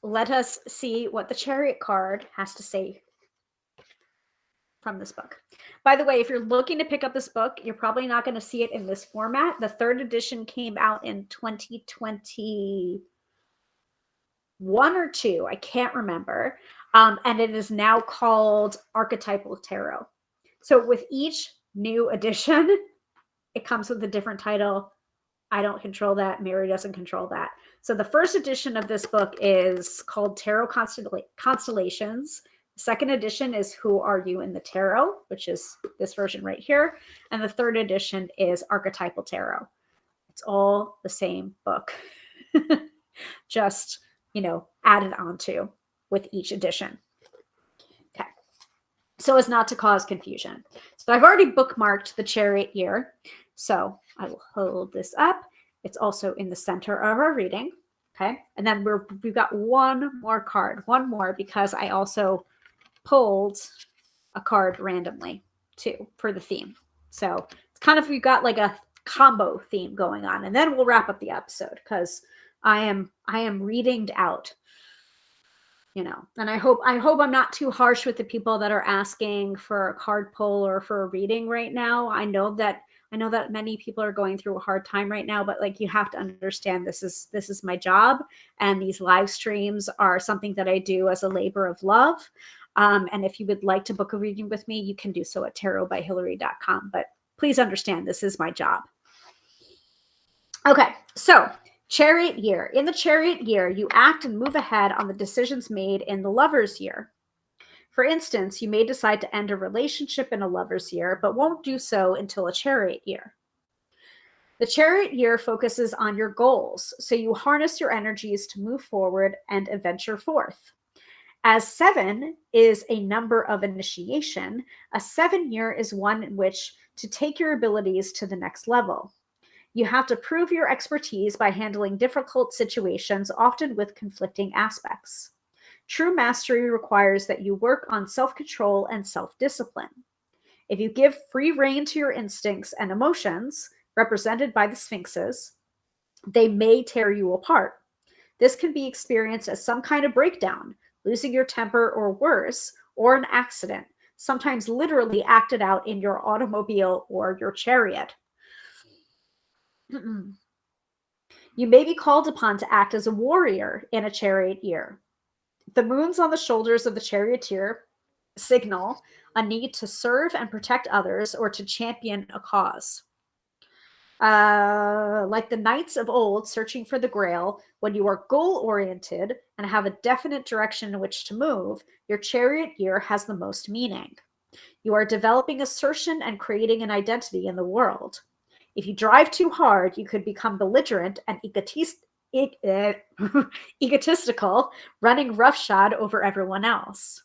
let us see what the Chariot card has to say from this book. By the way, if you're looking to pick up this book, you're probably not going to see it in this format. The third edition came out in 2021 or 2. I can't remember. And it is now called Archetypal Tarot. So with each new edition, it comes with a different title. I don't control that. Mary doesn't control that. So the first edition of this book is called Tarot Constellations. The second edition is Who Are You in the Tarot, which is this version right here. And the third edition is Archetypal Tarot. It's all the same book, just, added onto with each edition. Okay. So as not to cause confusion. So I've already bookmarked the Chariot year. So I will hold this up. It's also in the center of our reading. Okay. And then we've got one more card, because I also pulled a card randomly too for the theme. So it's kind of, we've got like a combo theme going on, and then we'll wrap up the episode because I am readinged out, and I hope I'm not too harsh with the people that are asking for a card pull or for a reading right now. I know that I know that many people are going through a hard time right now, but like you have to understand this is my job, and these live streams are something that I do as a labor of love. And if you would like to book a reading with me, you can do so at tarotbyhilary.com. But please understand, this is my job. Okay, so Chariot year. In the Chariot year, you act and move ahead on the decisions made in the Lover's year. For instance, you may decide to end a relationship in a Lover's year, but won't do so until a Chariot year. The Chariot year focuses on your goals, so you harness your energies to move forward and adventure forth. As 7 is a number of initiation, a 7 year is one in which to take your abilities to the next level. You have to prove your expertise by handling difficult situations, often with conflicting aspects. True mastery requires that you work on self-control and self-discipline. If you give free rein to your instincts and emotions, represented by the sphinxes, they may tear you apart. This can be experienced as some kind of breakdown, losing your temper or worse, or an accident, sometimes literally acted out in your automobile or your chariot. You may be called upon to act as a warrior in a Chariot year. The moons on the shoulders of the charioteer signal a need to serve and protect others or to champion a cause. Like the knights of old searching for the grail, when you are goal-oriented and have a definite direction in which to move, your Chariot year has the most meaning. You are developing assertion and creating an identity in the world. If you drive too hard, you could become belligerent and egotistical, running roughshod over everyone else.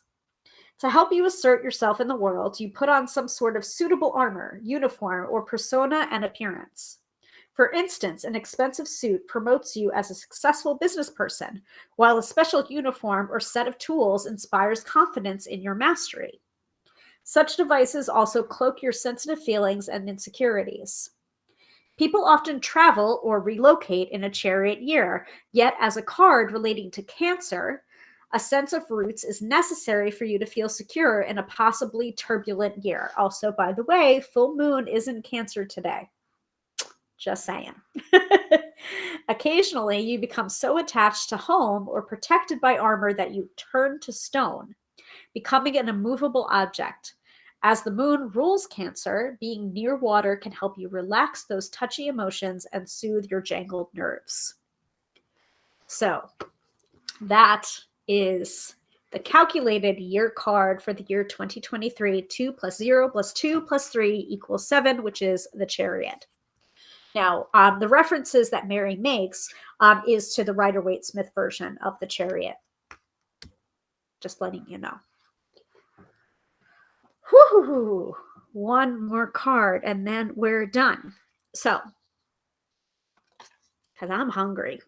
To help you assert yourself in the world, you put on some sort of suitable armor, uniform, or persona and appearance. For instance, an expensive suit promotes you as a successful business person, while a special uniform or set of tools inspires confidence in your mastery. Such devices also cloak your sensitive feelings and insecurities. People often travel or relocate in a Chariot year, yet as a card relating to Cancer, a sense of roots is necessary for you to feel secure in a possibly turbulent year. Also, by the way, full moon is in Cancer today. Just saying. Occasionally, you become so attached to home or protected by armor that you turn to stone, becoming an immovable object. As the moon rules Cancer, being near water can help you relax those touchy emotions and soothe your jangled nerves. So that is the calculated year card for the year 2023. 2 plus 0 plus 2 plus 3 equals 7, which is the Chariot. Now, the references that Mary makes is to the Rider-Waite-Smith version of the Chariot. Just letting you know. Whoo! One more card and then we're done. So, because I'm hungry.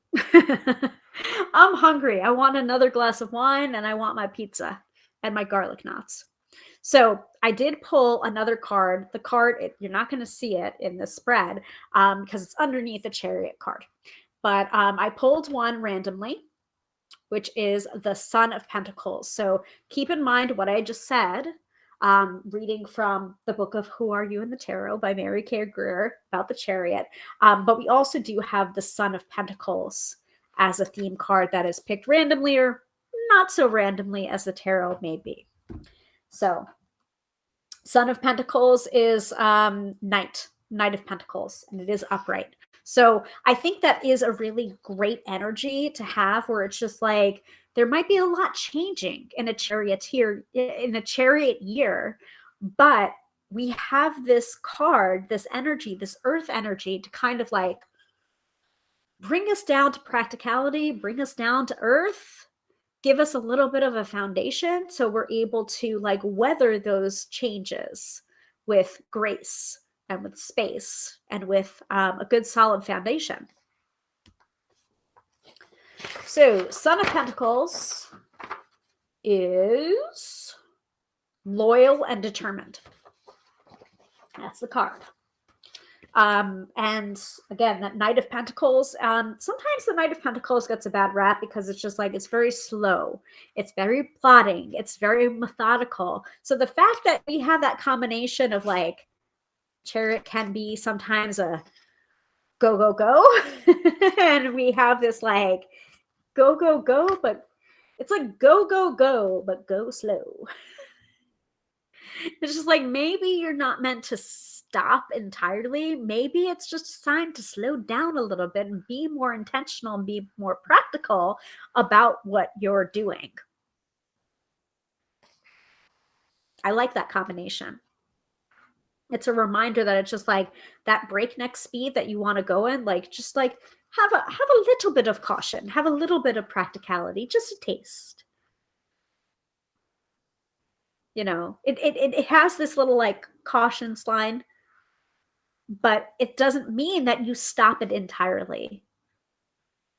I'm hungry. I want another glass of wine and I want my pizza and my garlic knots. So I did pull another card. The card, you're not going to see it in the spread because it's underneath the Chariot card. But I pulled one randomly, which is the Son of Pentacles. So keep in mind what I just said. Reading from the book of Who Are You in the Tarot by Mary Kay Greer about the Chariot. But we also do have the Son of Pentacles as a theme card that is picked randomly or not so randomly as the tarot may be. So Son of Pentacles is Knight of Pentacles, and it is upright. So I think that is a really great energy to have where it's just like, there might be a lot changing in a Chariot year, but we have this card, this energy, this earth energy to kind of like bring us down to practicality, bring us down to earth, give us a little bit of a foundation so we're able to like weather those changes with grace and with space and with a good solid foundation. So Son of Pentacles is loyal and determined. That's the card. And again, that Knight of Pentacles, sometimes the Knight of Pentacles gets a bad rap because it's just like, it's very slow. It's very plotting. It's very methodical. So the fact that we have that combination of like Chariot can be sometimes a go, go, go. And we have this like go, go, go, but it's like go, go, go, but go slow. It's just like maybe you're not meant to stop entirely. Maybe it's just a sign to slow down a little bit and be more intentional and be more practical about what you're doing. I like that combination. It's a reminder that it's just like that breakneck speed that you want to go in, like just like have a little bit of caution, have a little bit of practicality, just a taste. You know, it has this little like caution line, but it doesn't mean that you stop it entirely.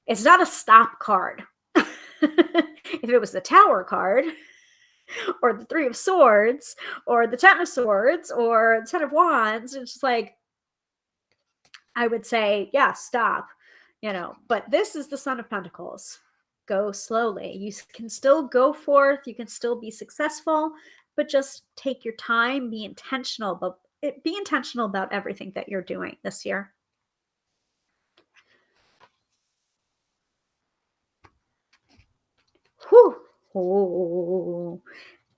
It's not a stop card. If it was the Tower card, or the Three of Swords, or the Ten of Swords, or the Ten of Wands, it's just like, I would say, yeah, stop, you know, but this is the Son of Pentacles. Go slowly. You can still go forth, you can still be successful, but just take your time, be intentional, but be intentional about everything that you're doing this year. Whew. Oh.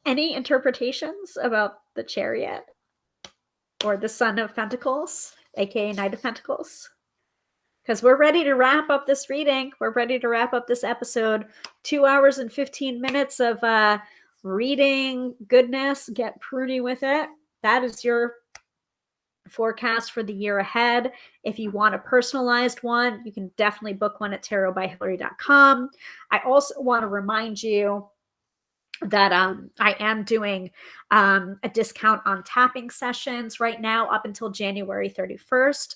Any interpretations about the Chariot or the Son of Pentacles, aka Knight of Pentacles? Because we're ready to wrap up this reading. We're ready to wrap up this episode. 2 hours and 15 minutes of reading goodness. Get prudy with it. That is your forecast for the year ahead. If you want a personalized one, you can definitely book one at tarotbyhilary.com. I also want to remind you that I am doing a discount on tapping sessions right now up until January 31st.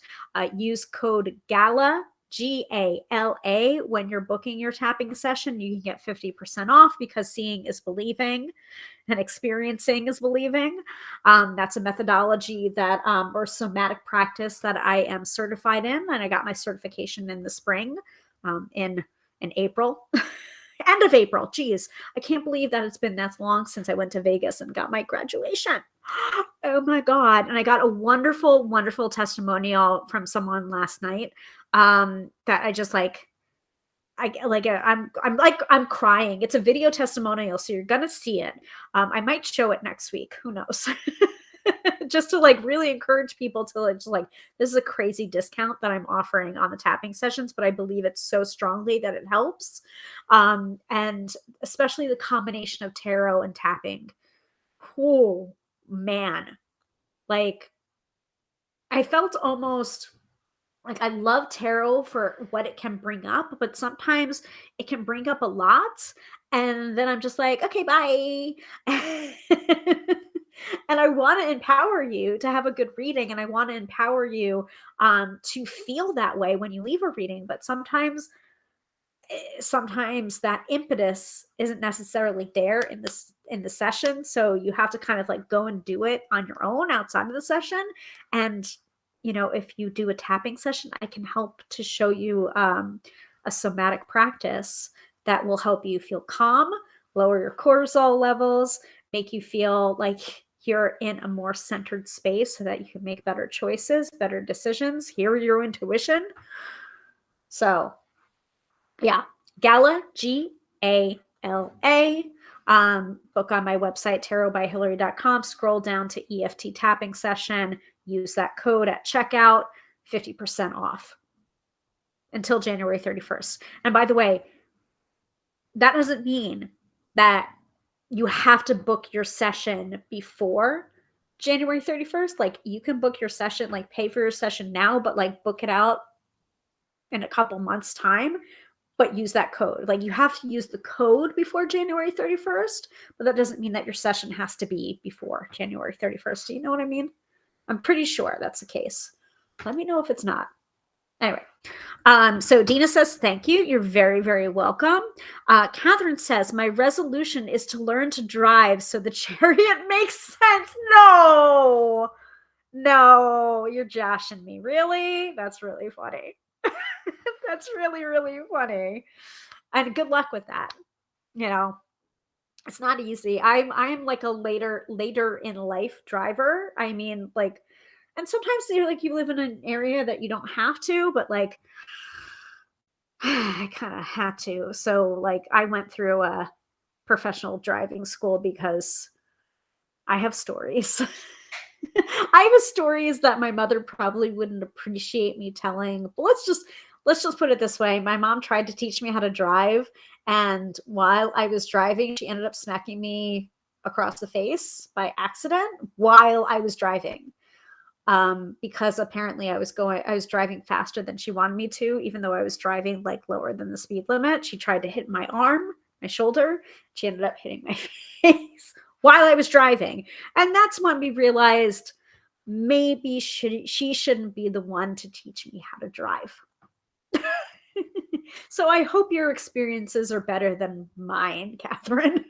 Use code GALA, GALA, when you're booking your tapping session. You can get 50% off because seeing is believing and experiencing is believing. That's a methodology that, or somatic practice that I am certified in, and I got my certification in the spring, in April. End of April. Geez, I can't believe that it's been that long since I went to Vegas and got my graduation. Oh my God. And I got a wonderful, wonderful testimonial from someone last night that I just like, I'm crying. It's a video testimonial, so you're gonna see it. I might show it next week. Who knows? Just to like really encourage people to like, just like, this is a crazy discount that I'm offering on the tapping sessions, but I believe it so strongly that it helps. And especially the combination of tarot and tapping. Oh man. Like I felt almost like I love tarot for what it can bring up, but sometimes it can bring up a lot. And then I'm just like, okay, bye. And I want to empower you to have a good reading. And I want to empower you to feel that way when you leave a reading. But sometimes that impetus isn't necessarily there in the session. So you have to kind of like go and do it on your own outside of the session. And you know, if you do a tapping session, I can help to show you a somatic practice that will help you feel calm, lower your cortisol levels, make you feel like you're in a more centered space so that you can make better choices, better decisions, hear your intuition. So yeah, Gala, GALA. Book on my website, tarotbyhilary.com. Scroll down to EFT tapping session. Use that code at checkout, 50% off until January 31st. And by the way, that doesn't mean that you have to book your session before January 31st. Like you can book your session, like pay for your session now, but like book it out in a couple months' time. But use that code. Like you have to use the code before January 31st, but that doesn't mean that your session has to be before January 31st. Do you know what I mean? I'm pretty sure that's the case. Let me know if it's not. Anyway, so Dina says, thank you. You're very, very welcome. Catherine says, my resolution is to learn to drive so the Chariot makes sense. No, you're joshing me. Really? That's really funny. That's really, really funny. And good luck with that. You know, it's not easy. I'm like a later in life driver. I mean, like And sometimes you're like, you live in an area that you don't have to, but like, I kind of had to. So like I went through a professional driving school because I have stories. I have stories that my mother probably wouldn't appreciate me telling. But let's just put it this way. My mom tried to teach me how to drive, and while I was driving, she ended up smacking me across the face by accident while I was driving. Because apparently I was driving faster than she wanted me to, even though I was driving like lower than the speed limit. She tried to hit my arm, my shoulder. She ended up hitting my face while I was driving. And that's when we realized maybe she shouldn't be the one to teach me how to drive. So I hope your experiences are better than mine, Catherine.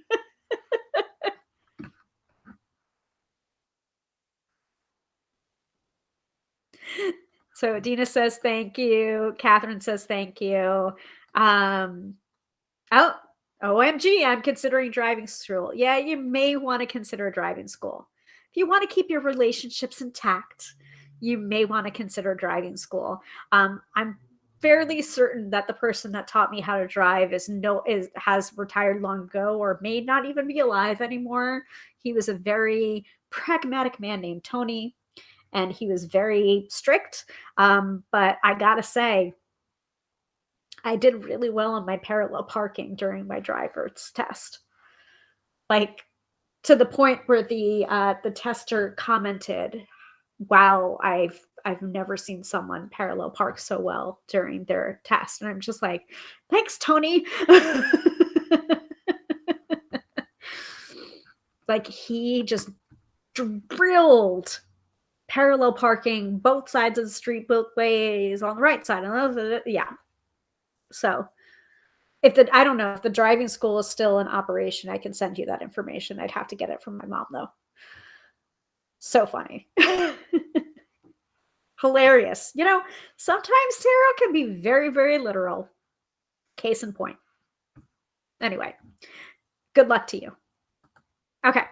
So Dina says thank you. Catherine says thank you. Oh, OMG, I'm considering driving school. Yeah, you may want to consider driving school. If you want to keep your relationships intact, you may want to consider driving school. I'm fairly certain that the person that taught me how to drive has retired long ago or may not even be alive anymore. He was a very pragmatic man named Tony, and he was very strict. But I gotta say, I did really well on my parallel parking during my driver's test. Like to the point where the tester commented, "Wow, I've never seen someone parallel park so well during their test." And I'm just like, "Thanks, Tony." Like he just drilled parallel parking both sides of the street, both ways, on the right side. And yeah. So I don't know if the driving school is still in operation, I can send you that information. I'd have to get it from my mom though. So funny. Hilarious. Sometimes tarot can be very, very literal. Case in point. Anyway, good luck to you. Okay.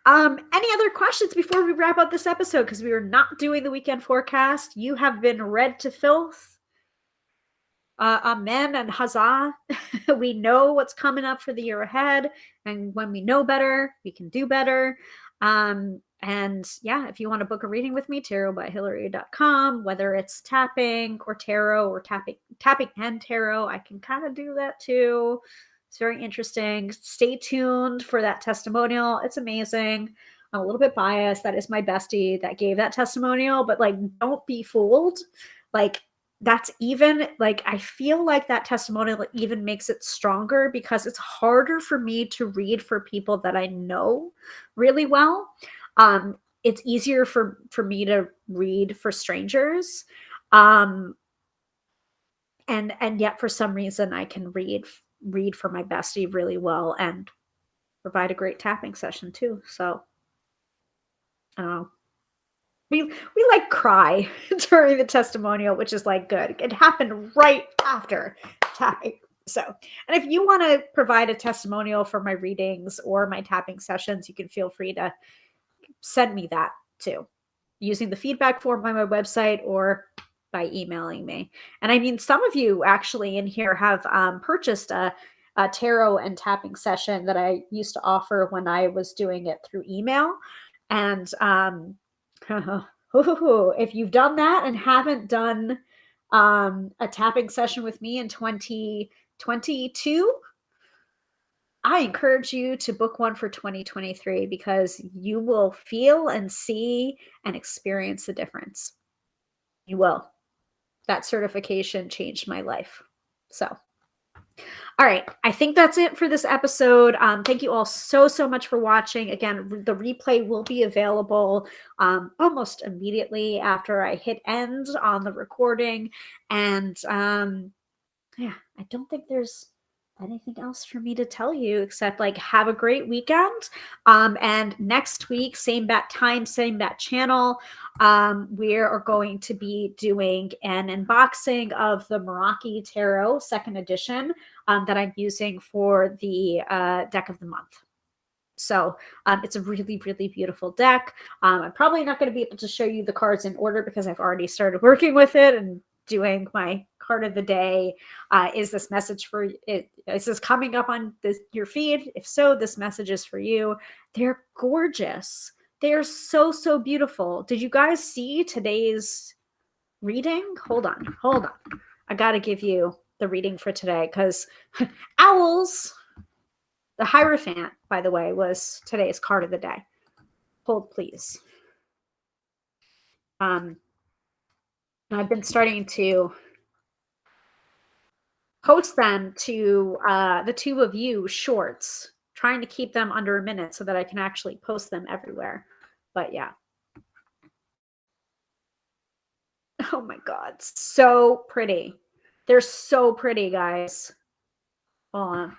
Any other questions before we wrap up this episode? Because we are not doing the weekend forecast. You have been read to filth. Amen and huzzah. We know what's coming up for the year ahead. And when we know better, we can do better. And yeah, if you want to book a reading with me, tarotbyhilary.com, whether it's tapping or tarot or tapping and tarot, I can kind of do that too. It's very interesting. Stay tuned for that testimonial. It's amazing. I'm a little bit biased. That is my bestie that gave that testimonial, but like, don't be fooled. Like, that's even like, I feel like that testimonial even makes it stronger because it's harder for me to read for people that I know really well. It's easier for me to read for strangers. And yet for some reason I can read for my bestie really well and provide a great tapping session too. So I don't know. We like cry during the testimonial, which is like good. It happened right after tapping. So, and if you want to provide a testimonial for my readings or my tapping sessions, you can feel free to send me that too, using the feedback form on my website or by emailing me. And I mean, some of you actually in here have purchased a tarot and tapping session that I used to offer when I was doing it through email. And if you've done that and haven't done a tapping session with me in 2022, I encourage you to book one for 2023 because you will feel and see and experience the difference. You will. That certification changed my life. So, all right. I think that's it for this episode. Thank you all so much for watching. Again, the replay will be available almost immediately after I hit end on the recording. And yeah, I don't think there's anything else for me to tell you except like have a great weekend. And next week, same bat time, same bat channel, we are going to be doing an unboxing of the Meraki Tarot 2nd edition that I'm using for the deck of the month. So it's a really, really beautiful deck. I'm probably not going to be able to show you the cards in order because I've already started working with it and doing my card of the day. Is this message for it? Is this coming up on your feed? If so, this message is for you. They're gorgeous. They are so, so beautiful. Did you guys see today's reading? Hold on. I got to give you the reading for today because owls, the Hierophant, by the way, was today's card of the day. Hold, please. I've been starting to post them to the two of you shorts, trying to keep them under a minute so that I can actually post them everywhere. But yeah. Oh my God, so pretty. They're so pretty, guys. Hold on.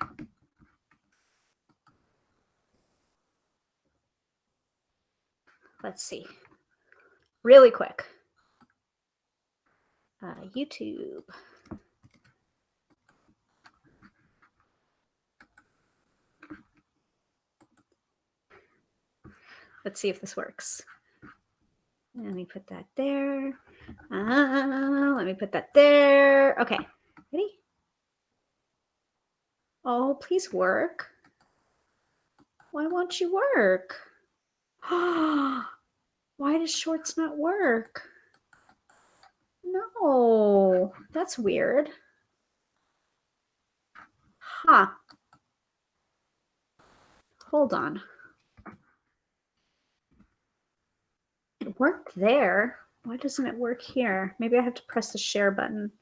Let's see. Really quick. YouTube. Let's see if this works. Let me put that there. Let me put that there. Okay. Ready? Oh, please work. Why won't you work? Why does shorts not work? No, that's weird. Huh. Hold on. It worked there. Why doesn't it work here? Maybe I have to press the share button.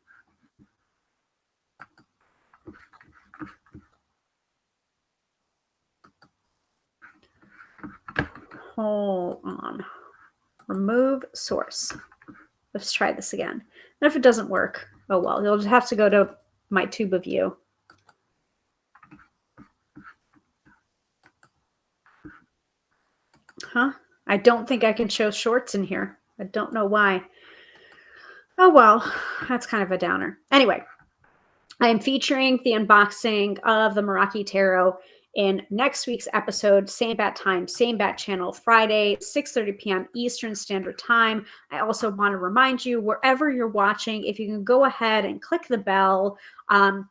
Hold on. Remove source. Let's try this again. And if it doesn't work, oh well, you'll just have to go to my tube of you. Huh? I don't think I can show shorts in here. I don't know why. Oh well, that's kind of a downer. Anyway, I am featuring the unboxing of the Meraki Tarot in next week's episode, same bat time, same bat channel, Friday, 6:30 p.m. Eastern Standard Time. I also want to remind you, wherever you're watching, if you can go ahead and click the bell,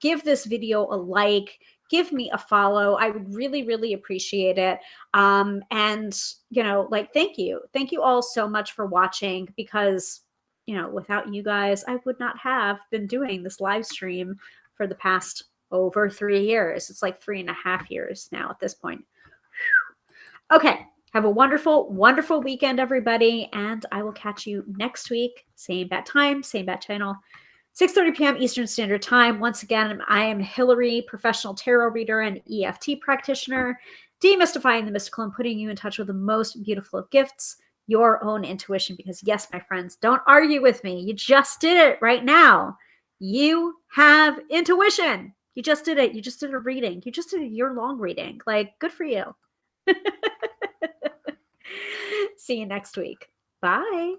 give this video a like, give me a follow. I would really, really appreciate it. And, you know, like, thank you. Thank you all so much for watching because, you know, without you guys, I would not have been doing this live stream for the past over 3 years. It's like 3.5 years now at this point. Okay. Have a wonderful, wonderful weekend, everybody. And I will catch you next week. Same bat time, same bat channel, 6:30 p.m. Eastern Standard Time. Once again, I am Hilary, professional tarot reader and EFT practitioner, demystifying the mystical and putting you in touch with the most beautiful of gifts, your own intuition. Because yes, my friends, don't argue with me. You just did it right now. You have intuition. You just did it. You just did a reading. You just did a year-long reading. Like, good for you. See you next week. Bye.